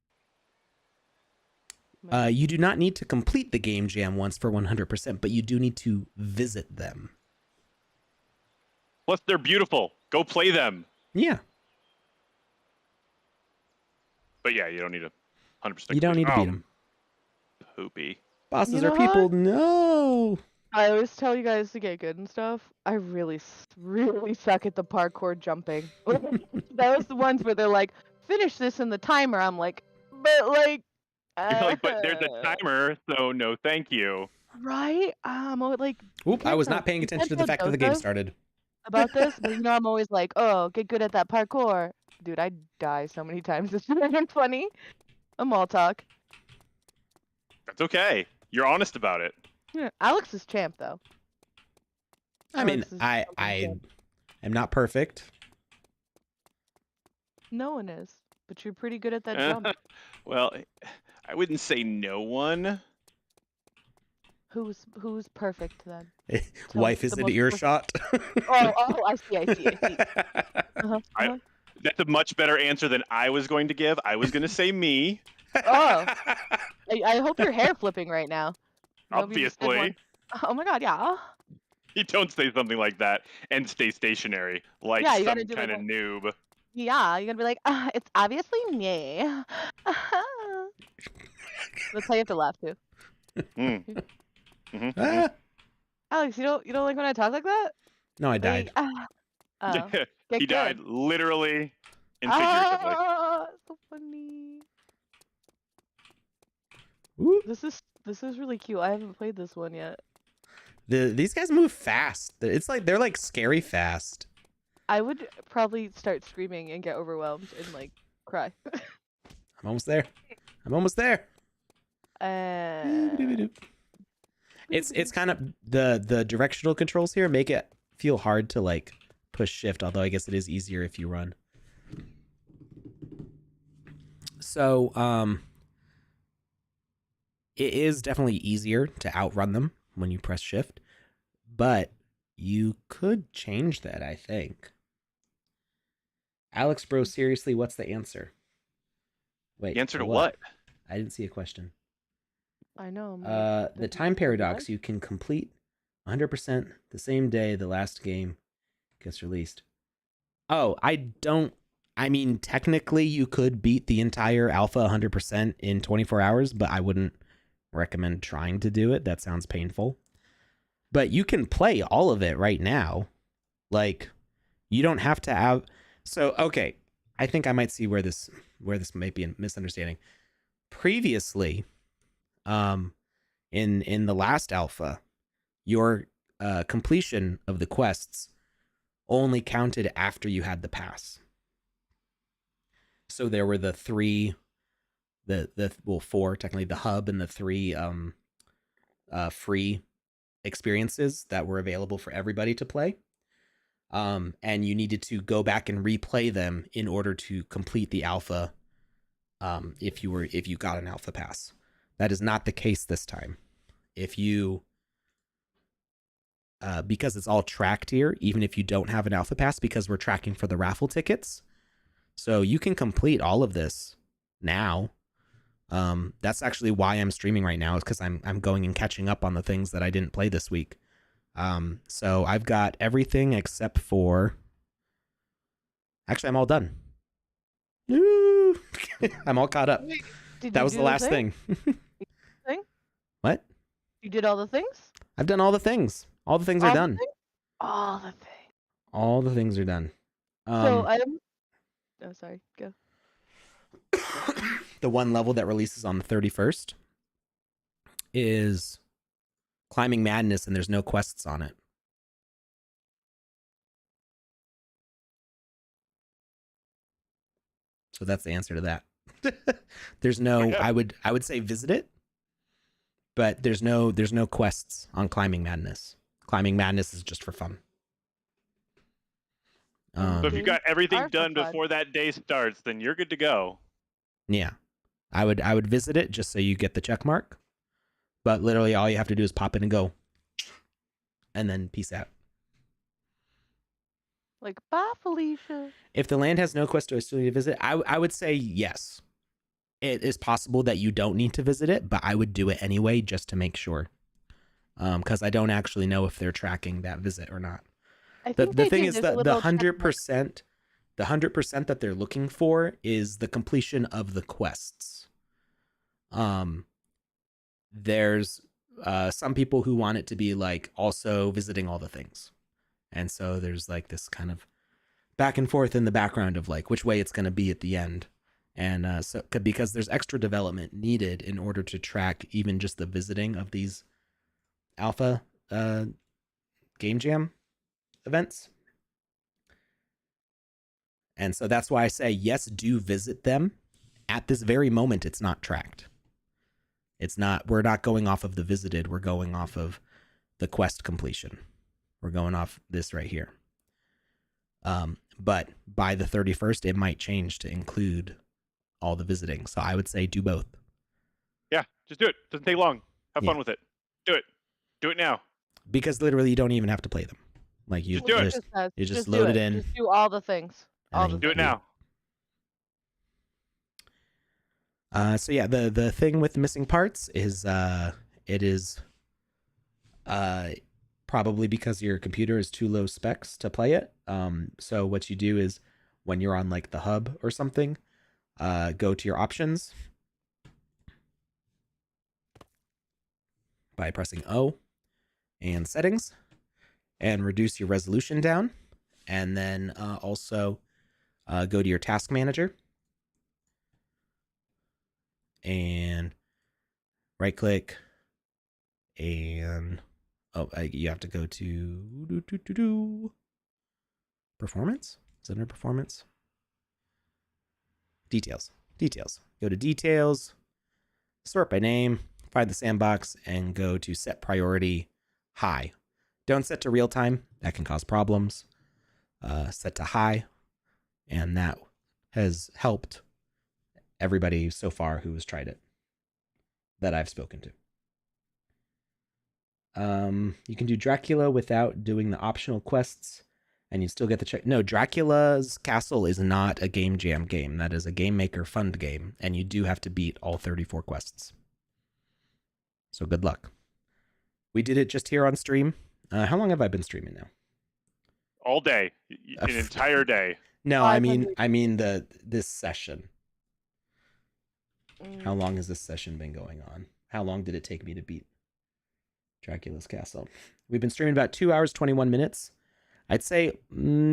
You do not need to complete the game jam once for 100%, but you do need to visit them. Plus, they're beautiful. Go play them. Yeah. But yeah, you don't need a 100%. You don't need to beat them. Poopy. Bosses You know are people. No. I always tell you guys to get good and stuff. I really suck at the parkour jumping. That was the ones where they're like, finish this in the timer. I'm like, but like. You're like, but there's a timer, so no, thank you. Right? Like. Oop! I was not paying attention to the fact that the game started. About this, but you know, I'm always like, oh, get good at that parkour. Dude, I die so many times. It's not even funny. I'm all talk. That's okay. You're honest about it. Yeah, Alex is champ though. I mean, Alex is I champ. am not perfect. No one is, but you're pretty good at that jump. Well, I wouldn't say no one. Who's perfect then? Wife is in earshot. Oh, I see. That's a much better answer than I was going to give. I was going to say me. Oh, I hope you're hair flipping right now. Obviously. Oh my god, yeah. You don't say something like that and stay stationary like Yeah, you some gotta do kind like of noob. Yeah, you're gonna be like, it's obviously me. That's how you have to laugh too. Alex, you don't like when I talk like that? No, I died. He died literally and figuratively. So funny. Ooh. This is really cute. I haven't played this one yet. These guys move fast. It's like they're like scary fast. I would probably start screaming and get overwhelmed and like cry. I'm almost there. It's kind of the directional controls here make it feel hard to like push shift, although I guess it is easier if you run. So it is definitely easier to outrun them when you press shift, but you could change that, I think. Alex Bro, seriously, what's the answer? Wait, the answer to what? I didn't see a question. I know. The time paradox, you can complete 100% the same day the last game gets released. Oh, I mean, technically you could beat the entire alpha 100% in 24 hours, but I wouldn't recommend trying to do it. That sounds painful. But you can play all of it right now. Like, you don't have to have... So, okay, I think I might see where this might be a misunderstanding. Previously, in the last alpha, your completion of the quests only counted after you had the pass. So there were the four, technically the hub and the 3 free experiences that were available for everybody to play. And you needed to go back and replay them in order to complete the alpha. If you got an alpha pass. That is not the case this time. If you, because it's all tracked here, even if you don't have an alpha pass, because we're tracking for the raffle tickets. So you can complete all of this now. That's actually why I'm streaming right now, is because I'm going and catching up on the things that I didn't play this week. So I've got everything except for, actually I'm all done. Ooh. I'm all caught up. Wait, did That you was do the last thing. thing? What? You did all the things? I've done all the things. All the things are All the done. things? All the things. All the things are done. So I'm. Oh, sorry. Go. The one level that releases on the 31st is Climbing Madness, and there's no quests on it. So that's the answer to that. There's no. Yeah. I would say visit it, but there's no quests on Climbing Madness. Climbing Madness is just for fun. So if you got everything Are for done fun. before that day starts, then you're good to go. Yeah, I would visit it just so you get the check mark, but literally all you have to do is pop in and go, and then peace out. Like, bye, Felicia. If the land has no quest, do I still need to visit? I would say yes. It is possible that you don't need to visit it, but I would do it anyway just to make sure. Because I don't actually know if they're tracking that visit or not. I The think they thing do. is There's a that the little check mark. 100% that they're looking for is the completion of the quests. There's some people who want it to be like also visiting all the things. And so there's like this kind of back and forth in the background of like which way it's going to be at the end. And so because there's extra development needed in order to track even just the visiting of these alpha game jam events. And so that's why I say, yes, do visit them. At this very moment, it's not tracked. We're not going off of the visited. We're going off of the quest completion. We're going off this right here. But by the 31st, it might change to include all the visiting. So I would say do both. Yeah, just do it. Doesn't take long. Have Yeah. fun with it. Do it. Do it now. Because literally you don't even have to play them. Like you Just do it. you just do load it in. Just do all the things. and All then the you Do it now. So yeah, the thing with missing parts is it is probably because your computer is too low specs to play it. So what you do is when you're on like the hub or something, go to your options by pressing O and settings and reduce your resolution down. And then also go to your task manager and right click and you have to go to performance. Is it under performance? Details. Go to details, sort by name, find the sandbox, and go to set priority high. Don't set to real time. That can cause problems. Set to high, and that has helped everybody so far who has tried it that I've spoken to. You can do Dracula without doing the optional quests, and you still get the check. No, Dracula's Castle is not a game jam game. That is a Game Maker fund game, and you do have to beat all 34 quests. So good luck. We did it just here on stream. How long have I been streaming now? All day. An entire day. No, I mean this session. How long has this session been going on? How long did it take me to beat Dracula's Castle? We've been streaming about 2 hours, 21 minutes. I'd say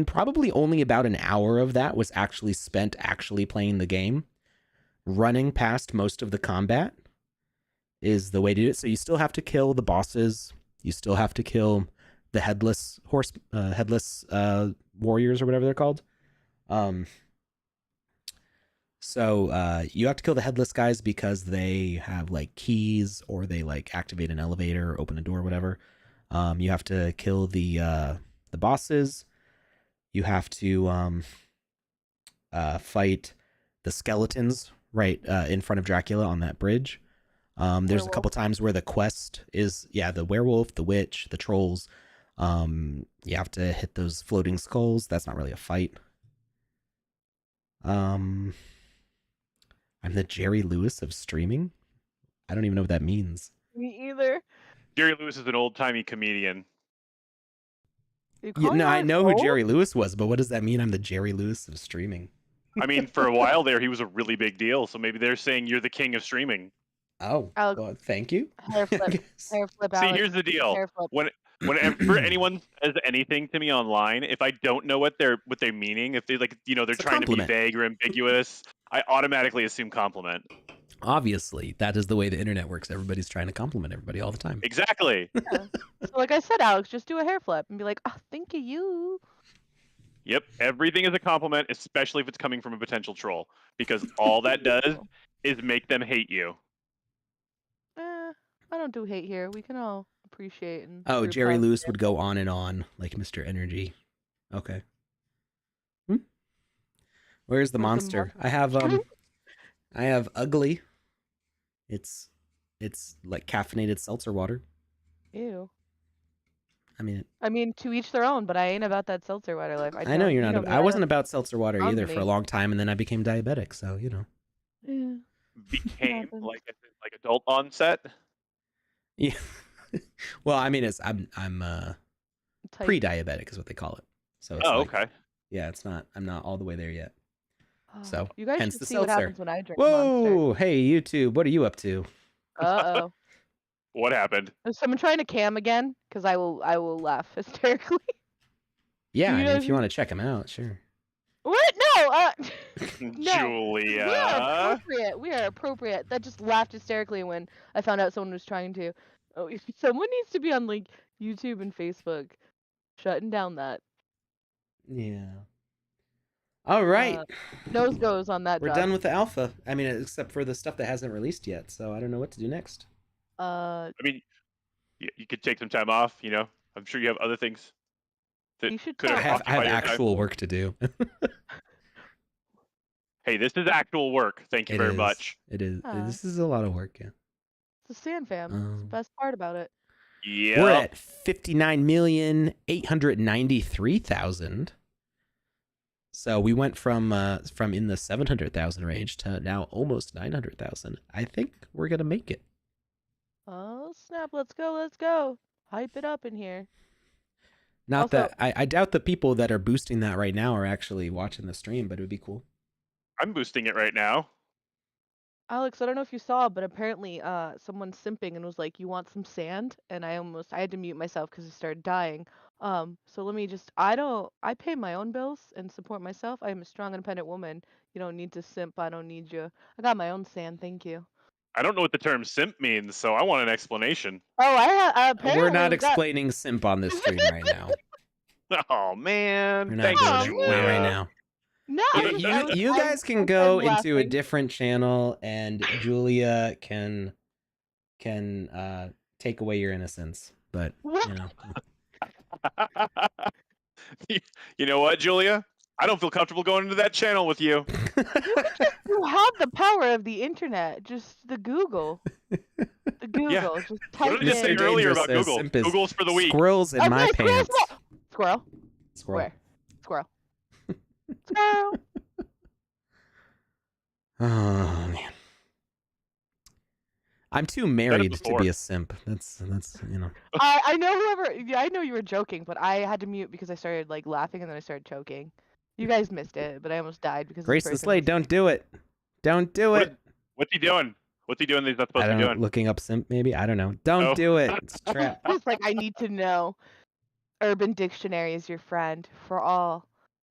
probably only about an hour of that was actually spent actually playing the game. Running past most of the combat is the way to do it. So you still have to kill the bosses. You still have to kill the headless warriors or whatever they're called. So you have to kill the headless guys because they have like keys or they like activate an elevator or open a door or whatever. You have to kill the bosses. You have to fight the skeletons right in front of Dracula on that bridge. There's a couple times where the quest is the werewolf, the witch, the trolls. You have to hit those floating skulls. That's not really a fight. I'm the Jerry Lewis of streaming. I don't even know what that means. Me either. Jerry Lewis is an old-timey comedian. I know who Jerry Lewis was, but what does that mean? I'm the Jerry Lewis of streaming. I mean, for a while there, he was a really big deal. So maybe they're saying you're the king of streaming. Oh, Alex, well, thank you. hair I flip. guess. Hair flip, See, Alex. here's the deal. Hair flip. Whenever anyone says anything to me online, if I don't know what they're meaning, if they they're It's a trying to be compliment. vague or ambiguous, I automatically assume compliment. Obviously, that is the way the internet works. Everybody's trying to compliment everybody all the time. Exactly. Yeah. So like I said, Alex, just do a hair flip and be like, oh, thank you. Yep. Everything is a compliment, especially if it's coming from a potential troll, because all that does is make them hate you. I don't do hate here. We can all appreciate and. Oh, root Jerry positive. Lewis would go on and on like Mr. Energy. Okay. Where's the Where's the monster? I have ugly. It's like caffeinated seltzer water. Ew. I mean, I mean, to each their own, but I ain't about that seltzer water life. I know you're not. me, I wasn't about seltzer water Wrong either to for a me. long time, and then I became diabetic. So you know. Yeah. Became Happens. like adult onset. Yeah. Well, I mean, I'm Type- pre-diabetic is what they call it. So it's Oh, like, okay. yeah, I'm not all the way there yet. Oh, So, you guys hence should the see what seltzer. happens when I drink Monster. Whoa, hey YouTube, what are you up to? Uh-oh. What happened? Is someone trying to cam again? Because I will laugh hysterically. Yeah, I You mean, know if you want to check him out, sure. What? No. No. Julia. We are appropriate. That just laughed hysterically when I found out someone was trying to. Oh, someone needs to be on like YouTube and Facebook, shutting down that. Yeah. All right. Nose goes on that. We're job. done with the alpha. I mean, except for the stuff that hasn't released yet. So I don't know what to do next. I mean, you could take some time off. You know, I'm sure you have other things that You should could tell- I have occupy your time. actual work to do. Hey, this is actual work. Thank you It very is. much. It is. Ah. This is a lot of work. Yeah. It's a sand fam. It's the best part about it. Yeah. We're at 59,893,000. So we went from in the 700,000 range to now almost 900,000. I think we're gonna make it. Oh snap! Let's go! Let's go! Hype it up in here. Not Also- that I doubt the people that are boosting that right now are actually watching the stream, but it would be cool. I'm boosting it right now. Alex, I don't know if you saw, but apparently, someone's simping and was like, "You want some sand?" And I had to mute myself because I started dying. So let me just, I pay my own bills and support myself. I am a strong, independent woman. You don't need to simp. I don't need you. I got my own sand. Thank you. I don't know what the term simp means, so I want an explanation. Oh, apparently We're not we got- explaining simp on this stream right now. Oh man, We're not thanks, doing it Julia. not right now. No, You guys can go into a different channel, and Julia can take away your innocence. But you know, You know what, Julia? I don't feel comfortable going into that channel with you. You have the power of the internet. Just the Google. The Google. Yeah. Just What type did I say in. earlier Dangerous about says Google? simp is Google's for the weak. squirrels in my Okay, pants. Squirrel. Squirrel. Where? Squirrel. Squirrel. Oh man, I'm too married to before. be a simp. That's you know. I know whoever. Yeah, I know you were joking, but I had to mute because I started like laughing and then I started choking. You guys missed it, but I almost died because. Grace this the person Slade, was- don't do it. Don't do What it. What's he doing? What's he doing that he's not supposed I to don't be know. doing? Looking up simp, maybe. I don't know. Don't Oh. do it. It's a trap. It's like I need to know. Urban Dictionary is your friend for all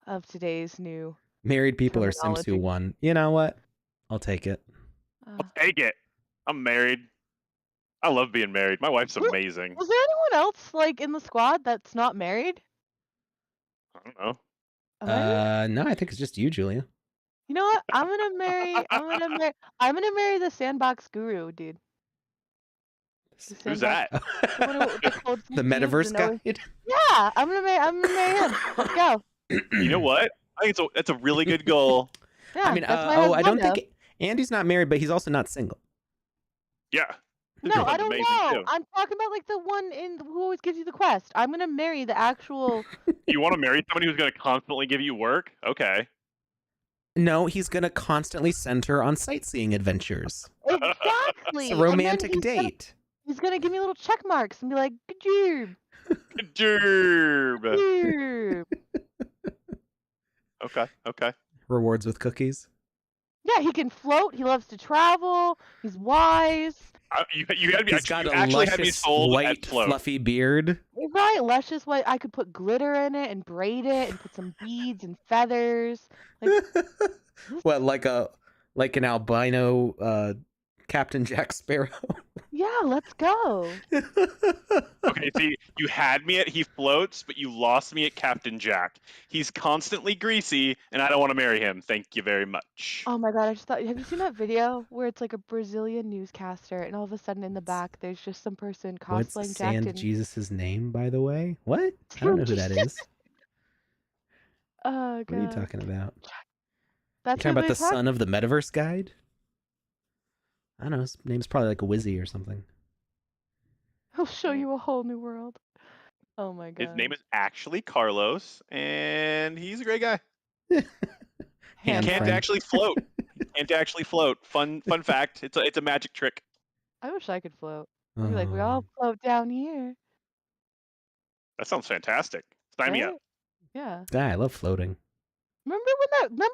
of today's new. Married people are simps who Terminology. won. You know what? I'll take it. Take it. I'm married. I love being married. My wife's Who- amazing. Was there anyone else like in the squad that's not married? I don't know. Am I- No, I think it's just you, Julia. You know what? I'm gonna marry the Sandbox Guru, dude. The Who's Sandbox- that? the one with the cold The CPUs, metaverse no- guide. Yeah, I'm gonna marry him. Let's go. You know what? I think that's a really good goal. Yeah, I mean, that's my I don't husbando. think Andy's not married, but he's also not single. Yeah. His No, I girlfriend's don't amazing, know. too. I'm talking about like the one who always gives you the quest. I'm gonna marry the actual. You want to marry somebody who's going to constantly give you work? Okay. No, he's gonna constantly send her on sightseeing adventures. Exactly. It's a And then romantic he's gonna- date. He's gonna give me little check marks and be like, "Good job, Good job. good job." Okay. Okay. rewards with cookies. Yeah, he can float. He loves to travel. He's wise. You had me. He's got you a actually had me luscious sold white at float. fluffy beard. Right, luscious white. I could put glitter in it and braid it and put some beads and feathers. Like, What, like an albino Captain Jack Sparrow? yeah, let's go. Okay, see, you had me at he floats, but you lost me at Captain Jack. He's constantly greasy, and I don't want to marry him. Thank you very much. Oh my god, I just thought, have you seen that video where it's like a Brazilian newscaster and all of a sudden in the back there's just some person What's cosplaying Sand Jack and Jesus' name, by the way? What? I don't know who that is. Oh What are you god. talking about? That's You're talking who about they the talk- son of the Metaverse guide? I don't know. His name's probably like a Wizzy or something. He'll show you a whole new world. Oh my god. His name is actually Carlos, and he's a great guy. Hand Can't friend. actually float. Can't actually float. Fun fact. It's a magic trick. I wish I could float. I'd be like, we all float down here. That sounds fantastic. Sign me up. Right? Yeah. Yeah, I love floating. Remember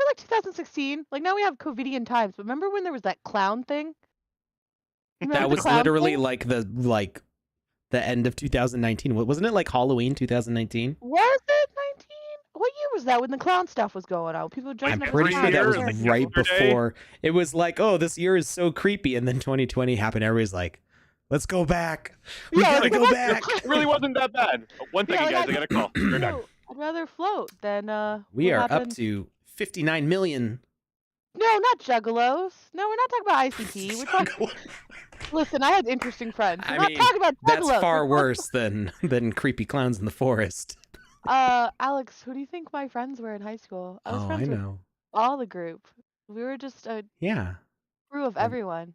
like 2016? Like now we have COVIDian times, but remember when there was that clown thing? Remember That the was clown literally thing? like the end of 2019. Wasn't it like Halloween 2019? Was it 19? What year was that when the clown stuff was going on? People dressing I'm up pretty as sure that clowns? was like right yesterday. before. It was like, oh, this year is so creepy, and then 2020 happened. Everybody's like, let's go back. We Yeah, gotta let's go go back. It really wasn't that bad. One second, Yeah, guys. I got a call. We're done. I'd rather float than We what are up happened- to 59 million. No, not juggalos. No, we're not talking about ICP. We're talking. Listen, I had interesting friends. We're I not mean, talking about that's juggalos. far We're worse than creepy clowns in the forest. Alex, who do you think my friends were in high school? I was Oh, friends I with know. all the group. We were just a Yeah, crew of Like- everyone.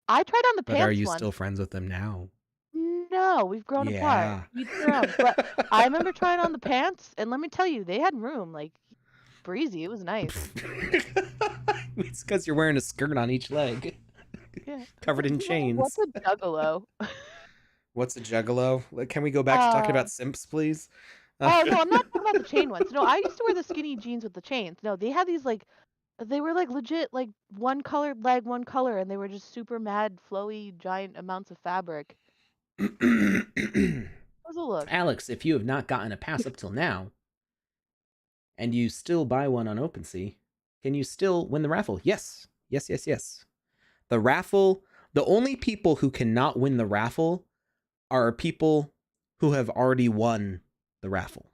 I tried on the but pants are you once. still friends with them now? No, we've grown apart. Each their own. But I remember trying on the pants, and let me tell you, they had room. Like breezy. It was nice. It's because you're wearing a skirt on each leg, Yeah. covered in chains. What's a juggalo? What's a juggalo? Can we go back to talking about simps, please? Oh no, I'm not talking about the chain ones. No, I used to wear the skinny jeans with the chains. No, they had these like, they were like legit like one colored leg, one color, and they were just super mad, flowy, giant amounts of fabric. It was a look. Alex, if you have not gotten a pass up till now, and you still buy one on OpenSea, can you still win the raffle? Yes. Yes, yes, yes. The raffle, the only people who cannot win the raffle are people who have already won the raffle.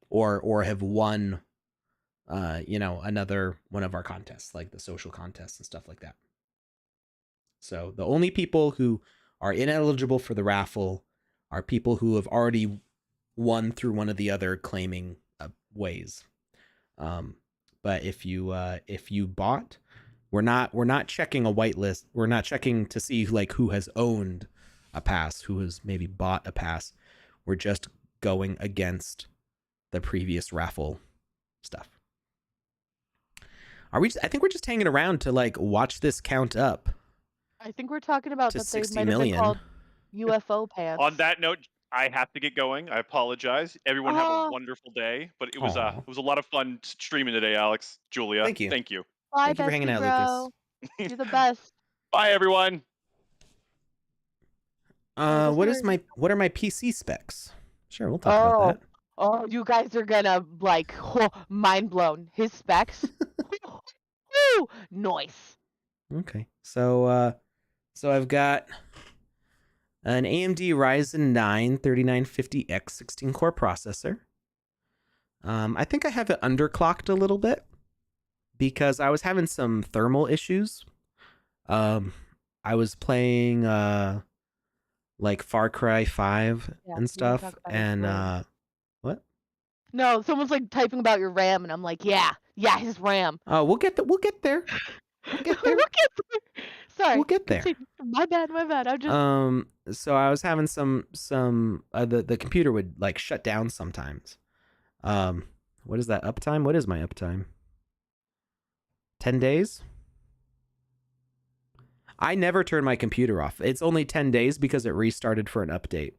Or have won another one of our contests, like the social contests and stuff like that. So the only people who are ineligible for the raffle are people who have already won through one of the other claiming ways. But if you bought, we're not checking a whitelist. We're not checking to see like who has owned a pass, who has maybe bought a pass. We're just going against the previous raffle stuff. I think we're just hanging around to like watch this count up I think we're talking about to that they 60 might have been million. called UFO pants. On that note, I have to get going. I apologize. Everyone have a wonderful day. But it was Aw. a lot of fun streaming today, Alex, Julia. Thank you. Thank you. Bye, Thank you for hanging bestie out, bro. Lucas. You're the best. Bye, everyone. What are my PC specs? Sure, we'll talk about that. Oh, you guys are gonna like mind blown. His specs. Woo! Nice. Okay. So I've got an AMD Ryzen 9 3950X 16 core processor. I think I have it underclocked a little bit because I was having some thermal issues. I was playing like Far Cry 5 Yeah, and we stuff, talked about it and before. what? No, someone's like typing about your RAM, and I'm like, yeah, his RAM. Oh, we'll get there. We'll get there. Sorry. We'll get there. Continue. My bad. I'm just. So I was having some the computer would like shut down sometimes. What is that uptime? What is my uptime? 10 days? I never turn my computer off. It's only 10 days because it restarted for an update.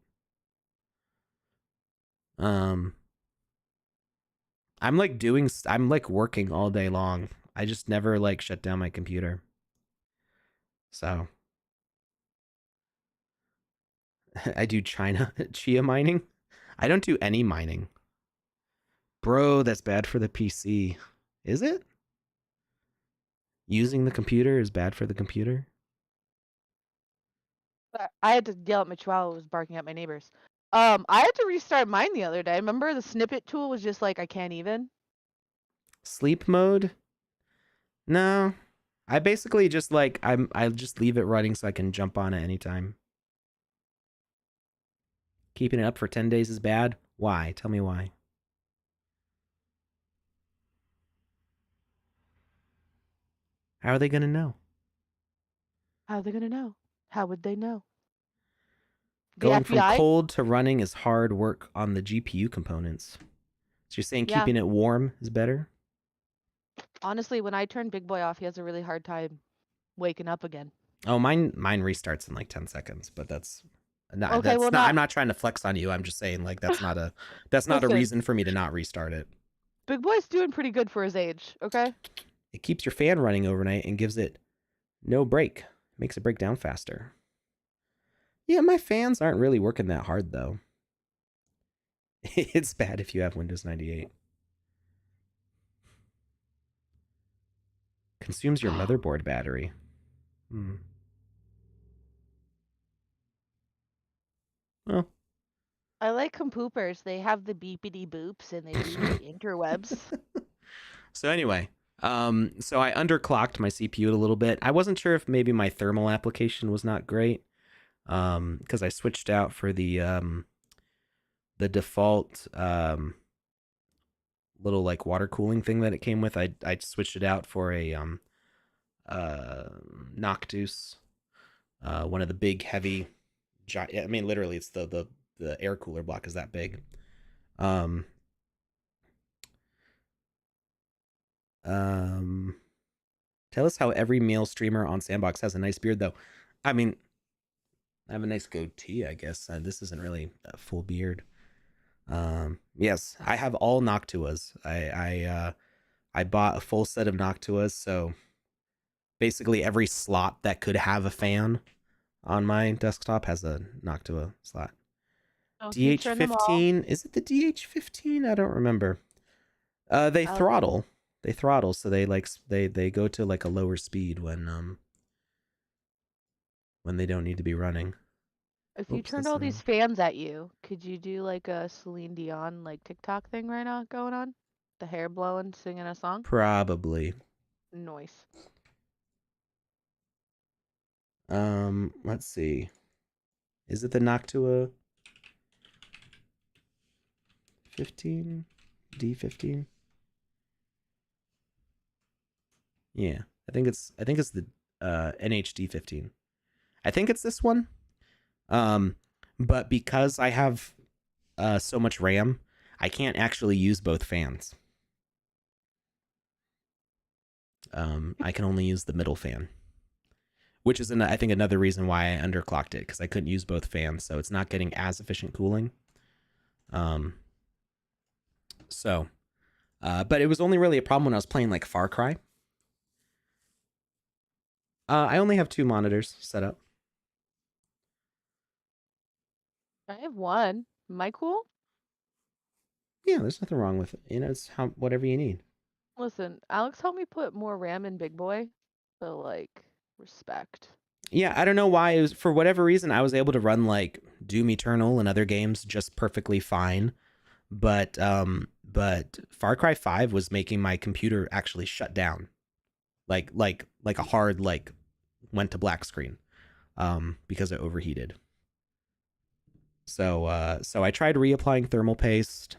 I'm like I'm like working all day long. I just never like shut down my computer. So I do chia mining. I don't do any mining. Bro, that's bad for the PC. Is it? Using the computer is bad for the computer? I had to yell at my chihuahua who was barking at my neighbors. I had to restart mine the other day. Remember the snippet tool was just like I can't even. Sleep mode? No. I basically just like I just leave it running so I can jump on it anytime. Keeping it up for 10 days is bad? Why? Tell me why. How are they going to know? How are they gonna know? How would they know? The Going from FBI? cold to running is hard work on the GPU components. So you're saying Yeah. keeping it warm is better? Honestly, when I turn Big Boy off, he has a really hard time waking up again. Oh, mine restarts in like 10 seconds, but that's not, Okay, well, I'm not trying to flex on you. I'm just saying like that's not a Listen. reason for me to not restart it. Big Boy's doing pretty good for his age, okay? It keeps your fan running overnight and gives it no break. Makes it break down faster. Yeah, my fans aren't really working that hard though. It's bad if you have Windows 98. Consumes your motherboard battery. Well, I like compoopers. They have the beepity boops and they do the interwebs. So anyway, so I underclocked my CPU a little bit. I wasn't sure if maybe my thermal application was not great, because I switched out for the default little like water cooling thing that it came with. I switched it out for a Noctus, one of the big heavy giant. I mean, literally, it's the air cooler block is that big. Tell us how every male streamer on Sandbox has a nice beard, though. I mean, I have a nice goatee, I guess. This isn't really a full beard. Yes, I have all Noctuas. I bought a full set of Noctuas, so basically every slot that could have a fan on my desktop has a Noctua slot. Oh, DH15, is it the DH15? I don't remember. They throttle. They throttle, so they like they go to like a lower speed when they don't need to be running. If you turned all these fans at you, could you do like a Celine Dion like TikTok thing right now going on? The hair blowing, singing a song? Probably. Noise. Let's see. Is it the Noctua 15? D15? Yeah, I think it's the NHD 15. I think it's this one. But because I have so much RAM, I can't actually use both fans. I can only use the middle fan, which is I think another reason why I underclocked it, because I couldn't use both fans, so it's not getting as efficient cooling. But it was only really a problem when I was playing like Far Cry. I only have 2 monitors set up. I have one. Am I cool? Yeah, there's nothing wrong with it. You know, it's whatever you need. Listen, Alex helped me put more RAM in Big Boy, so like respect. Yeah, I don't know why. It was for whatever reason I was able to run like Doom Eternal and other games just perfectly fine, but Far Cry 5 was making my computer actually shut down, like a hard like went to black screen, because it overheated. So I tried reapplying thermal paste,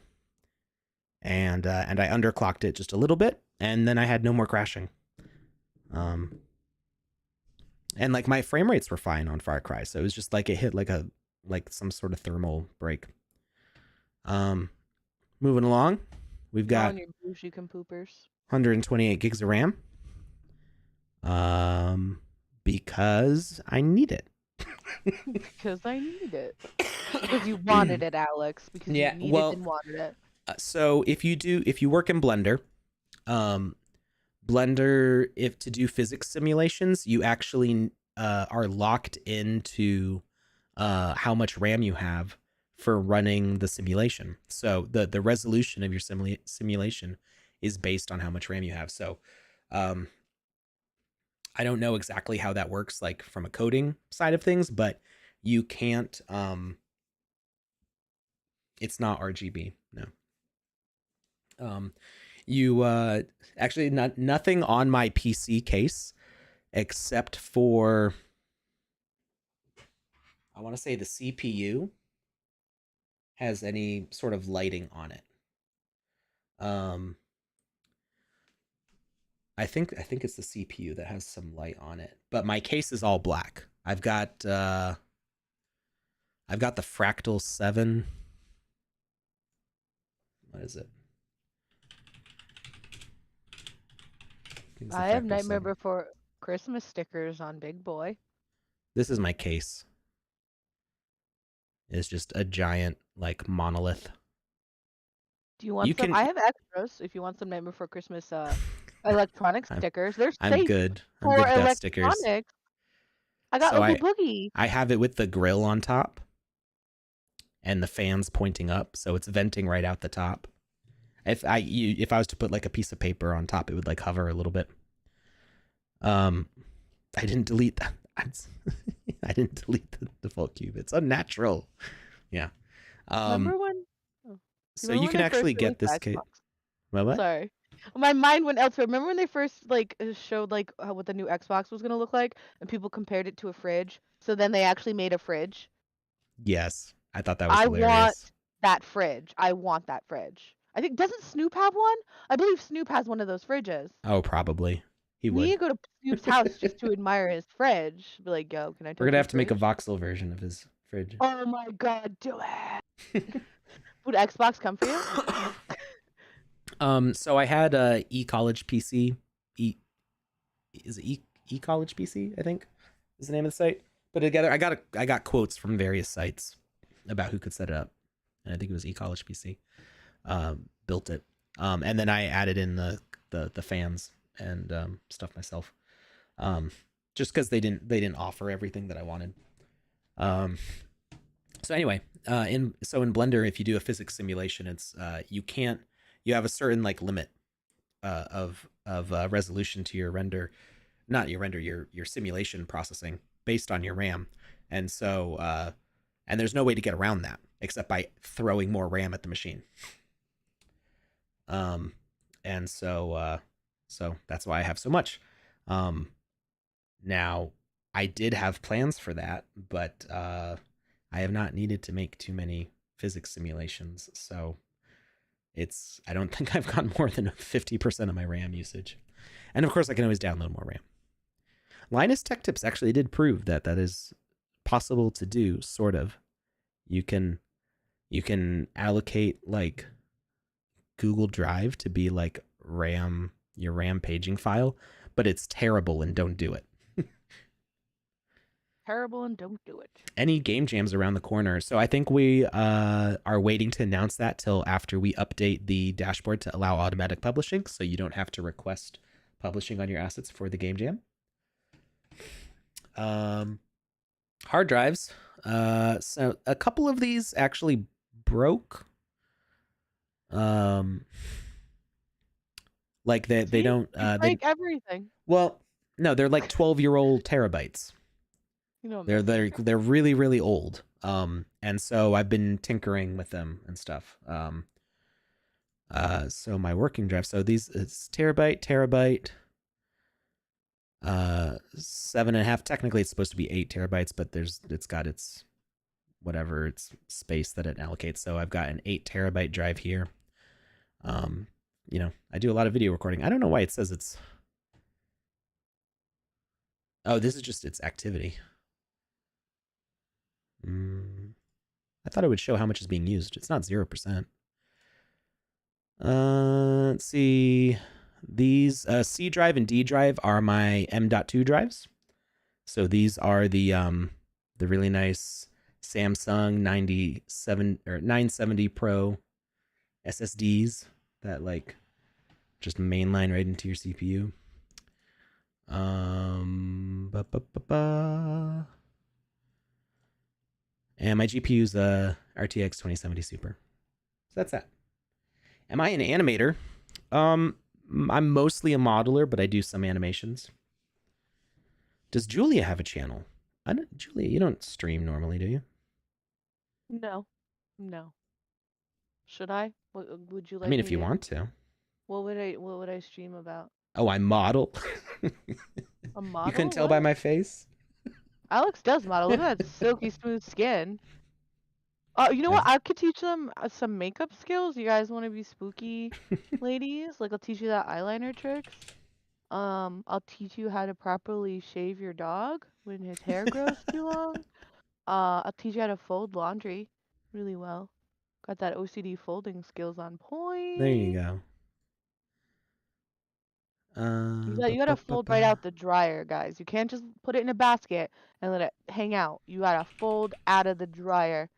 and I underclocked it just a little bit, and then I had no more crashing. And like my frame rates were fine on Far Cry, so it was just like it hit like some sort of thermal break. Moving along, we've got your bougie compoopers. 128 gigs of RAM. Because I need it. Because I need it. Because you wanted it, Alex. Because you needed and wanted it. So if you work in Blender, Blender, if to do physics simulations, you actually are locked into how much RAM you have for running the simulation. So the resolution of your simulation is based on how much RAM you have. So I don't know exactly how that works, like from a coding side of things, but you can't. It's not RGB. No. You actually nothing on my PC case except for, I want to say, the CPU has any sort of lighting on it. I think it's the CPU that has some light on it, but my case is all black. I've got the Fractal 7. What is it? I have Nightmare Before Christmas stickers on Big Boy. This is my case. It's just a giant like monolith. Do you want some? I have extras if you want some Nightmare Before Christmas electronic stickers. They're safe. I'm good. I'm good with stickers. I got Oogie Boogie. I have it with the grill on top and the fans pointing up, so it's venting right out the top. If I was to put like a piece of paper on top, it would like hover a little bit. I didn't delete that. I didn't delete the default cube. It's unnatural. Yeah. Remember when? So you can actually get this case. What? Sorry, my mind went elsewhere. Remember when they first like showed like what the new Xbox was gonna look like, and people compared it to a fridge? So then they actually made a fridge. Yes, I thought that was hilarious. I want that fridge. I want that fridge. I think, doesn't Snoop have one? I believe Snoop has one of those fridges. Oh, probably. He would. We need to go to Snoop's house just to admire his fridge. Be like, yo, can I? We're gonna have to make a voxel version of his fridge. Oh my god, do it! Would Xbox come for you? So I had a eCollege PC. Is it eCollege PC? I think is the name of the site. Put it together. I got quotes from various sites about who could set it up, and I think it was eCollege PC. Built it, and then I added in the fans and stuff myself, just because they didn't offer everything that I wanted. So anyway, in Blender, if you do a physics simulation, it's you have a certain like limit of resolution to your your simulation processing based on your RAM, and so and there's no way to get around that except by throwing more RAM at the machine. And so that's why I have so much. Now I did have plans for that, but I have not needed to make too many physics simulations. So I don't think I've got more than 50% of my RAM usage. And of course I can always download more RAM. Linus Tech Tips actually did prove that is possible to do, sort of. You can allocate like Google Drive to be like your RAM paging file, but it's terrible and don't do it. Terrible and don't do it. Any game jams around the corner. So I think we are waiting to announce that till after we update the dashboard to allow automatic publishing, so you don't have to request publishing on your assets for the game jam. Hard drives. So a couple of these actually broke. Like they don't break everything. Well, no, they're like 12-year-old terabytes. You know, they're really, really old. And so I've been tinkering with them and stuff. So my working drive. So it's terabyte, 7.5. Technically, it's supposed to be 8 terabytes, but it's got its whatever its space that it allocates. So I've got an 8 terabyte drive here. You know, I do a lot of video recording. I don't know why it says it's. Oh, this is just its activity. I thought it would show how much is being used. It's not 0%. Let's see. These C drive and D drive are my M.2 drives. So these are the really nice Samsung 970 Pro SSDs that like just mainline right into your CPU. And my GPU's RTX 2070 Super. So that's that. Am I an animator? I'm mostly a modeler, but I do some animations. Does Julia have a channel? Julia, you don't stream normally, do you? No. No. Should I? What would you I like mean, me if you to? want to. What would I stream about? Oh, I model. A You couldn't model? tell by What? my face? Alex does model. Look at that silky smooth skin. Oh, you know what? I've I could teach them some makeup skills. You guys want to be spooky ladies? Like I'll teach you that eyeliner tricks. I'll teach you how to properly shave your dog when his hair grows too long. I'll teach you how to fold laundry really well. Got that OCD folding skills on There you point. go. You gotta fold right out the dryer, guys. You can't just put it in a basket and let it hang out. You gotta fold out of the dryer.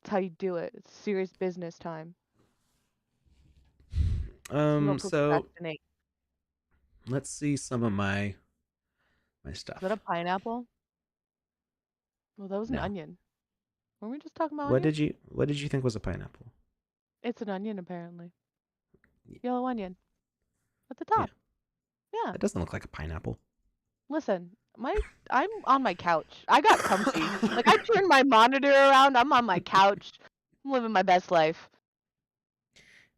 That's how you do it. It's serious business time. So you don't So procrastinate. let's see some of my Is that a stuff. pineapple? Well, that was an No. onion. Weren't we just talking about What onion? did you think was a pineapple? It's an onion, apparently. Yellow onion. At the Yeah. top. Yeah. That doesn't look like a pineapple. Listen, I'm on my couch. I got comfy. Like I turned my monitor around. I'm on my couch. I'm living my best life.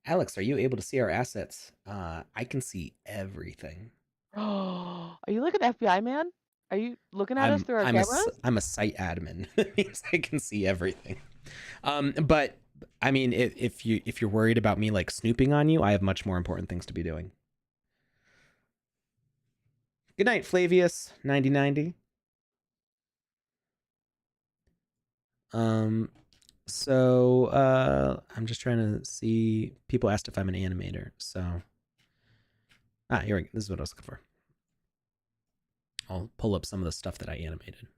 Alex, are you able to see our assets? I can see everything. Are you like an FBI man? Are you looking at us through our cameras? I'm a site admin. That means I can see everything. But I mean, if you're worried about me like snooping on you, I have much more important things to be doing. Good night, Flavius 9090. So I'm just trying to see. People asked if I'm an animator. So here we go. This is what I was looking for. I'll pull up some of the stuff that I animated.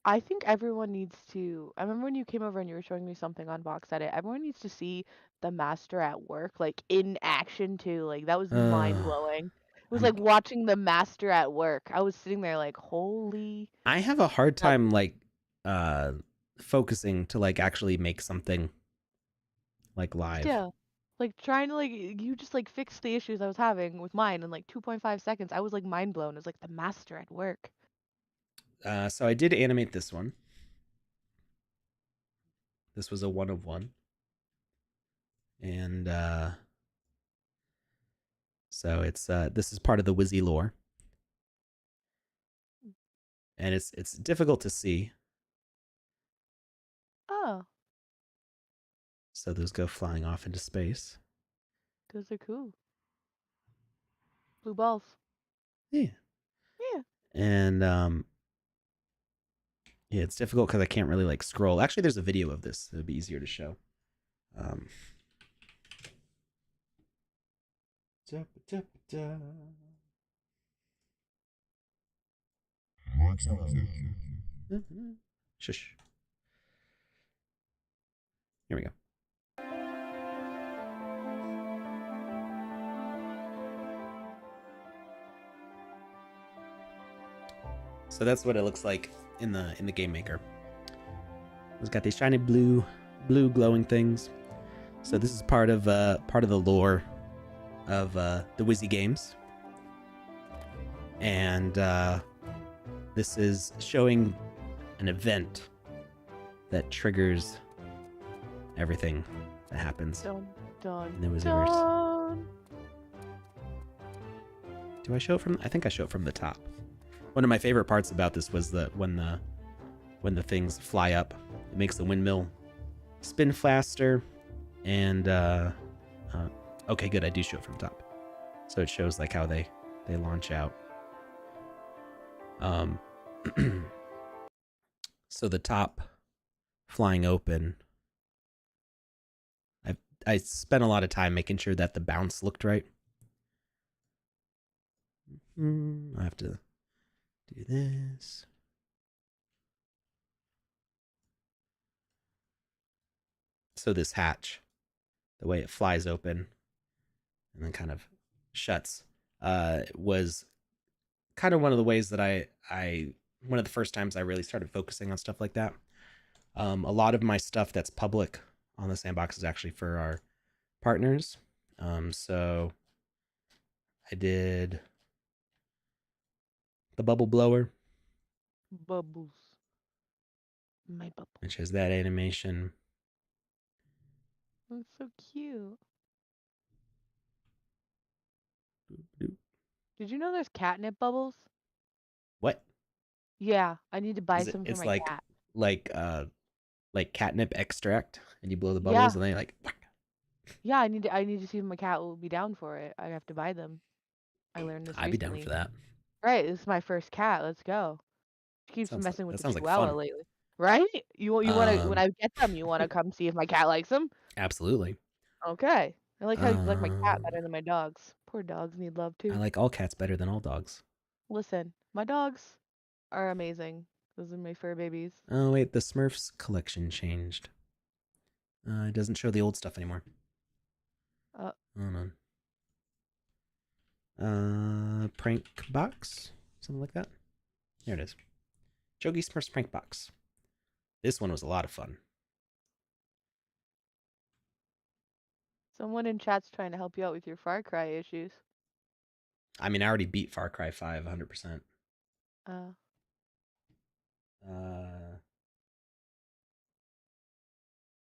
I think everyone needs to. I remember when you came over and you were showing me something on VoxEdit. Everyone needs to see the master at work, like in action too. Like that was mind blowing. It was I'm like watching the master at work. I was sitting there like, holy. I have a hard That time like focusing to like actually make something like live. Yeah. Like trying to like you just like fix the issues I was having with mine in like 2.5 seconds. I was like mind blown. It was like the master at work. So I did animate this one. This was a 1 of 1. And so it's this is part of the Wizzy lore. And it's difficult to see. Oh, So those go flying off into space. those are cool. Blue balls. Yeah. Yeah. And yeah, it's difficult because I can't really like scroll. Actually, there's a video of this. It would be easier to show. Shush. Here we go. So that's what it looks like in the game maker. It's got these shiny blue glowing things. So this is part of the lore of the Wizzy games. And this is showing an event that triggers everything that happens Dun, dun, in the Wizzyverse. dun. Do I show it from? I think I show it from the top. One of my favorite parts about this was when the things fly up, it makes the windmill spin faster. And okay, good. I do show it from top, so it shows like how they launch out. So the top flying open. I spent a lot of time making sure that the bounce looked right. I have to do this. also this hatch, the way it flies open and then kind of shuts, was kind of one of the ways that I one of the first times I really started focusing on stuff like that. A lot of my stuff that's public on the Sandbox is actually for our partners. So I did the bubble blower, Bubbles. My bubble. which is that animation. That's so cute. Did you know there's catnip bubbles? What Yeah, I need to buy is it? some for It's my cat. like catnip extract, and you blow the Yeah. bubbles, and they like. Yeah, I need to see if my cat will be down for it. I have to buy them. I learned this I'd be down recently. for that. Right, this is my first cat. Let's go. She keeps messing with That the sounds like chihuahua fun. lately. Right? You want to when Um, I get them, you want to come see if my cat likes them? Absolutely. Okay. I like how you like my cat Um, better than my dogs. Poor dogs need love I too. like all cats better than all dogs. Listen, my dogs are amazing. Those are my fur babies. Oh wait, the Smurfs collection changed. It doesn't show the old stuff anymore. Hold on. Prank box, something like that. There it is. Jogi Smurfs prank box. This one was a lot of fun. Someone in chat's trying to help you out with your Far Cry issues. I mean, I already beat Far Cry 5 100%.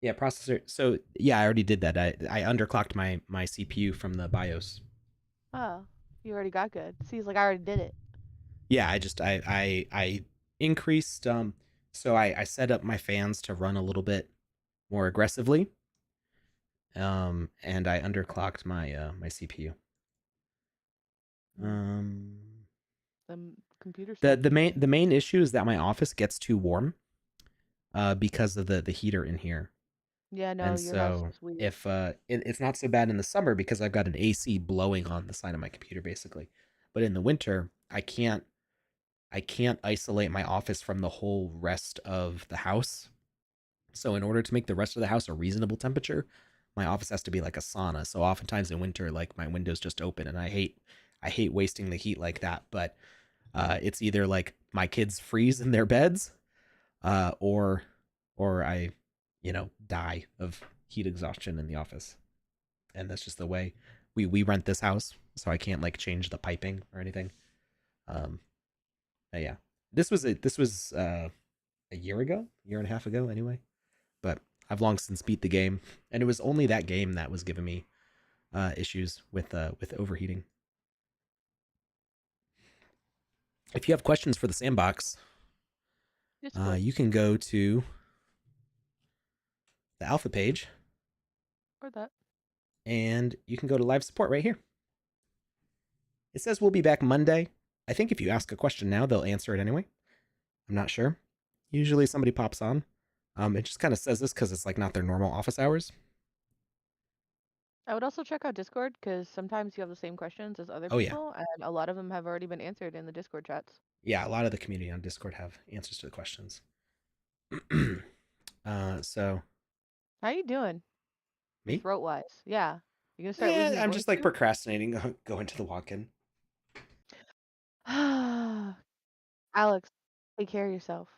Yeah, processor. So yeah, I already did that. I underclocked my CPU from the BIOS. Oh, you already got good. See, it's like I already did it. Yeah, I increased. So I set up my fans to run a little bit more aggressively. And I underclocked my my CPU. The computer. The main issue is that my office gets too warm. Because of the heater in here. Yeah, no, And your house so is weird. if it's not so bad in the summer because I've got an AC blowing on the side of my computer basically, but in the winter I can't isolate my office from the whole rest of the house. So in order to make the rest of the house a reasonable temperature, my office has to be like a sauna. So oftentimes in winter, like my window's just open, and I hate wasting the heat like that. But it's either like my kids freeze in their beds, or I, die of heat exhaustion in the office. And that's just the way we rent this house, so I can't like change the piping or anything. But yeah, this was a year and a half ago anyway. But I've long since beat the game, and it was only that game that was giving me issues with overheating. If you have questions for the Sandbox, you can go to the Alpha page, or that, and you can go to live support right here. It says we'll be back Monday. I think if you ask a question now, they'll answer it anyway. I'm not sure. Usually somebody pops on. It just kind of says this because it's like not their normal office hours. I would also check out Discord because sometimes you have the same questions as other Oh, yeah. people, and a lot of them have already been answered in the Discord chats. Yeah, a lot of the community on Discord have answers to the questions. So how you doing? Me? Throat wise, yeah. You gonna start? Yeah, I'm just like procrastinating going to the walk-in. Alex, take care of yourself.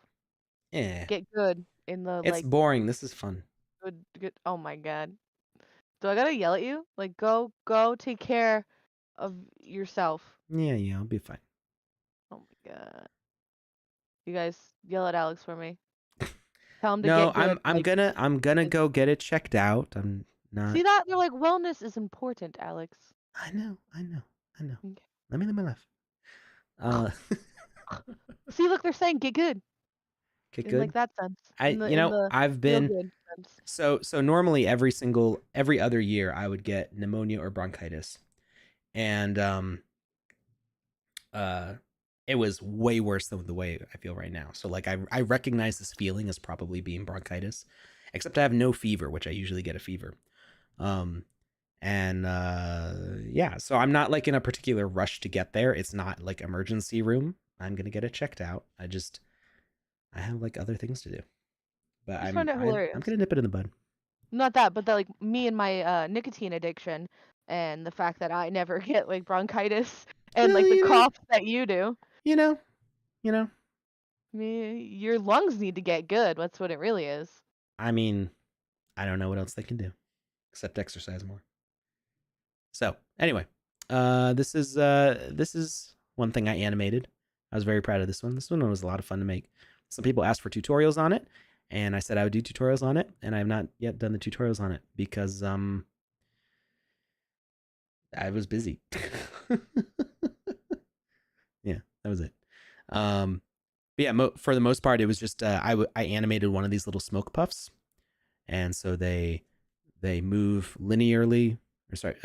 Yeah. Get good in the It's boring. This is fun. Good. Oh my god. Do I gotta yell at you? Like, go take care of yourself. Yeah, I'll be fine. Oh my god. You guys yell at Alex for me. Tell him to No, get good. I'm gonna go get it checked out. I'm not. See that? They're like, wellness is important, Alex. I know. Okay. Let me live my life. See, look, they're saying get good. Get in good. like that sense. I've been good so normally every other year I would get pneumonia or bronchitis, and it was way worse than the way I feel right now. So like I recognize this feeling as probably being bronchitis, except I have no fever, which I usually get a fever. Yeah, so I'm not like in a particular rush to get there. It's not like emergency room. I'm gonna get it checked out. I have like other things to do. But I'm find it hilarious. I'm gonna nip it in the bud. not that, but that like me and my nicotine addiction and the fact that I never get like bronchitis and Well, like the you know, coughs that you do. you know, you know. Your lungs need to get good. That's what it really is. I mean, I don't know what else they can do except exercise more. So anyway, this is one thing I animated. I was very proud of this one. This one was a lot of fun to make. Some people asked for tutorials on it, and I said I would do tutorials on it, and I have not yet done the tutorials on it because I was busy. Yeah, that was it. But yeah, for the most part, it was just I animated one of these little smoke puffs, and so they move linearly, or sorry,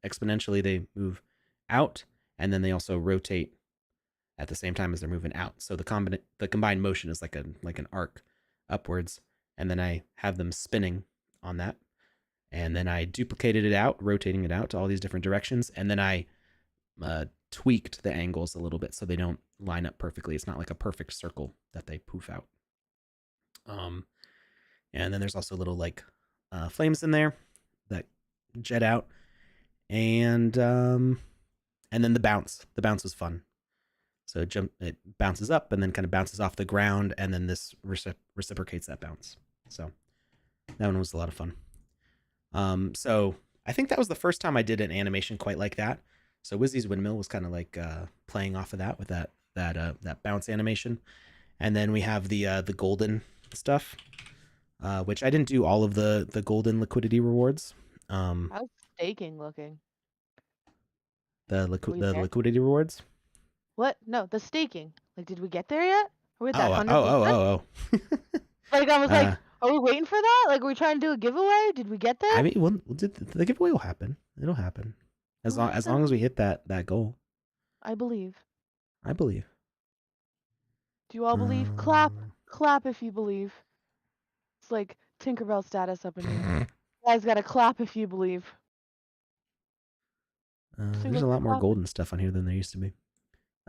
exponentially. They move out, and then they also rotate at the same time as they're moving out. So the combined motion is like an arc upwards, and then I have them spinning on that, and then I duplicated it out, rotating it out to all these different directions, and then I tweaked the angles a little bit so they don't line up perfectly. It's not like a perfect circle that they poof out. And then there's also little like flames in there that jet out, and then the bounce. The bounce was fun. So it bounces up and then kind of bounces off the ground, and then this reciprocates that bounce. So that one was a lot of fun. So I think that was the first time I did an animation quite like that. So Wizzy's Windmill was kind of like playing off of that with that bounce animation, and then we have the golden stuff, which I didn't do all of the golden liquidity rewards. How's staking looking? The liquidity rewards. What? No, the staking. Like, did we get there yet? Are we at that 100%? Oh. Like, I was like, are we waiting for that? Like, are we trying to do a giveaway? Did we get there? I mean, the giveaway will happen. It'll happen as long as we hit that goal. I believe. Do you all believe? Clap if you believe. It's like Tinkerbell status up in here. You guys gotta clap if you believe. There's a lot more golden stuff on here than there used to be.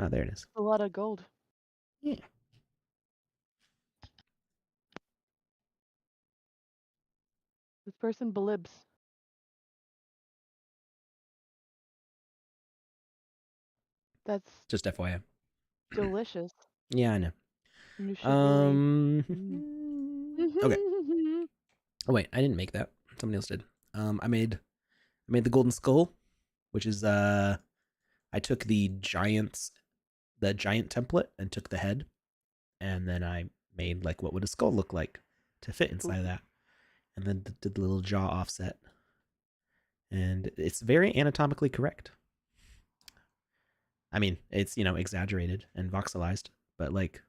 Oh, there it is. A lot of gold. Yeah. This person belibs. That's just FYI. Delicious. Yeah, I know. You should Okay. Oh wait, I didn't make that. Somebody else did. I made the golden skull, which is I took the giant template and took the head, and then I made like what would a skull look like to fit inside of that, and then did the little jaw offset, and it's very anatomically correct. I mean, it's exaggerated and voxelized, but like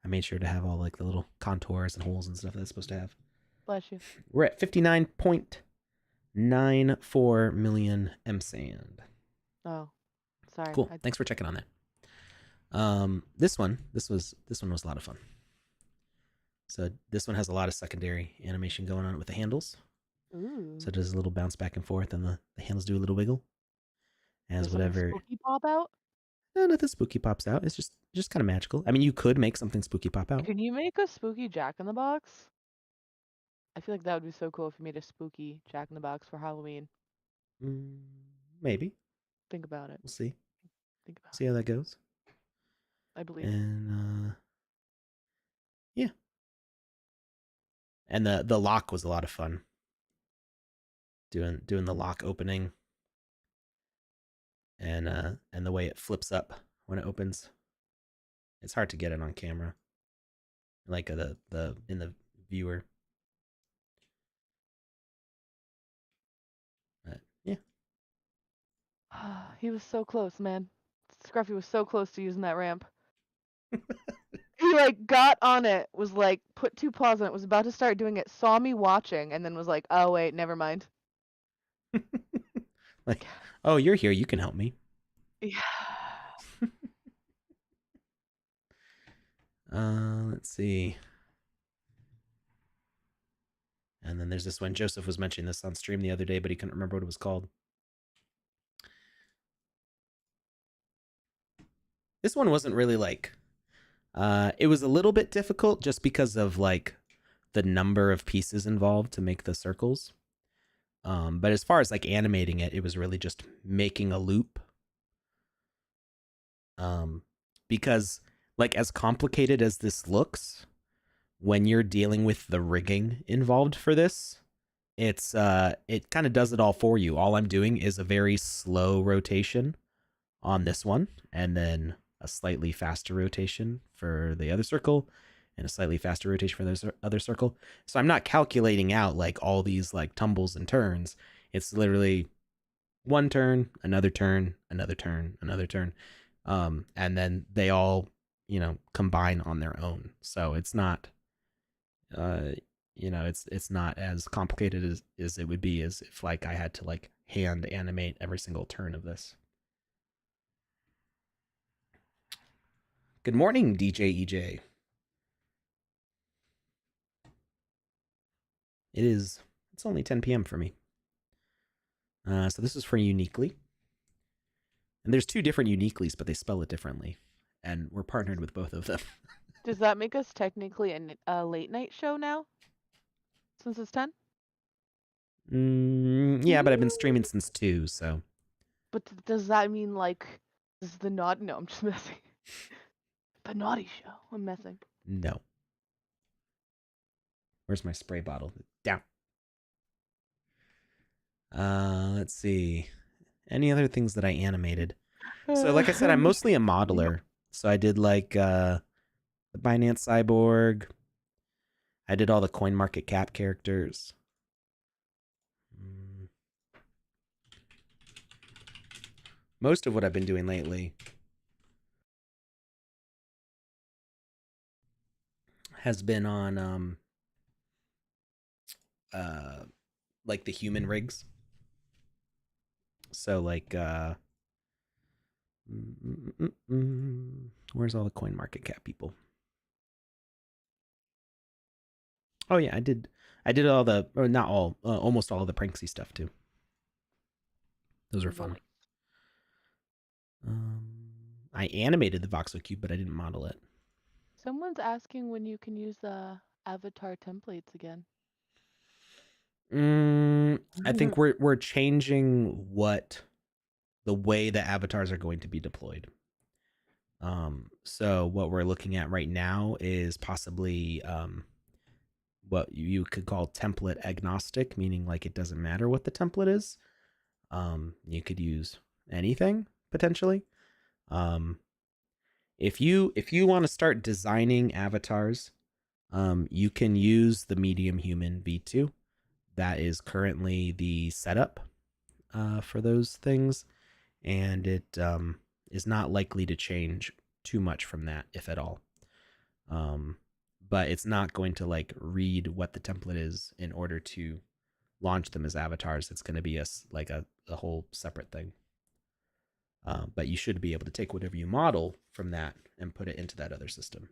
I made sure to have all like the little contours and holes and stuff that's supposed to have. Bless you. We're at 59.94 million M-sand. Oh, sorry. Cool. Thanks for checking on that. This one was a lot of fun. So this one has a lot of secondary animation going on with the handles. Ooh. So it does a little bounce back and forth, and the handles do a little wiggle. As does whatever. Spooky pop out? No, nothing spooky pops out. It's just kind of magical. I mean, you could make something spooky pop out. Can you make a spooky Jack-in-the-Box? I feel like that would be so cool if you made a spooky Jack-in-the-Box for Halloween. Maybe. Think about it. We'll see. See how that goes. I believe. And yeah. And the lock was a lot of fun. Doing the lock opening. And the way it flips up when it opens. It's hard to get it on camera. Like the in the viewer. But yeah. He was so close, man. Scruffy was so close to using that ramp. He like got on it, was like put 2 paws on it, was about to start doing it, saw me watching, and then was like, "Oh wait, never mind." Like, oh, you're here. You can help me. Yeah. Let's see. And then there's this one. Joseph was mentioning this on stream the other day, but he couldn't remember what it was called. This one wasn't really like, it was a little bit difficult just because of like the number of pieces involved to make the circles. But as far as like animating it, it was really just making a loop. Because like as complicated as this looks, when you're dealing with the rigging involved for this, it's it kind of does it all for you. All I'm doing is a very slow rotation on this one, and then a slightly faster rotation for the other circle, and a slightly faster rotation for the other circle. So I'm not calculating out like all these like tumbles and turns. It's literally one turn, another turn, another turn, another turn. And then they all, combine on their own. So it's not, it's not as complicated as it would be as if like I had to like hand animate every single turn of this. Good morning, DJ EJ. It's only 10 p.m. for me. So this is for Uniquely. And there's two different Uniquelys, but they spell it differently. And we're partnered with both of them. Does that make us technically a late night show now? Since it's 10? Yeah, but I've been streaming since 2, so. But does that mean like this is the naughty? No, I'm just messing. The naughty show. I'm messing. No. Where's my spray bottle? Down. Let's see. Any other things that I animated? So like I said, I'm mostly a modeler. So I did like the Binance Cyborg. I did all the CoinMarketCap characters. Most of what I've been doing lately has been on like the human rigs. So like where's all the CoinMarketCap people? Oh yeah, I did all the, or not all, almost all of the Pranksy stuff too. Those are fun. I animated the Voxel cube, but I didn't model it. Someone's asking when you can use the avatar templates again. I think we're changing the way the avatars are going to be deployed. So what we're looking at right now is possibly what you could call template agnostic, meaning like it doesn't matter what the template is. You could use anything potentially. If you want to start designing avatars, you can use the medium human V2. That is currently the setup for those things, and it is not likely to change too much from that, if at all. But it's not going to like read what the template is in order to launch them as avatars. It's going to be a whole separate thing. But you should be able to take whatever you model from that and put it into that other system.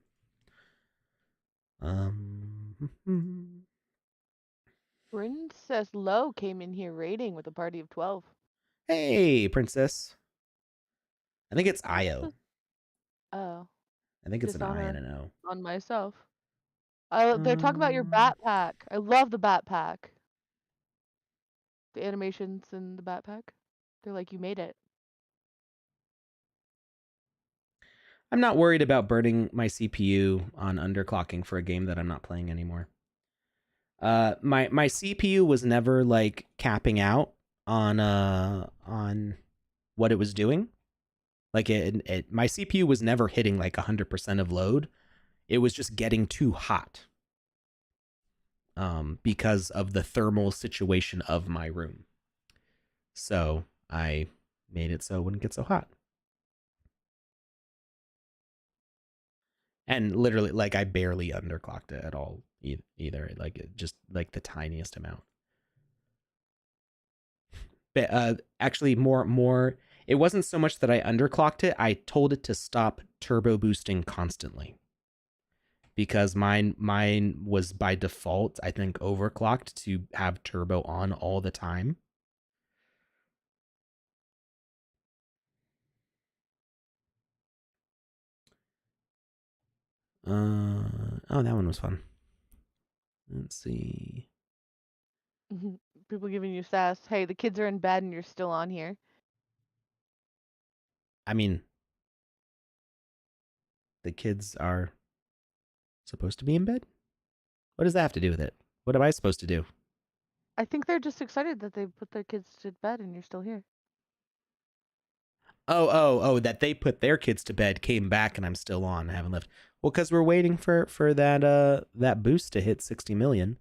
Princess Low came in here raiding with a party of 12. Hey, Princess. I think it's Io. Oh. I think it's an I and an O. On myself. They're talking about your backpack. I love the backpack. The animations in the backpack. They're like, you made it. I'm not worried about burning my CPU on underclocking for a game that I'm not playing anymore. My CPU was never like capping out on what it was doing. Like my CPU was never hitting like 100% of load. It was just getting too hot. Because of the thermal situation of my room. So I made it so it wouldn't get so hot. And literally, like, I barely underclocked it at all either. Like, just like the tiniest amount. But actually, more. It wasn't so much that I underclocked it. I told it to stop turbo boosting constantly. Because mine was by default, I think, overclocked to have turbo on all the time. Oh, that one was fun. Let's see. People giving you sass. Hey, the kids are in bed and you're still on here. I mean, the kids are supposed to be in bed? What does that have to do with it? What am I supposed to do? I think they're just excited that they put their kids to bed and you're still here. Oh, that they put their kids to bed, came back, and I'm still on. I haven't left. Well, because we're waiting for that boost to hit 60 million.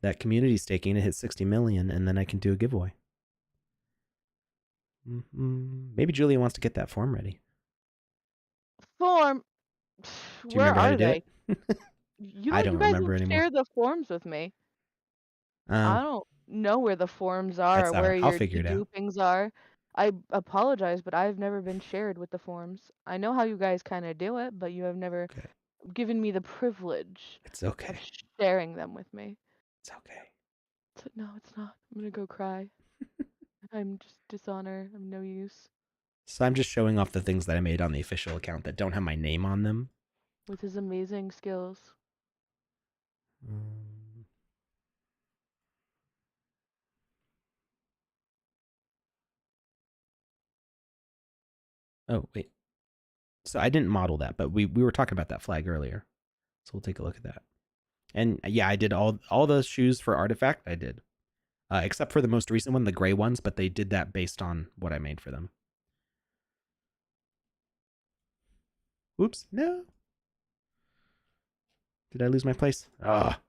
That community staking to hit 60 million, and then I can do a giveaway. Maybe Julia wants to get that form ready. Form? Do you Where remember how are to do they? it? You I know, don't you guys remember don't anymore. share the forms with me. I don't know where the forms are That's or all where right. I'll your figure it out. degroupings are. I apologize, but I've never been shared with the forms. I know how you guys kind of do it, but you have never Okay. given me the privilege It's okay. of sharing them with me. It's okay. No, it's not. I'm gonna go cry. I'm just dishonor. I'm no use. So I'm just showing off the things that I made on the official account that don't have my name on them. With his amazing skills. Oh, wait. So I didn't model that, but we were talking about that flag earlier. So we'll take a look at that. And yeah, I did all the shoes for Artifact. I did. Except for the most recent one, the gray ones, but they did that based on what I made for them. Oops, no. Did I lose my place? Ah.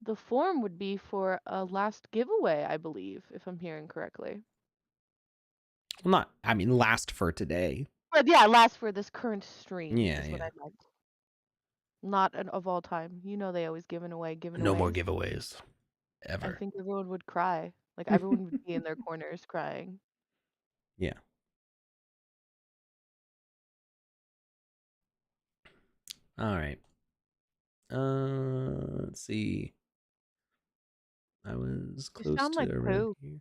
The form would be for a last giveaway, I believe, if I'm hearing correctly. Well, last for today. But yeah, last for this current stream Yeah, is what yeah. I meant. Not of all time. You know they always giving away giveaways. No more giveaways. Ever. I think everyone would cry. Like everyone would be in their corners crying. Yeah. All right. Let's see. I was close You sound to like around poo. here.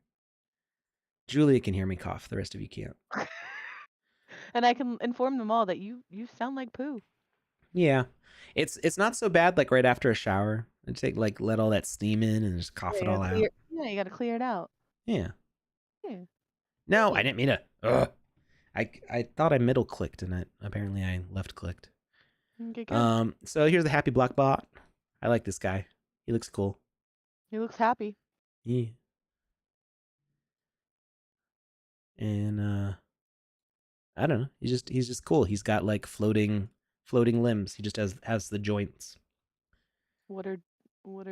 Julia can hear me cough. The rest of you can't. And I can inform them all that you sound like poo. Yeah. It's not so bad like right after a shower. I take let all that steam in and just cough it all out. Yeah, you gotta clear it out. Yeah. Yeah. No, I didn't mean to. Ugh. I thought I middle clicked and apparently I left clicked. Okay, good. So here's the happy block bot. I like this guy. He looks cool. He looks happy. Yeah. And I don't know. He's just cool. He's got like floating limbs. He just has the joints. What are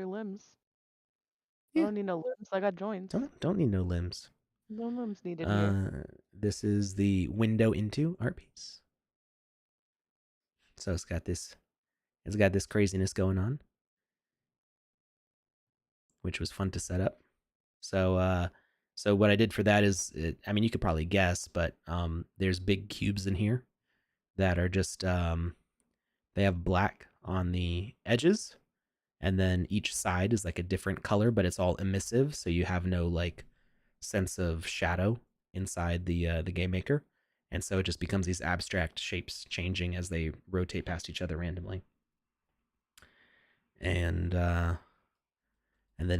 limbs? Yeah. I don't need no limbs. I got joints. Don't need no limbs. No limbs needed here. This is the window into art piece. So it's got this craziness going on, which was fun to set up. So what I did for that is, you could probably guess, but there's big cubes in here that are just they have black on the edges, and then each side is like a different color, but it's all emissive, so you have no like sense of shadow inside the game maker, and so it just becomes these abstract shapes changing as they rotate past each other randomly. And then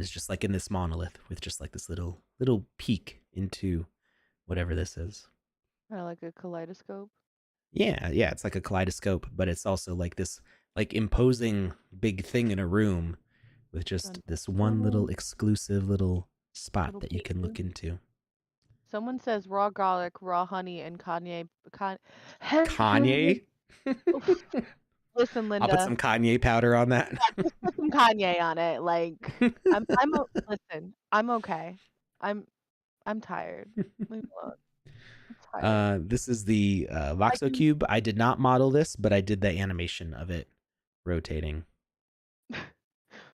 it's just like in this monolith with just like this little peek into whatever this is. Kind of like a kaleidoscope. Yeah, it's like a kaleidoscope, but it's also like this like imposing big thing in a room with just this one little exclusive little spot that you can look into. Someone says raw garlic, raw honey, and Kanye. Kanye? Listen, Linda. I'll put some Kanye powder on that. Yeah, just put some Kanye on it. Like, listen, I'm okay. I'm tired. Leave me alone. I'm tired. This is the Voxel cube. I did not model this, but I did the animation of it rotating.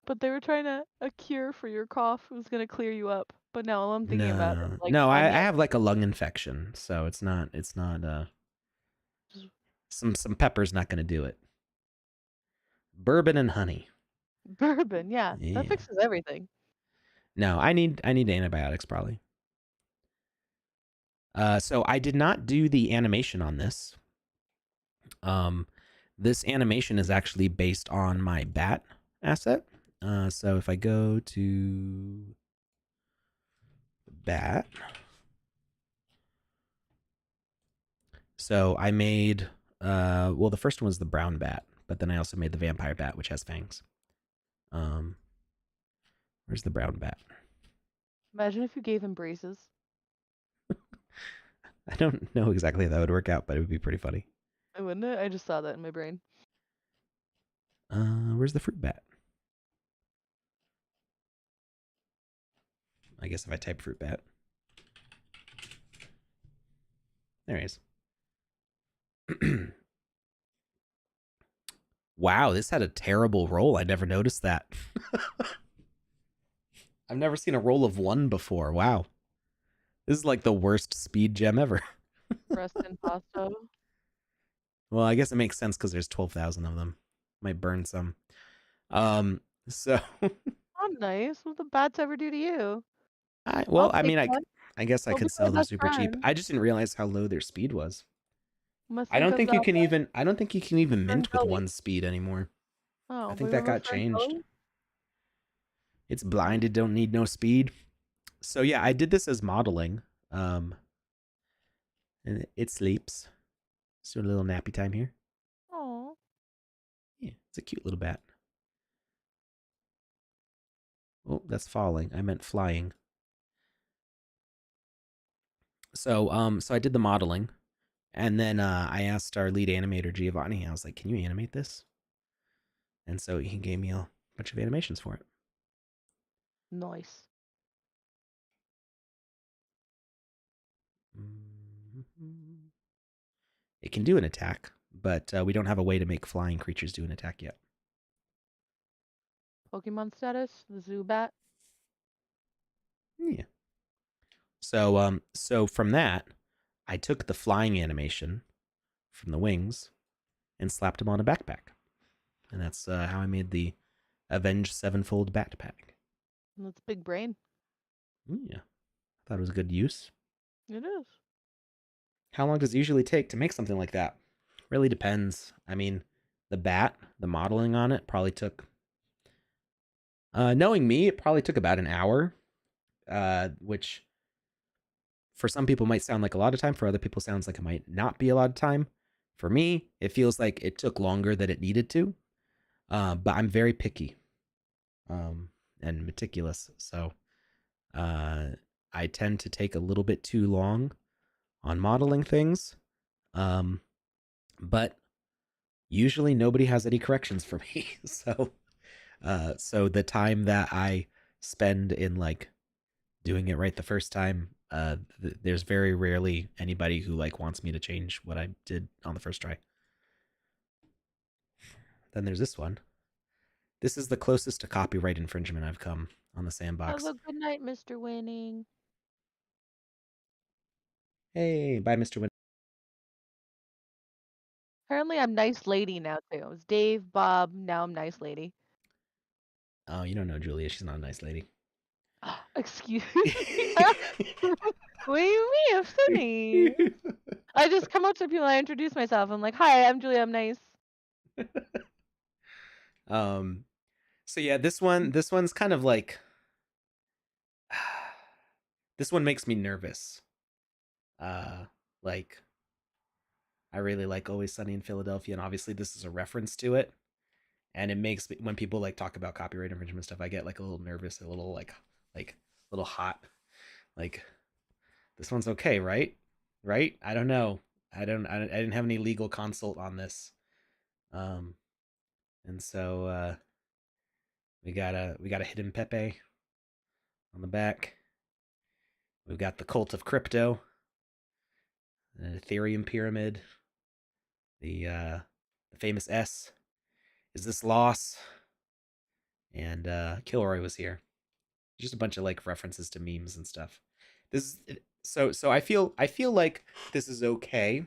But they were trying a cure for your cough. It was gonna clear you up. But now all I'm thinking about is like I have like a lung infection, so it's not some pepper's not gonna do it. Bourbon and honey. Bourbon, yeah. That fixes everything. No, I need antibiotics probably. So I did not do the animation on this. This animation is actually based on my bat asset. So if I go to bat, so I made well, the first one was the brown bat, but then I also made the vampire bat, which has fangs. Where's the brown bat? Imagine if you gave him braces. I don't know exactly how that would work out, but it would be pretty funny. Wouldn't it? I just saw that in my brain. Where's the fruit bat? I guess if I type fruit bat. There he is. Wow, this had a terrible roll. I never noticed that. I've never seen a roll of 1 before. Wow. This is like the worst speed gem ever. Rest in pasta. Well, I guess it makes sense because there's 12,000 of them. Might burn some. So Oh, nice. What the bats ever do to you? I I'll I take mean one. I guess I We'll could be my sell them best super cheap. friend. I just didn't realize how low their speed was. Must I think don't of think the you can even mint with Zoe. 1 speed anymore. Oh, I think that remember got friend changed. Zoe? It's blind, it don't need no speed. So yeah, I did this as modeling. And it sleeps. Let's do a little nappy time here. Oh. Yeah, it's a cute little bat. Oh, that's falling. I meant flying. So I did the modeling, and then I asked our lead animator Giovanni. I was like, "Can you animate this?" And so he gave me a bunch of animations for it. Nice. It can do an attack, but we don't have a way to make flying creatures do an attack yet. Pokemon status, the Zubat. Yeah. So from that, I took the flying animation from the wings and slapped them on a backpack, and that's how I made the Avenged Sevenfold backpack. That's big brain. Yeah, I thought it was a good use. It is. How long does it usually take to make something like that? Really depends. I mean, the modeling on it probably took. Knowing me, it probably took about an hour, which for some people might sound like a lot of time. For other people, sounds like it might not be a lot of time. For me, it feels like it took longer than it needed to. But I'm very picky, and meticulous, so I tend to take a little bit too long on modeling things. But usually nobody has any corrections for me. So the time that I spend in like doing it right the first time, there's very rarely anybody who like wants me to change what I did on the first try. Then there's this one. This is the closest to copyright infringement I've come on the Sandbox. Have a good night, Mr. Winning. Hey, bye, Mr. Win. Apparently, I'm nice lady now too. It was Dave, Bob. Now I'm nice lady. Oh, you don't know Julia. She's not a nice lady. Excuse me. What do you mean? I'm funny. I just come up to people. I introduce myself. I'm like, "Hi, I'm Julia. I'm nice." So yeah, this one's kind of like this one makes me nervous. Like I really like Always Sunny in Philadelphia, and obviously this is a reference to it. And it makes me, when people like talk about copyright infringement stuff, I get like a little nervous, a little like a little hot. Like this one's okay, right? Right? I don't know. I didn't have any legal consult on this. And so we got a hidden Pepe on the back. We've got the Cult of Crypto, an Ethereum pyramid, the famous S. Is this loss? And Kilroy was here. Just a bunch of like references to memes and stuff. This is so I feel like this is okay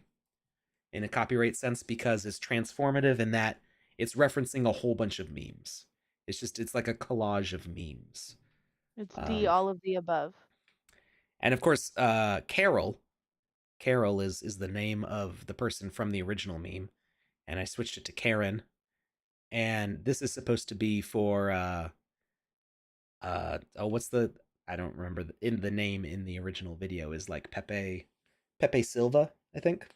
in a copyright sense because it's transformative in that it's referencing a whole bunch of memes. It's like a collage of memes. It's D, all of the above. And of course, Carol is the name of the person from the original meme, and I switched it to Karen. And this is supposed to be for Oh, what's the? I don't remember in the name in the original video is like Pepe Silva, I think.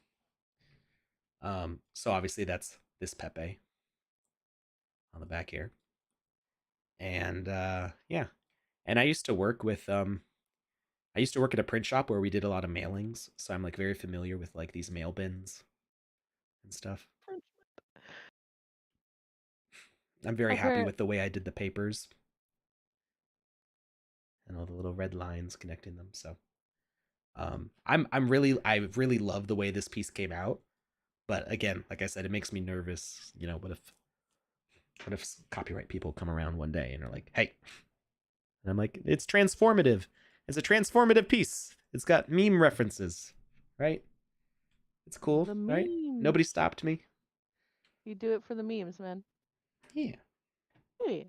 So obviously that's this Pepe on the back here, and yeah, and I used to work with I used to work at a print shop where we did a lot of mailings, so I'm like very familiar with like these mail bins and stuff. I'm very happy with the way I did the papers and all the little red lines connecting them. So I really love the way this piece came out. But again, like I said, it makes me nervous. You know, what if copyright people come around one day and are like, hey, and I'm like, it's transformative. It's a transformative piece. It's got meme references, right? It's cool, right? Nobody stopped me. You do it for the memes, man. Yeah. Hey.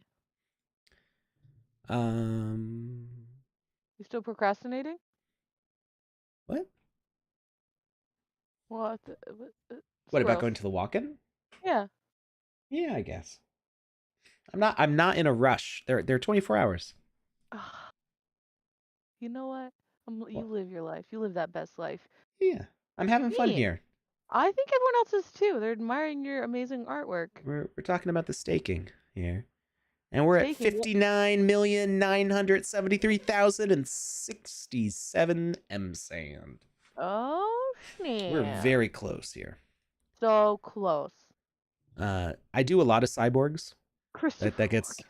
You still procrastinating? What? What? What about going to the walk-in? Yeah. Yeah, I guess. I'm not in a rush. They're 24 hours. You know what? You live your life. You live that best life. Yeah. I'm having fun here. I think everyone else is too. They're admiring your amazing artwork. We're talking about the staking here. And we're at 59,973,067 M sand. Oh, snap. We're very close here. So close. I do a lot of cyborgs. That gets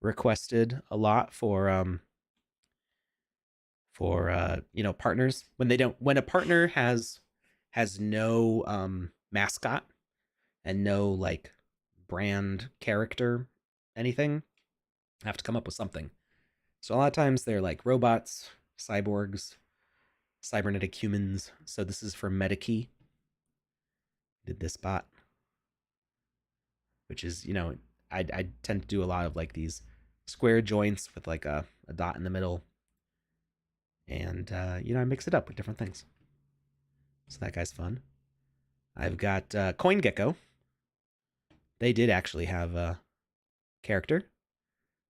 requested a lot for you know, partners when a partner has no mascot and no like brand character anything, I have to come up with something. So a lot of times they're like robots, cyborgs, cybernetic humans. So this is for Medikey. Did this bot, which is, you know, I tend to do a lot of like these square joints with like a dot in the middle, and you know, I mix it up with different things. So that guy's fun. I've got CoinGecko. They did actually have a character,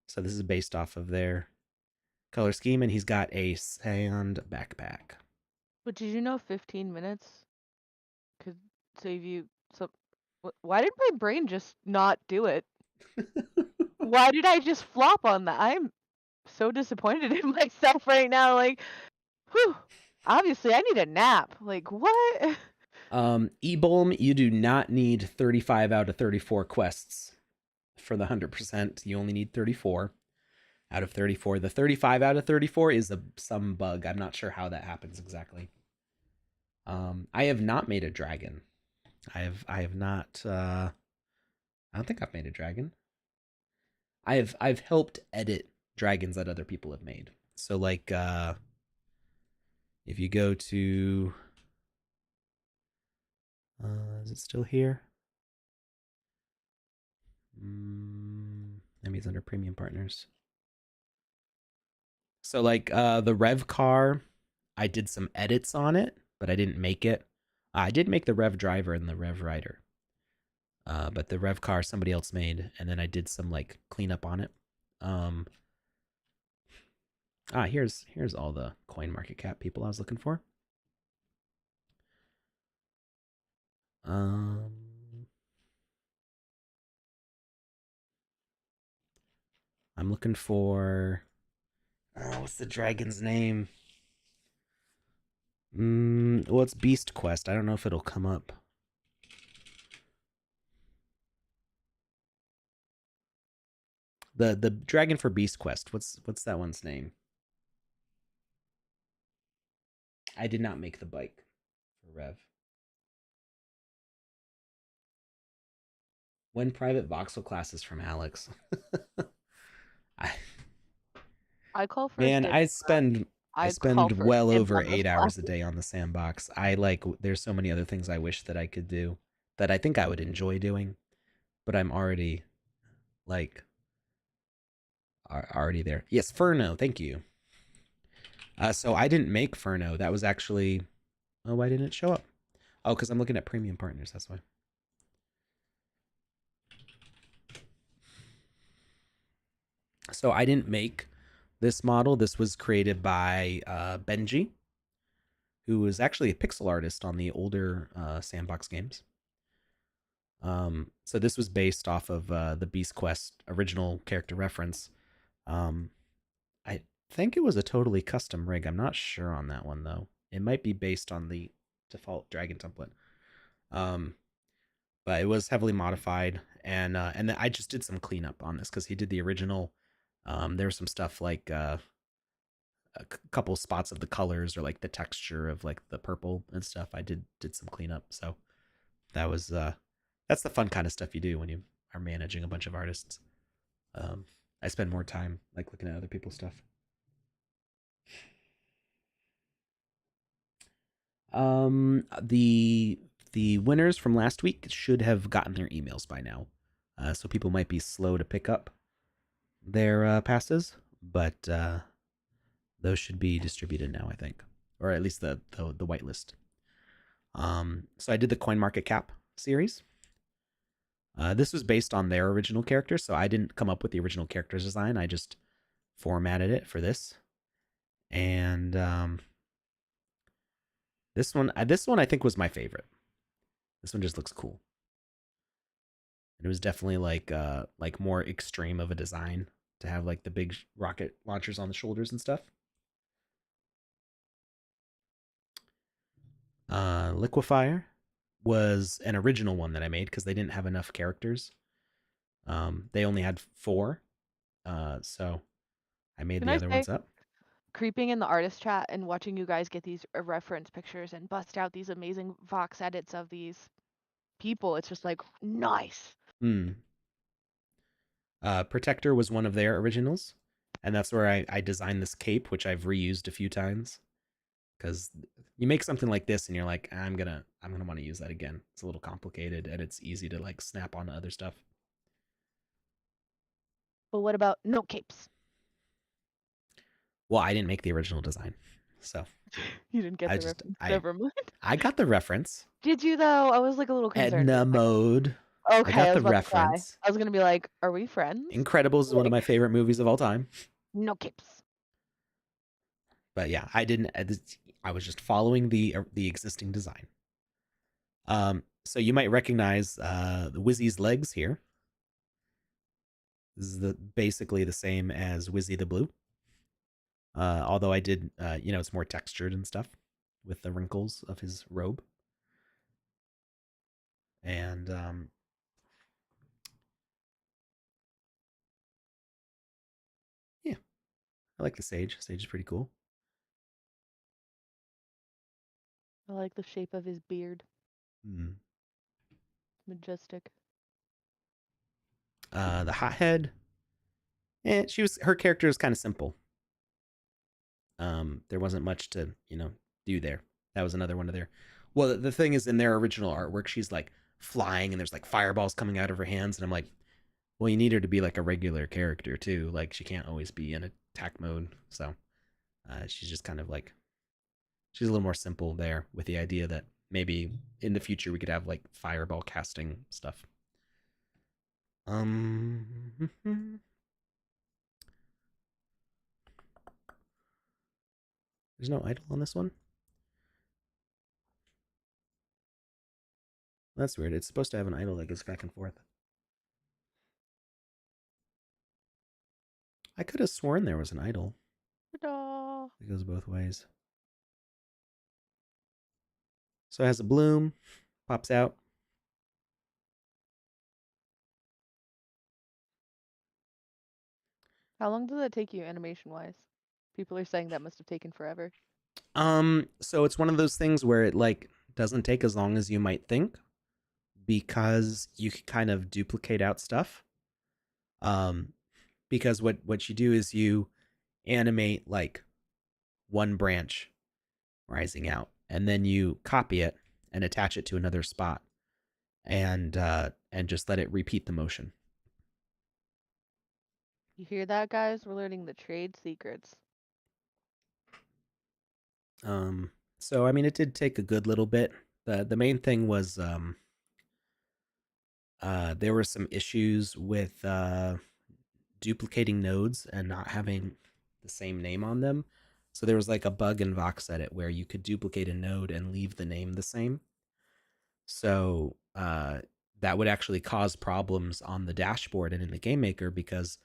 so this is based off of their color scheme, and he's got a sand backpack. But did you know 15 minutes could save you some? Why did my brain just not do it? Why did I just flop on that? I'm so disappointed in myself right now. Like, whew, obviously I need a nap. Like, what? Ebolm, you do not need 35 out of 34 quests for the 100%. You only need 34 out of 34. The 35 out of 34 is some bug. I'm not sure how that happens exactly. I have not made a dragon. I have not. I don't think I've made a dragon. I've helped edit dragons that other people have made. So like, if you go to, is it still here? Maybe it's under premium partners. So like the Rev car, I did some edits on it, but I didn't make it. I did make the Rev driver and the Rev rider. But the Rev car somebody else made, and then I did some like cleanup on it. Here's all the coin market cap people I was looking for. I'm looking for, what's the dragon's name? Well, it's Beast Quest. I don't know if it'll come up. The dragon for Beast Quest. What's that one's name? I did not make the bike for Rev. When private voxel classes from Alex. I call for Man, I spend well over 8 hours a day on the sandbox. There's so many other things I wish that I could do that I think I would enjoy doing, but I'm already already there. Yes, Furno, thank you. So I didn't make Furno. That was actually, oh, why didn't it show up? Oh, because I'm looking at premium partners, that's why. So I didn't make this model. This was created by Benji, who was actually a pixel artist on the older Sandbox games. So this was based off of the Beast Quest original character reference. I think it was a totally custom rig. I'm not sure on that one though. It might be based on the default dragon template. Um, but it was heavily modified, and I just did some cleanup on this because he did the original. There was some stuff like a couple spots of the colors or like the texture of like the purple and stuff. I did some cleanup, so that was that's the fun kind of stuff you do when you are managing a bunch of artists. I spend more time like looking at other people's stuff. The winners from last week should have gotten their emails by now, so people might be slow to pick up their passes, but those should be distributed now, I think, or at least the whitelist. So I did the Coin Market Cap series. This was based on their original character, so I didn't come up with the original character's design. I just formatted it for this, and this one I think was my favorite. This one just looks cool. And it was definitely like more extreme of a design to have like the big rocket launchers on the shoulders and stuff. Liquefier was an original one that I made because they didn't have enough characters. They only had 4, so I made Can the I other say, ones up. creeping in the artist chat and watching you guys get these reference pictures and bust out these amazing Vox edits of these people, it's just like nice. Protector was one of their originals, and that's where I designed this cape, which I've reused a few times. Because you make something like this and you're like, I'm gonna want to use that again. It's a little complicated and it's easy to like snap onto other stuff. But what about no capes? Well, I didn't make the original design, so You didn't get I the just reference. Never mind. I got the reference. Did you though? I was like a little concerned. Edna mode. I Okay, got I the was about to cry. reference. I was gonna be like, are we friends? Incredibles is one of my favorite movies of all time. No capes. But yeah, I didn't. I was just following the existing design. So you might recognize the Wizzy's legs here. This is basically the same as Wizzy the Blue. Although I did, it's more textured and stuff with the wrinkles of his robe. And yeah, I like the sage. Sage is pretty cool. I like the shape of his beard. Mm. Majestic. The hothead. Her character is kind of simple. There wasn't much to do there. That was another one of their. Well, the thing is, in their original artwork, she's like flying and there's like fireballs coming out of her hands, and I'm like, well, you need her to be like a regular character too. Like she can't always be in attack mode. So she's just kind of like she's a little more simple there with the idea that maybe in the future we could have like fireball casting stuff. There's no idle on this one. That's weird. It's supposed to have an idle that goes back and forth. I could have sworn there was an idle. Ta-da. It goes both ways. So it has a bloom, pops out. How long does that take you animation wise? People are saying that must have taken forever. So it's one of those things where it like doesn't take as long as you might think because you can kind of duplicate out stuff. Because what you do is you animate like one branch rising out, and then you copy it and attach it to another spot, and just let it repeat the motion. You hear that, guys? We're learning the trade secrets. So I mean, it did take a good little bit. The main thing was there were some issues with duplicating nodes and not having the same name on them. So there was like a bug in VoxEdit where you could duplicate a node and leave the name the same. So that would actually cause problems on the dashboard and in the Game Maker, because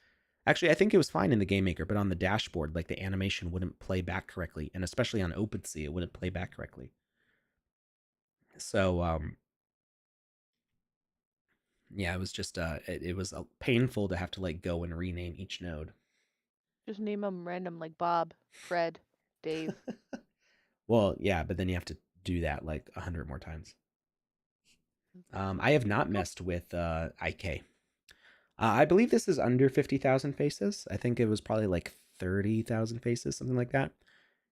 actually I think it was fine in the Game Maker, but on the dashboard, like the animation wouldn't play back correctly, and especially on OpenSea, it wouldn't play back correctly. So yeah, it was just it was painful to have to like go and rename each node. Just name them random, like Bob, Fred, Dave. Well, yeah, but then you have to do that like 100 more times. I have not messed with IK. I believe this is under 50,000 faces. I think it was probably like 30,000 faces, something like that.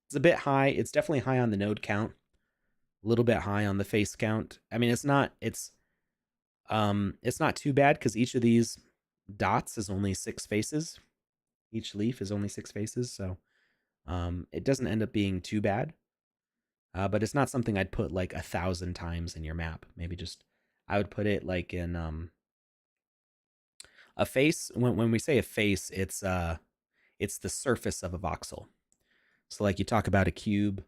It's a bit high. It's definitely high on the node count. A little bit high on the face count. I mean, it's not too bad because each of these dots is only 6 faces. Each leaf is only 6 faces, so it doesn't end up being too bad. But it's not something I'd put like 1,000 times in your map. Maybe just I would put it like in a face. When we say a face, it's the surface of a voxel. So like you talk about a cube.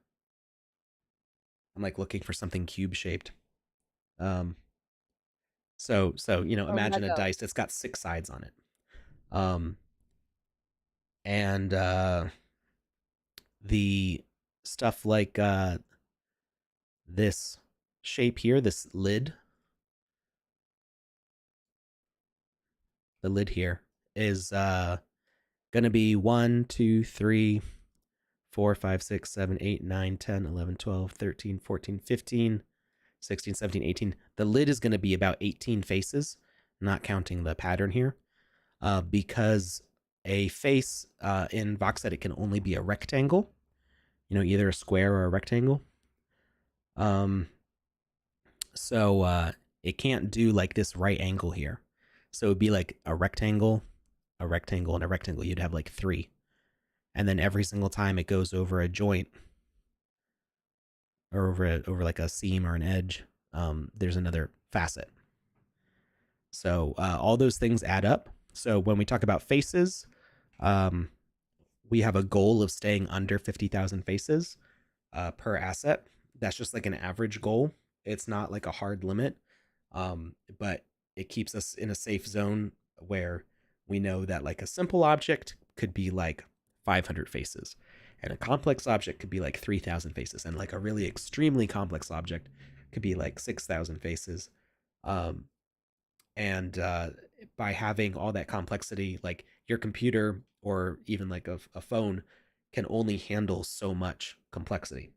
I'm like looking for something cube shaped. So imagine a dice that's got 6 sides on it. And the stuff like this shape here, this lid. The lid here is going to be 1, 2, 3, 4, 5, 6, 7, 8, 9, 10, 11, 12, 13, 14, 15, 16, 17, 18. The lid is going to be about 18 faces, not counting the pattern here, because a face in VoxEdit can only be a rectangle, either a square or a rectangle. So it can't do like this right angle here. So it'd be like a rectangle, and a rectangle. You'd have like 3. And then every single time it goes over a joint or over like a seam or an edge, there's another facet. So all those things add up. So when we talk about faces, we have a goal of staying under 50,000 faces per asset. That's just like an average goal. It's not like a hard limit, but it keeps us in a safe zone where we know that like a simple object could be like 500 faces, and a complex object could be like 3,000 faces, and like a really extremely complex object could be like 6,000 faces. And by having all that complexity, like your computer or even like a phone can only handle so much complexity.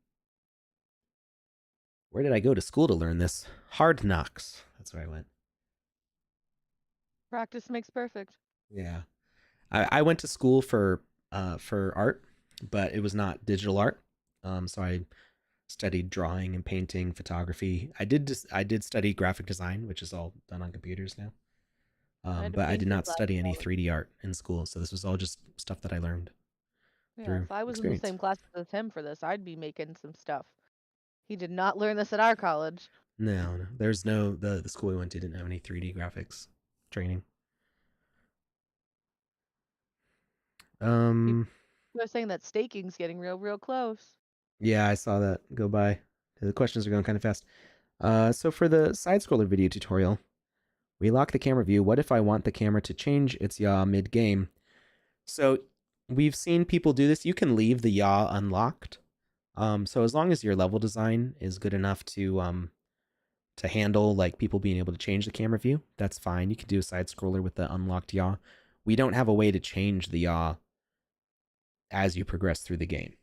Where did I go to school to learn this? Hard Knocks. That's where I went. Practice makes perfect. Yeah. I went to school for art, but it was not digital art. So I studied drawing and painting, photography. I did study graphic design, which is all done on computers now. But I did not study any 3D art in school, so this was all just stuff that I learned. Yeah, if I was in the same class as him for this, I'd be making some stuff. He did not learn this at our college. No. There's no the school we went to didn't have any 3D graphics training. They're saying that staking's getting real close. Yeah, I saw that go by. The questions are going kind of fast. So for the side-scroller video tutorial, we lock the camera view. What if I want the camera to change its yaw mid-game? So we've seen people do this. You can leave the yaw unlocked. So as long as your level design is good enough to handle like people being able to change the camera view, that's fine. You can do a side-scroller with the unlocked yaw. We don't have a way to change the yaw as you progress through the game.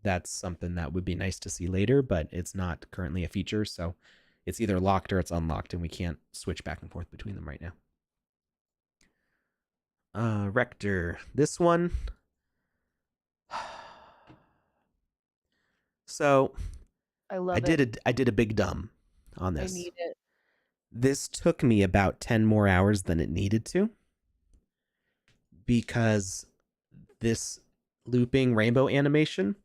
That's something that would be nice to see later, but it's not currently a feature, so it's either locked or it's unlocked, and we can't switch back and forth between them right now. Rector. This one. So I did a big dumb on this. I need it. This took me about 10 more hours than it needed to, because this looping rainbow animation,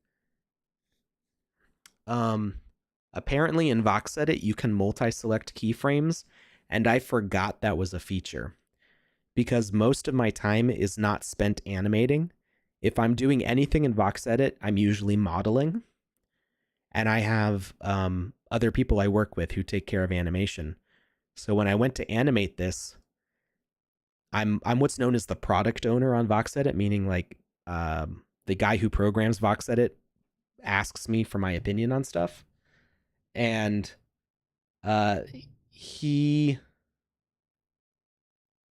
apparently in VoxEdit you can multi-select keyframes, and I forgot that was a feature, because most of my time is not spent animating. If I'm doing anything in VoxEdit, I'm usually modeling. And I have other people I work with who take care of animation. So when I went to animate this, I'm what's known as the product owner on VoxEdit, meaning like the guy who programs VoxEdit asks me for my opinion on stuff. And he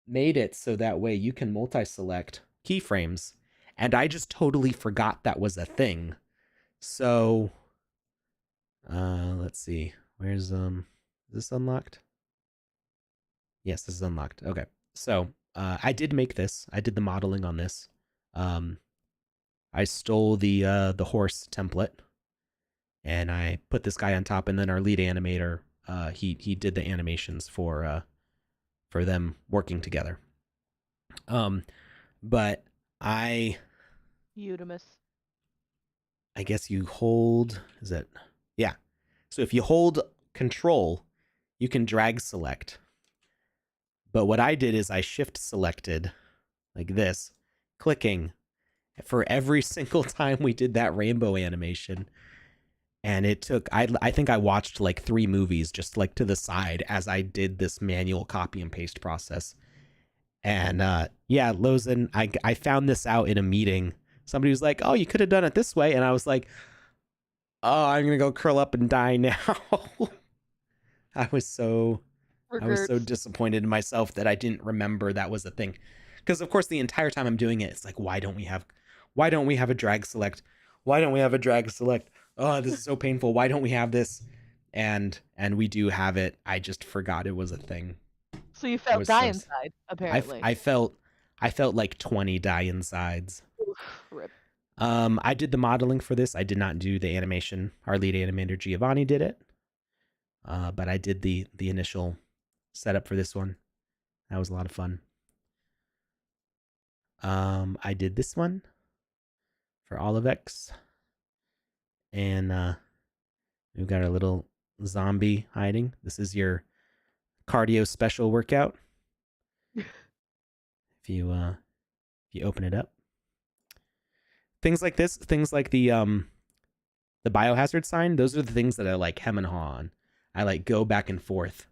made it so that way you can multi-select keyframes. And I just totally forgot that was a thing. So let's see. Where's is this unlocked? Yes, this is unlocked. Okay. So I did make this. I did the modeling on this. I stole the horse template and I put this guy on top, and then our lead animator, he did the animations for them working together. But Udamus. I guess you hold, is it? Yeah. So if you hold control, you can drag select. But what I did is I shift selected like this, clicking for every single time we did that rainbow animation. And it took, I think I watched like 3 movies just like to the side as I did this manual copy and paste process. And yeah, Lozen, I found this out in a meeting. Somebody was like, oh, you could have done it this way. And I was like, oh, I'm going to go curl up and die now. I was so disappointed in myself that I didn't remember that was a thing. Because of course the entire time I'm doing it, it's like, why don't we have a drag select? Why don't we have a drag select? Oh, this is so painful. Why don't we have this? And we do have it. I just forgot it was a thing. So you felt die inside, apparently. I felt like 20 die insides. Rip. I did the modeling for this. I did not do the animation. Our lead animator Giovanni did it. But I did the initial setup for this one. That was a lot of fun. I did this one for Olive X. And we've got our little zombie hiding. This is your cardio special workout. If you open it up. Things like this, things like the biohazard sign, those are the things that I like hem and haw on. I like go back and forth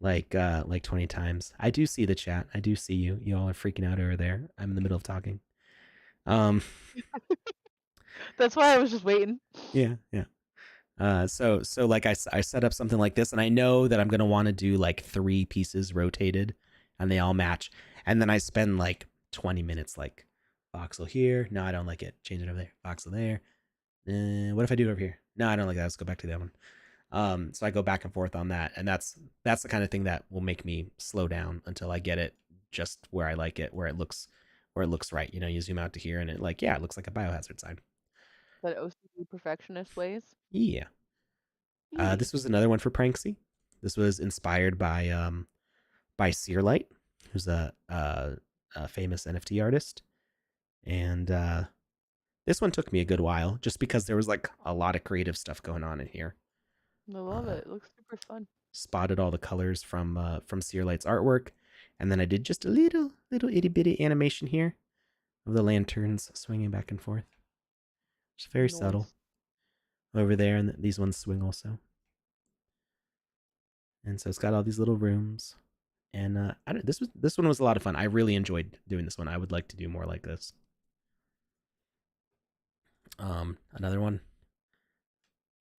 like 20 times. I do see the chat. I do see you. You all are freaking out over there. I'm in the middle of talking. That's why I was just waiting. Yeah. So like I set up something like this, and I know that I'm going to want to do like 3 pieces rotated and they all match. And then I spend like 20 minutes like voxel here. No, I don't like it. Change it over there. Voxel there. What if I do it over here? No, I don't like that. Let's go back to that one. So I go back and forth on that. And that's the kind of thing that will make me slow down until I get it just where I like it, where it looks right. You know, you zoom out to here and it like, yeah, it looks like a biohazard sign. But OCD perfectionist ways. Yeah. This was another one for Pranksy. This was inspired by Searlight, who's a famous NFT artist. And this one took me a good while just because there was like a lot of creative stuff going on in here. I love it. It looks super fun. Spotted all the colors from Searlight's artwork. And then I did just a little itty bitty animation here of the lanterns swinging back and forth. It's very subtle. Over there, and these ones swing also. And so it's got all these little rooms. And this one was a lot of fun. I really enjoyed doing this one. I would like to do more like this. Another one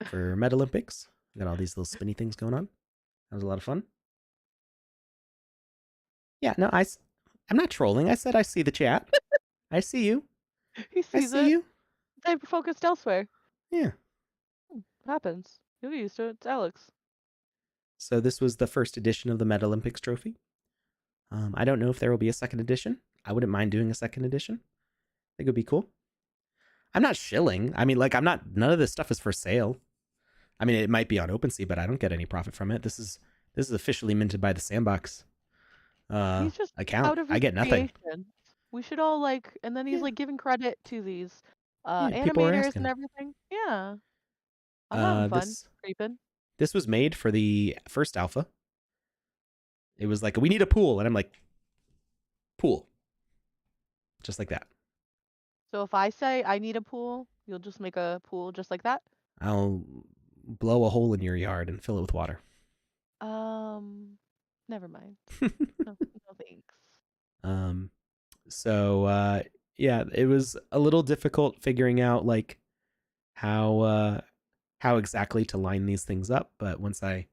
for Metalympics. Got all these little spinny things going on. That was a lot of fun. Yeah, no, I'm not trolling. I said I see the chat. I see you. He sees I see you. They focused elsewhere. Yeah. Happens. You'll get used to it. It's Alex. So this was the first edition of the Metalympics trophy. I don't know if there will be a second edition. I wouldn't mind doing a second edition. I think it would be cool. I'm not shilling. I mean, like, none of this stuff is for sale. I mean, it might be on OpenSea, but I don't get any profit from it. This is officially minted by the Sandbox He's just account. out of his I get nothing. creation. We should all like, and then he's like giving credit to these people are animators asking. and everything. Yeah. I'm having fun creeping. This was made for the first alpha. It was like, we need a pool. And I'm like, pool. Just like that. So if I say I need a pool, you'll just make a pool just like that? I'll blow a hole in your yard and fill it with water. Never mind. No, no thanks. So yeah, it was a little difficult figuring out like how exactly to line these things up, but once I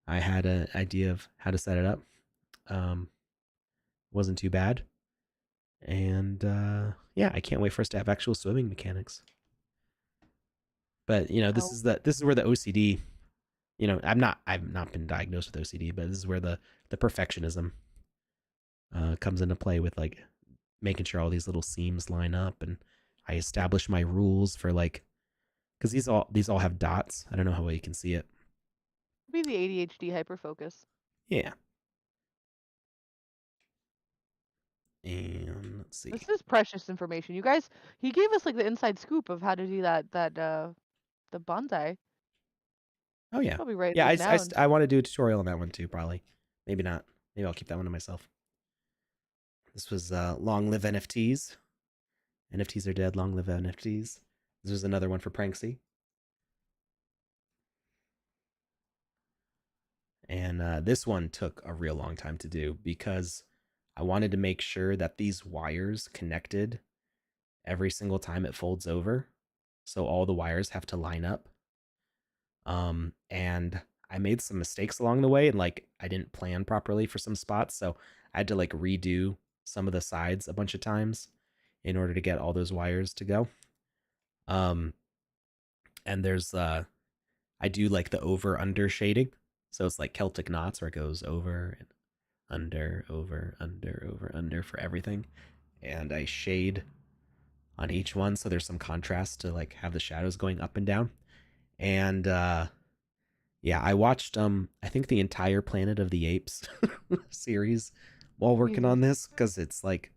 had an idea of how to set it up, wasn't too bad. And yeah, I can't wait for us to have actual swimming mechanics. But this is where the OCD, I've not been diagnosed with OCD, but this is where the perfectionism comes into play with like making sure all these little seams line up, and I establish my rules for like, because these all have dots. I don't know how well you can see it. Be the ADHD hyperfocus. Yeah. And let's see. This is precious information. You guys, he gave us like the inside scoop of how to do that the bonsai. Oh yeah. Probably right. Yeah, I want to do a tutorial on that one too, probably. Maybe not. Maybe I'll keep that one to myself. This was Long Live NFTs. NFTs are dead, long live NFTs. This was another one for Pranksy. And this one took a real long time to do because I wanted to make sure that these wires connected every single time it folds over. So all the wires have to line up. And I made some mistakes along the way, and like I didn't plan properly for some spots, so I had to like redo some of the sides a bunch of times in order to get all those wires to go. And there's I do like the over under shading, so it's like Celtic knots where it goes over and under, over, under, over, under for everything, and I shade on each one so there's some contrast to like have the shadows going up and down. And yeah, I watched I think the entire Planet of the Apes series while working on this, because it's like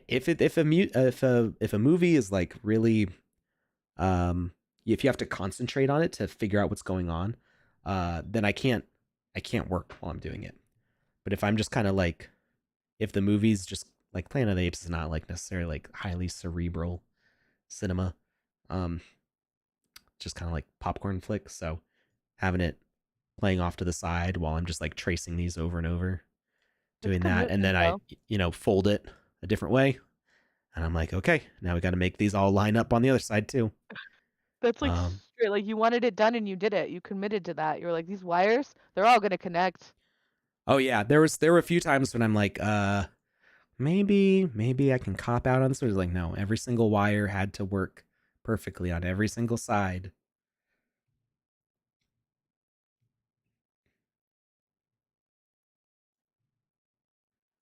if a movie is like really if you have to concentrate on it to figure out what's going on, then I can't work while I'm doing it. But if I'm just kind of like, if the movie's just like Planet of the Apes is not like necessarily like highly cerebral cinema, just kind of like popcorn flick, so having it playing off to the side while I'm just like tracing these over and over, doing that, and then I fold it a different way, and I'm like, okay, now we got to make these all line up on the other side too. That's like straight, like you wanted it done and you did it. You committed to that. You were like, these wires, they're all gonna connect. Oh yeah, there were a few times when I'm like, maybe I can cop out on this. It was like, no, every single wire had to work perfectly on every single side.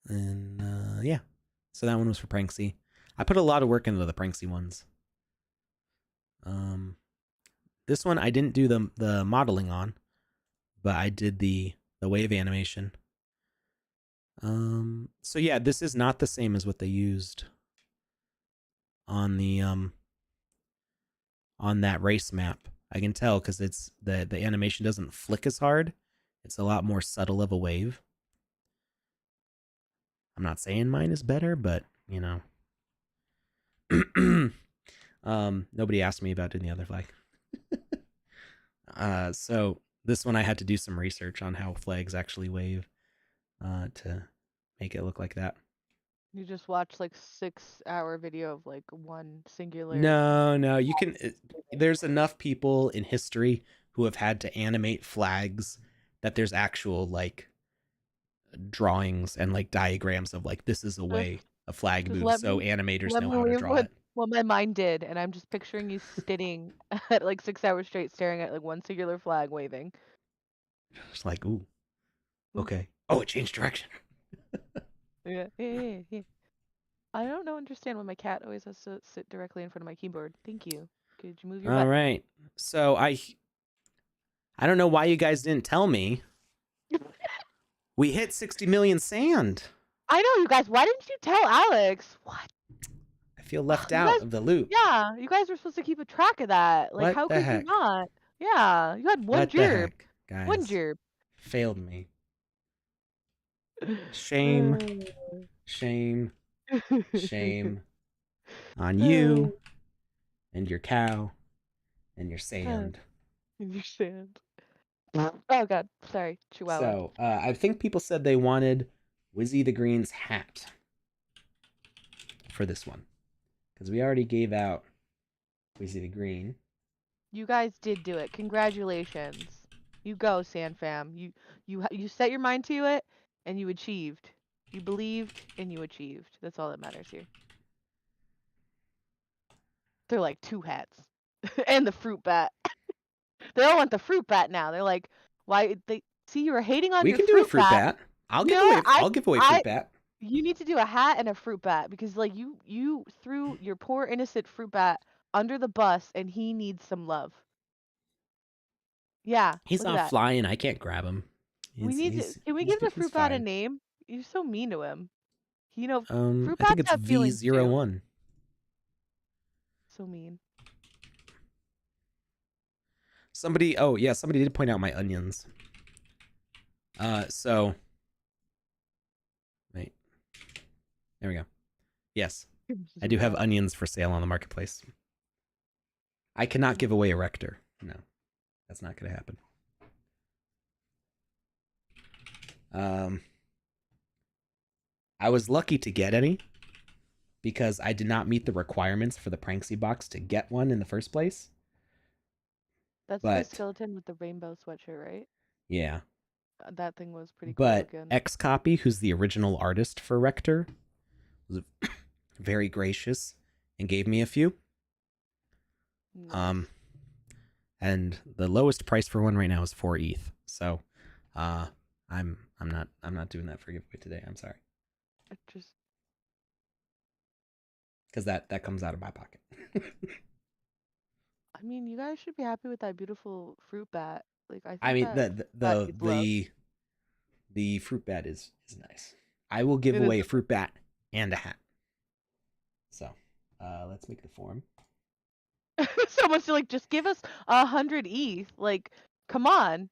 And yeah, so that one was for Pranksy. I put a lot of work into the Pranksy ones. This one I didn't do the modeling on, but I did the wave animation. So yeah, this is not the same as what they used on the on that race map. I can tell because it's the animation doesn't flick as hard. It's a lot more subtle of a wave. I'm not saying mine is better, but nobody asked me about doing the other flag. So this one I had to do some research on how flags actually wave to make it look like that. You just watch like 6-hour video of like one singular. No, you can. There's enough people in history who have had to animate flags that there's actual like drawings and like diagrams of like this is a way a flag moves, so animators know how to draw it. What my mind did, and I'm just picturing you sitting at like 6 hours straight staring at like one singular flag waving. It's like, ooh, okay. Oh, it changed direction. Yeah. I don't understand why my cat always has to sit directly in front of my keyboard. Thank you. Could you move your butt? All right. So I don't know why you guys didn't tell me. We hit 60 million sand. I know, you guys. Why didn't you tell Alex? What? I feel left out of the loop. Yeah, you guys were supposed to keep a track of that. Like, how could you not? Yeah, you had one gerb. Guys? One gerb. Failed me. Shame. Shame. Shame on you and your cow and your sand. And your sand. Oh god, sorry, Chihuahua. So, I think people said they wanted Wizzy the Green's hat for this one. Because we already gave out Wizzy the Green. You guys did do it. Congratulations. You go, Sand Fam. You set your mind to it, and you achieved. You believed, and you achieved. That's all that matters here. They're like 2 hats. And the fruit bat. They all want the fruit bat now. They're like, why they see you were hating on We your can do a fruit bat. I'll give away fruit bat. You need to do a hat and a fruit bat because like you threw your poor innocent fruit bat under the bus and he needs some love. Yeah. He's look at not that. flying. I can't grab him. Can we give the fruit bat a name? You're so mean to him. You know, fruit I think bats it's have feelings too. V01. So mean. Somebody did point out my onions. So wait. There we go. Yes. I do have onions for sale on the marketplace. I cannot give away a rector. No. That's not going to happen. I was lucky to get any because I did not meet the requirements for the Pranksy box to get one in the first place. That's the skeleton with the rainbow sweatshirt, right? Yeah. That thing was pretty cool But looking. Xcopy, who's the original artist for Rector, was very gracious and gave me a few. Nice. And the lowest price for one right now is 4 ETH. So, I'm not doing that for giveaway today. I'm sorry. Because that comes out of my pocket. I mean, you guys should be happy with that beautiful fruit bat. Like I mean, the fruit bat is nice. I will give away a fruit bat and a hat. So, let's make the form. Someone's like, just give us 100 ETH. Like, come on.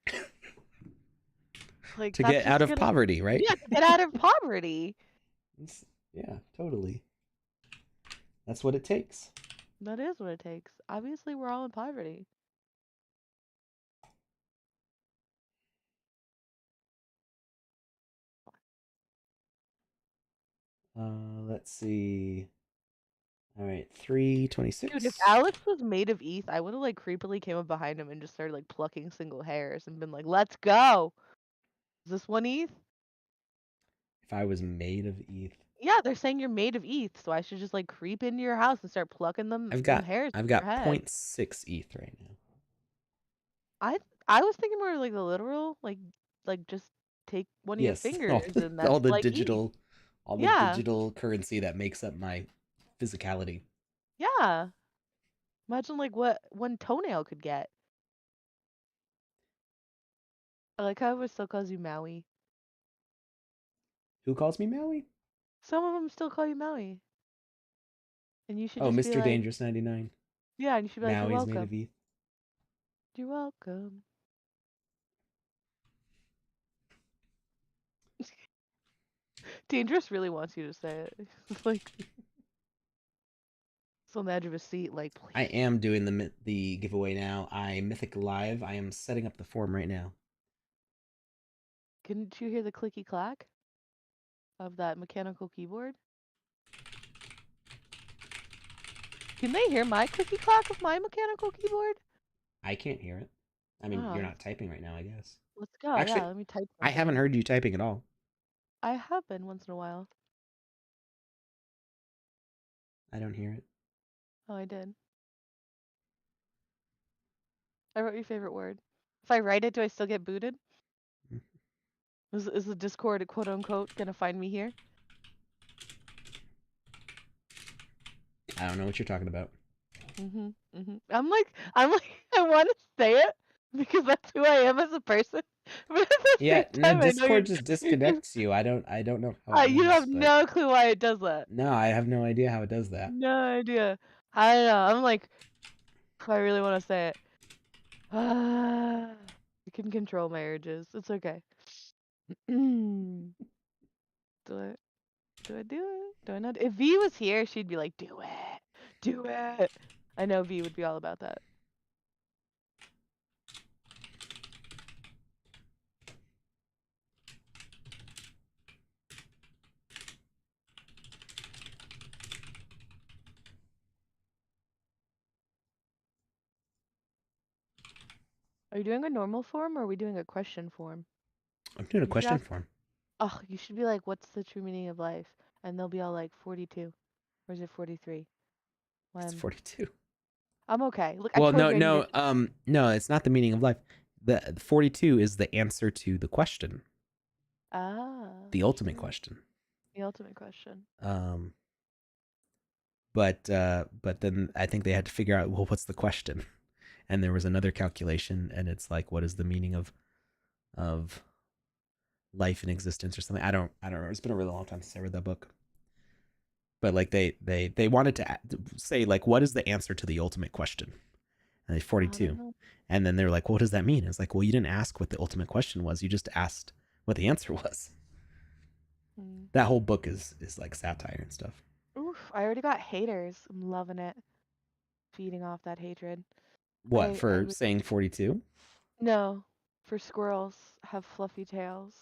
Like to get out of poverty, right? Yeah, to get out of poverty. Yeah, totally. That's what it takes. That is what it takes. Obviously, we're all in poverty. Let's see. All right, 326. Dude, if Alex was made of ETH, I would have like creepily came up behind him and just started like plucking single hairs and been like, "Let's go." Is this 1 ETH? If I was made of ETH. Yeah, they're saying you're made of ETH, so I should just like creep into your house and start plucking them hairs. I've got 0.6 ETH right now. I was thinking more like the literal, like just take one of your fingers and that's all the like digital, ETH. all the digital currency that makes up my physicality. Yeah. Imagine like what one toenail could get. I like how everyone still calls you Maui. Who calls me Maui? Some of them still call you Maui. And you should just Mr. be like, Dangerous 99. Yeah, and you should be like, Maui's you're welcome. made of ETH. You're welcome. Dangerous really wants you to say it. It's like it's on the edge of a seat, like please. I am doing the giveaway now. Mythic Live. I am setting up the form right now. Couldn't you hear the clicky clack of that mechanical keyboard? Can they hear my clicky clack of my mechanical keyboard? I can't hear it. I mean, you're not typing right now, I guess. Let's go. Actually, yeah, let me type something. I haven't heard you typing at all. I have been once in a while. I don't hear it. Oh, I did. I wrote your favorite word. If I write it, do I still get booted? Is the Discord, quote unquote, gonna find me here? I don't know what you're talking about. I'm like, I want to say it because that's who I am as a person. But yeah, no, Discord just disconnects you. I don't know how. You have no clue why it does that. No, I have no idea how it does that. No idea. I don't know. I'm like, I really want to say it. I can control my urges. It's okay. Do it. Do I do it? Do I not? If V was here, she'd be like, do it. Do it. I know V would be all about that. Are you doing a normal form or are we doing a question form? I'm doing a You should question ask- form. Oh, you should be like, what's the true meaning of life? And they'll be all like 42. Or is it 43? It's 42. I'm okay. Look, I Well, programmed it. no, it's not the meaning of life. The 42 is the answer to the question, Ah. the ultimate true. question. The ultimate question. But then I think they had to figure out, well, what's the question? And there was another calculation, and it's like, what is the meaning of life and existence or something? I don't remember. It's been a really long time since I read that book. But like they wanted to say, like, what is the answer to the ultimate question? And they 42. And then they're like, well, what does that mean? It's like, well, you didn't ask what the ultimate question was. You just asked what the answer was. That whole book is like satire and stuff. Oof, I already got haters. I'm loving it. Feeding off that hatred. What, for saying 42? No, for squirrels have fluffy tails.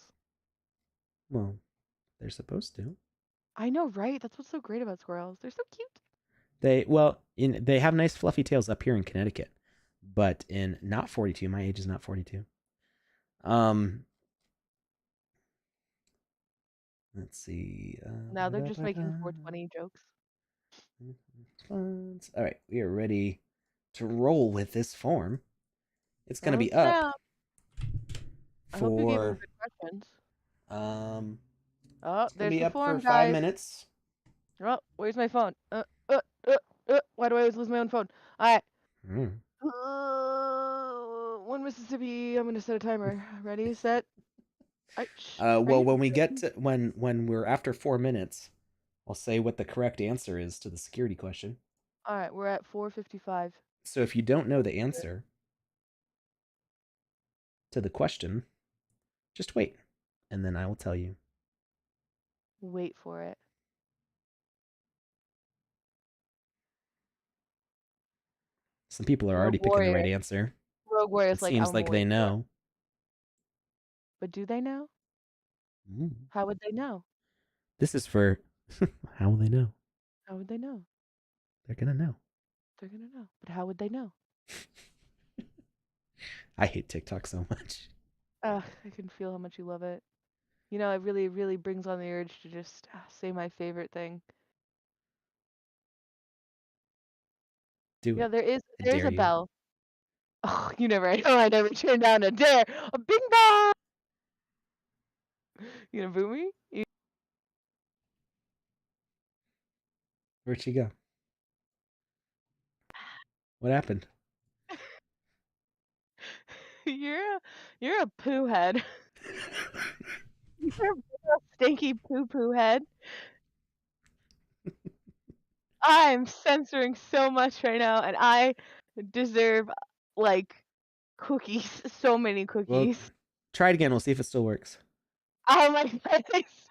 Well, they're supposed to. I know, right? That's what's so great about squirrels. They're so cute. They have nice fluffy tails up here in Connecticut, but in not 42. My age is not 42. Let's see. Now they're just making 420 jokes. All right, we are ready to roll with this form. It's gonna be up I hope you gave me for good questions. it's gonna There's be the up form, for 5 guys. minutes. Oh, where's my phone? Why do I always lose my own phone? All right. One Mississippi. I'm gonna set a timer. Ready, set. Well, when we get to when we're after 4 minutes, I'll say what the correct answer is to the security question. All right, we're at 4:55. So if you don't know the answer to the question, just wait, and then I will tell you. Wait for it. Some people are already picking the right answer. Rogue Warrior's It seems like they know. But do they know? How would they know? This is for how will they know? How would they know? They're gonna know. They're gonna know. But how would they know? I hate TikTok so much. I can feel how much you love it. You know, it really, really brings on the urge to just say my favorite thing. Do yeah, it. there's a bell. Oh, you never know. I never turned down a dare. A bing bong. You gonna boo me? Where'd she go? What happened? You're a poo head. You're a stinky poo head. I'm censoring so much right now, and I deserve like cookies. So many cookies. Well, try it again. We'll see if it still works. Oh my goodness.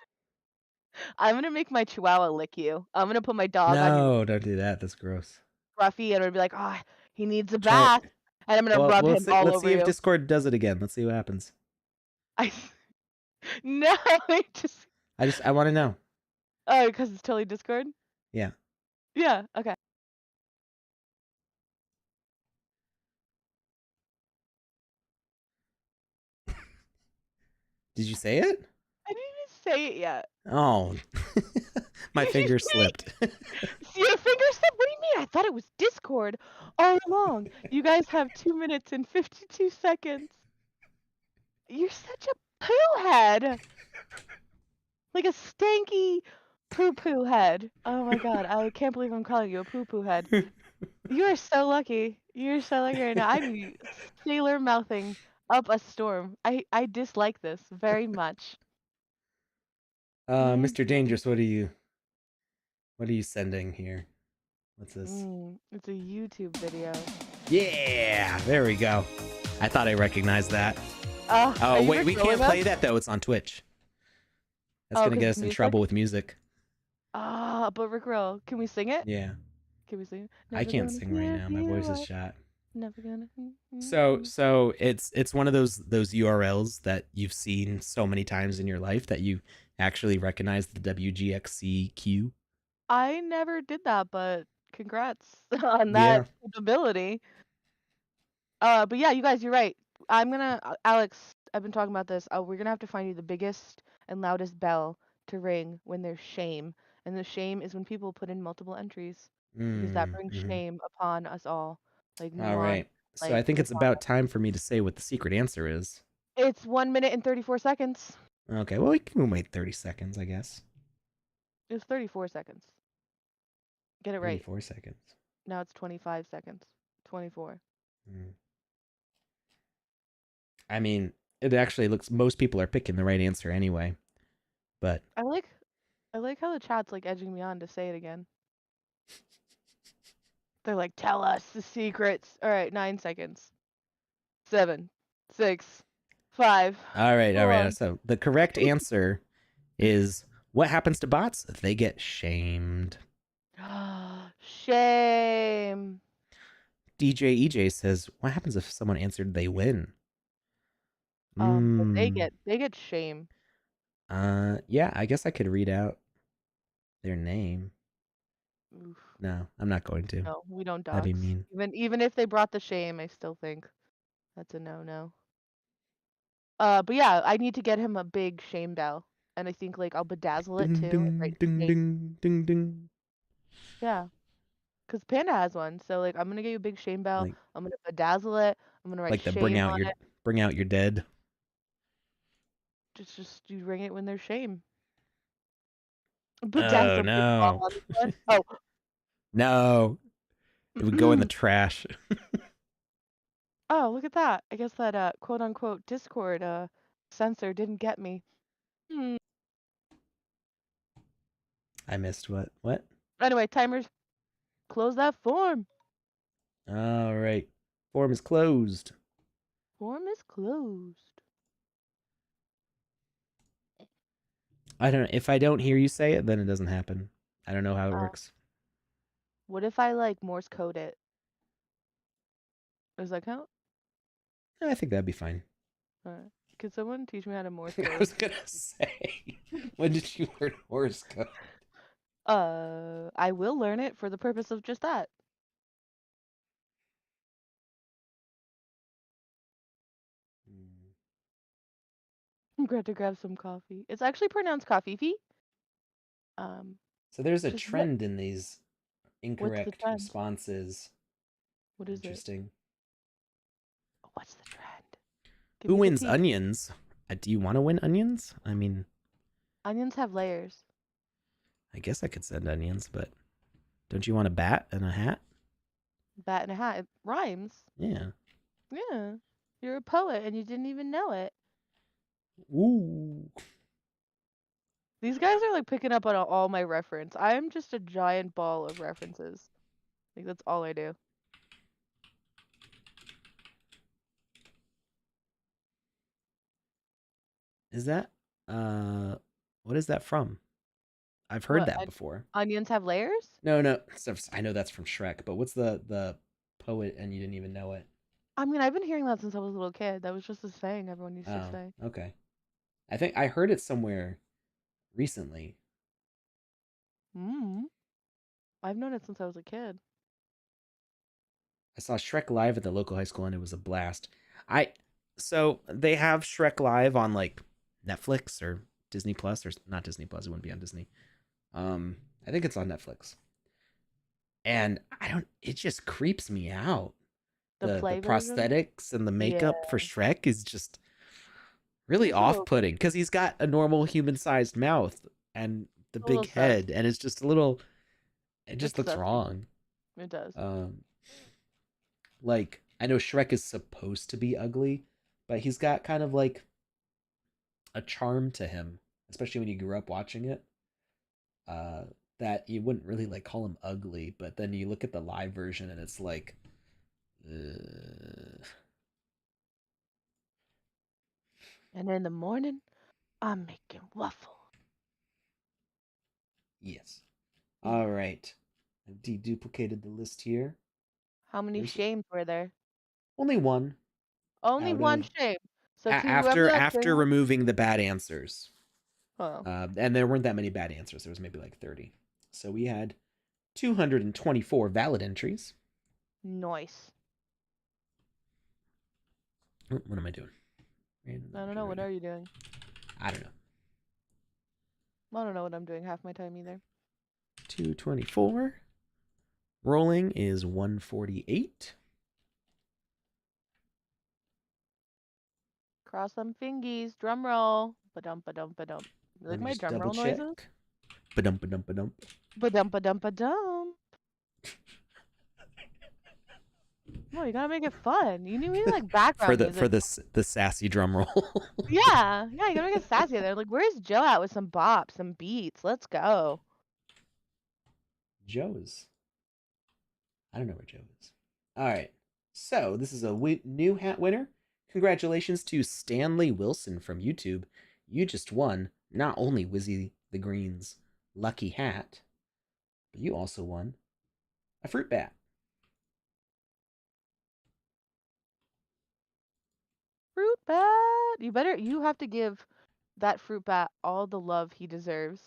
I'm gonna make my chihuahua lick you. I'm gonna put my dog on your No, don't do that. That's gross. Scruffy, and I'm gonna be like, oh, he needs a bath. And I'm gonna rub him all over you. Let's see if Discord does it again. Let's see what happens. No, I want to know. Oh, because it's totally Discord? Yeah. Yeah, okay. Did you say it? I didn't even say it yet. Oh. My finger slipped. Your finger slipped? What do you mean? I thought it was Discord all along. You guys have 2 minutes and 52 seconds. You're such a poo head. Like a stanky poo head. Oh my god, I can't believe I'm calling you a poo head. You are so lucky. You're so lucky right now. I'm sailor mouthing up a storm. I dislike this very much. Mr. Dangerous, what are you sending here? What's this? It's a YouTube video. Yeah, there we go. I thought I recognized that. Oh wait, we can't play that though. It's on Twitch. That's gonna get us in trouble with music. But Rickroll, can we sing it? Yeah. Can we sing it? I Never can't gonna sing right give now. My you voice is up. shot. Never gonna. So it's one of those URLs that you've seen so many times in your life that you actually recognize the WGXCQ. I never did that, but congrats on that Yeah. capability. But yeah, you guys, you're right. I'm gonna, Alex, I've been talking about this. We're gonna have to find you the biggest and loudest bell to ring when there's shame. And the shame is when people put in multiple entries because that brings Mm-hmm. shame upon us all. Like All Mulan, right. So I like think it's Mulan. about time for me to say what the secret answer is. It's 1 minute and 34 seconds. Okay, well, we can wait 30 seconds, I guess. It was 34 seconds. Get it right. 34 seconds. Now it's 25 seconds. 24. Mm. I mean, it actually looks, most people are picking the right answer anyway. But I like how the chat's like edging me on to say it again. They're like, tell us the secrets. All right, 9 seconds. 7, 6, 5. all right, all 4. right. So the correct answer is what happens to bots if they get shamed? Shame. DJ EJ says, what happens if someone answered they win? But they Mm. get shame. Yeah, I guess I could read out their name. Oof. No, I'm not going to. No, we don't That'd be dox. mean. Even if they brought the shame, I still think that's a no. But yeah, I need to get him a big shame bell, and I think like I'll bedazzle it Ding too and ding write ding shame. ding ding ding. Yeah, cause Panda has one. So like I'm gonna get you a big shame bell. Like I'm gonna bedazzle it. I'm gonna write like the shame on it. bring out your dead. Just you ring it when there's shame. Oh Bedazzle big ball no. on this one. Oh. No. It would go in the trash. Oh, look at that. I guess that quote unquote Discord censor didn't get me. Hmm. I missed what? What? Anyway, timers, close that form. All right. Form is closed. Form is closed. I don't know. If I don't hear you say it, then it doesn't happen. I don't know how it Oh, works. what if I like Morse code it? Does that count? I think that'd be fine. Alright. Could someone teach me how to Morse I code? was gonna say, when did you learn Morse code? I will learn it for the purpose of just that. I'm glad to grab some coffee. It's actually pronounced coffee. So there's a Just what? trend in these What's the incorrect trend? responses. What is it? Interesting. What's the trend? Give Who me the wins tea. onions? Do you want to win onions? I mean, Onions have layers. I guess I could send onions, but don't you want a bat and a hat? Bat in a hat. It rhymes. Yeah. Yeah. You're a poet and you didn't even know it. Ooh. These guys are like picking up on all my reference. I am just a giant ball of references. Like that's all I do. Is that what is that from? I've heard What? that before. Onions have layers? No. I know that's from Shrek, but what's the poet and you didn't even know it? I mean, I've been hearing that since I was a little kid. That was just a saying everyone used to Oh, say. okay. I think I heard it somewhere recently. I've known it since I was a kid. I saw Shrek live at the local high school and it was a blast. So they have Shrek live on like Netflix or Disney Plus or not Disney Plus, it wouldn't be on Disney. I think it's on Netflix. And it just creeps me out. The The play version? prosthetics and the makeup Yeah. for Shrek is just really It's a little, off-putting because he's got a normal human-sized mouth and the a little big sus. head, and it's just a little. It just It's looks sussy. wrong. It does. Like I know Shrek is supposed to be ugly, but he's got kind of like a charm to him, especially when you grew up watching it. That you wouldn't really like call him ugly, but then you look at the live version and it's like, And in the morning, I'm making waffle. Yes. All right. I've deduplicated the list here. How many There's shames were there? only one Only out one of shame. So to whoever after that's after removing the bad answers. Oh. And there weren't that many bad answers. There was maybe like 30. So we had 224 valid entries. Nice. What am I doing? I don't know. What are you doing? I don't know. I don't know what I'm doing half my time either. 224. Rolling is 148. Cross some fingies. Drum roll. Ba-dum, ba-dum, ba-dum. You like my drum roll noises? Ba-dum, ba-dum, ba-dum. Ba-dum, ba-dum, ba-dum. No, you gotta make it fun. You need like background music. For the sassy drum roll. Yeah, you gotta make it sassy there. Like, where's Joe at with some bops, some beats? Let's go. Joe's. I don't know where Joe is. All right. So this is a new hat winner. Congratulations to Stanley Wilson from YouTube. You just won not only Wizzy the Green's lucky hat, but you also won a fruit bat. Fruit bat. You have to give that fruit bat all the love he deserves.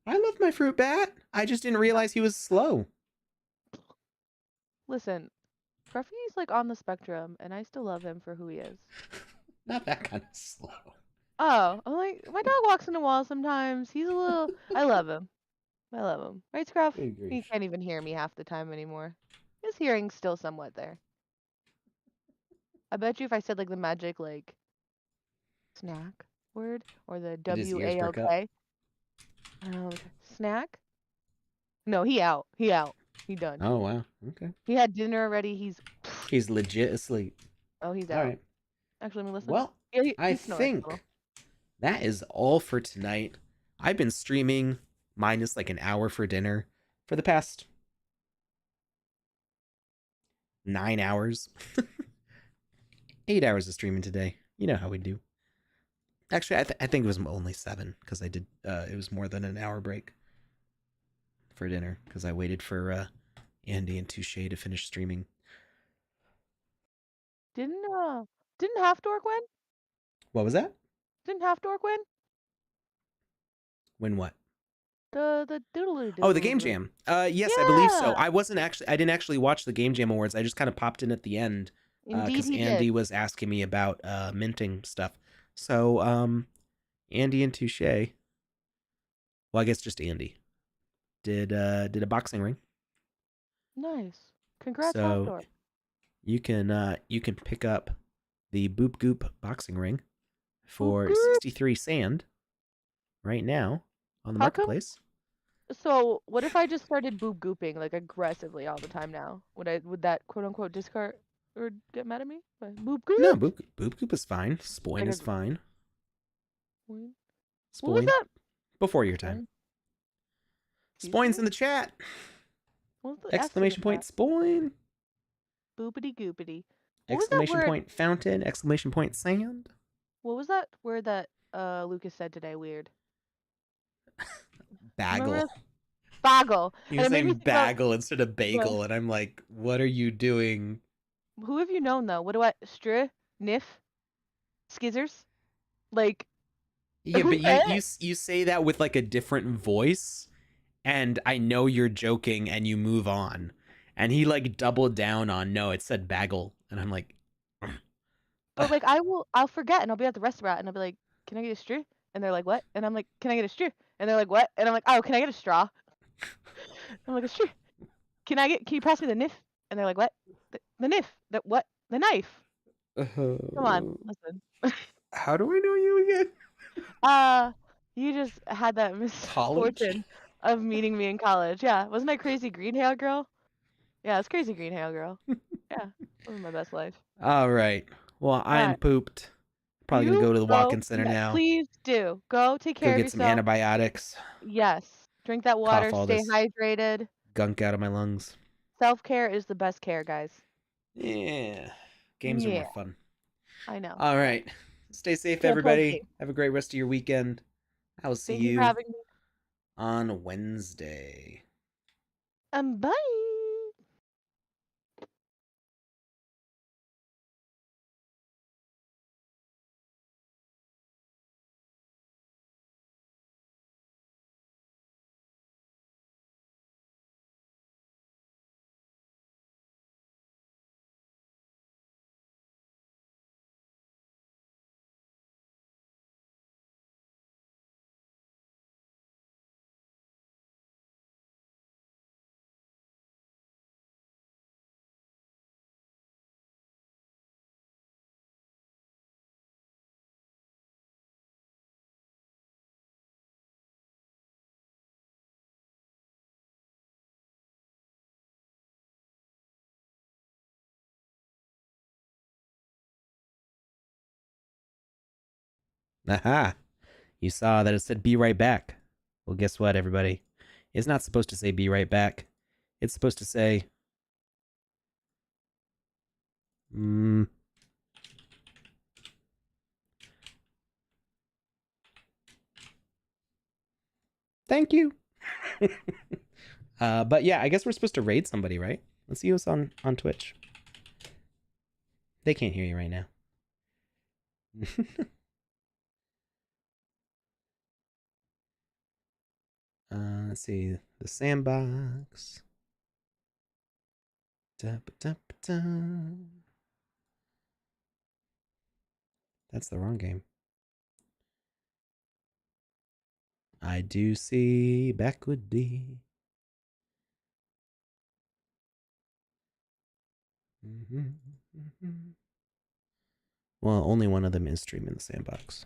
I love my fruit bat. I just didn't realize he was slow. Listen, Scruffy's like on the spectrum, and I still love him for who he is. Not that kind of slow. Oh, I'm like, my dog walks in the wall sometimes. He's a little. I love him. I love him. Right, Scruff? He can't even hear me half the time anymore. His hearing's still somewhat there. I bet you if I said like the magic like snack word or the WALK. I don't know. Snack? No, he out. He out. He done. Oh wow. Okay. He had dinner already. He's legit asleep. Oh, he's out. All right. Actually, let me listen. Well, Yeah, I think that is all for tonight. I've been streaming minus like an hour for dinner for the past 9 hours. 8 hours of streaming today. You know how we do. Actually, I think it was only 7 because I did. It was more than an hour break for dinner because I waited for Andy and Touche to finish streaming. Didn't Half Dork win? What was that? Didn't Half Dork win? Win what? The doodle. Oh, the Game Jam. Yes, yeah. I believe so. I didn't actually watch the Game Jam Awards. I just kind of popped in at the end because Andy was asking me about minting stuff. So, Andy and Touche. Well, I guess just Andy did a boxing ring. Nice. Congrats, so Half Dork. You can pick up the Boop Goop boxing ring for 63 sand right now on the marketplace. So what if I just started boop gooping like aggressively all the time now? Would that quote unquote discard or get mad at me? Boop goop? No, boop goop is fine. Spoin is fine. Spoin? What was that? Before your time. Spoin's in the chat. Exclamation point spoin. Boopity goopity. Exclamation point fountain. Exclamation point sand. What was that word that Lucas said today? Weird. Bagel. Bagel. He was saying bagel instead of bagel, and I'm like, what are you doing? Who have you known though? What do I Niff? Skizzers? Like yeah, but you say that with like a different voice, and I know you're joking, and you move on. And he like doubled down on no, it said bagel, and I'm like, but like I'll forget, and I'll be at the restaurant, and I'll be like, can I get a straw? And they're like, what? And I'm like, can I get a straw? And they're like, what? And I'm like, oh, can I get a straw? I'm like, a straw. Can you pass me the knife? And they're like, what? The knife? What? The knife? Come on, listen. How do I know you again? You just had that misfortune of meeting me in college. Yeah, wasn't I crazy green hair girl? Yeah, it's crazy green hair girl. Yeah, that was my best life. All right. Well, I'm pooped. Probably gonna go to the walk-in center now. Please do. Go take care of yourself. Go get some antibiotics. Yes. Drink that water. Stay hydrated. Gunk out of my lungs. Self-care is the best care, guys. Yeah. Games are more fun. I know. All right. Stay safe, everybody. Have a great rest of your weekend. I will see you. Thank you for having me. on Wednesday. Bye. Aha! You saw that it said be right back. Well, guess what, everybody? It's not supposed to say be right back. It's supposed to say, thank you. But yeah, I guess we're supposed to raid somebody, right? Let's see who's on Twitch. They can't hear you right now. Let's see. The Sandbox. Da-ba-da-ba-da. That's the wrong game. I do see Backwood D. Well, only one of them is streaming the Sandbox.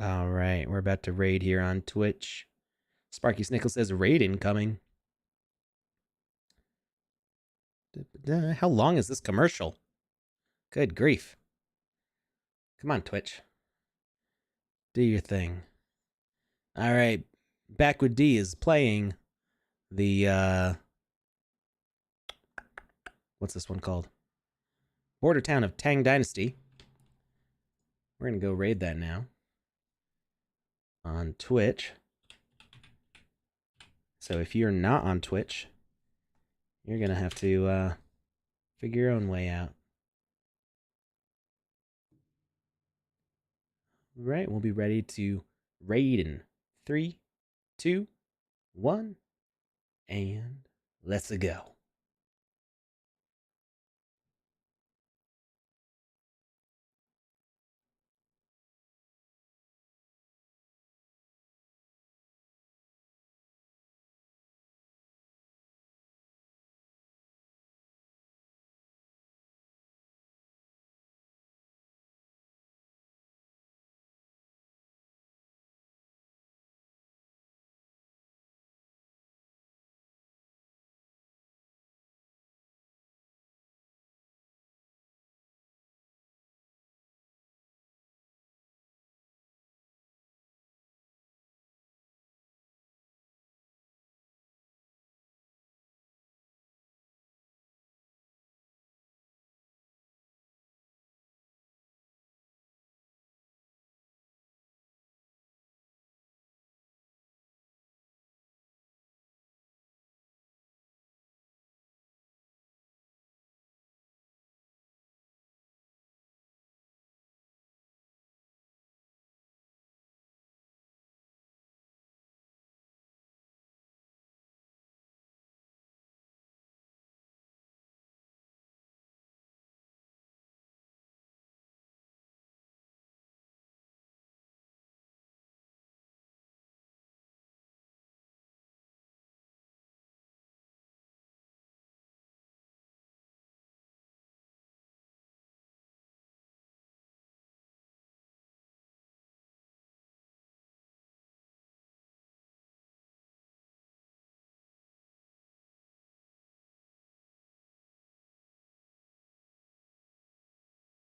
All right, we're about to raid here on Twitch. Sparky Snickle says raid incoming. How long is this commercial? Good grief. Come on, Twitch. Do your thing. All right, Backwood D is playing the what's this one called? Border town of Tang Dynasty. We're gonna go raid that now on Twitch. So if you're not on Twitch, you're gonna have to figure your own way out. Right, we'll be ready to raid in 3, 2, 1, and let's go.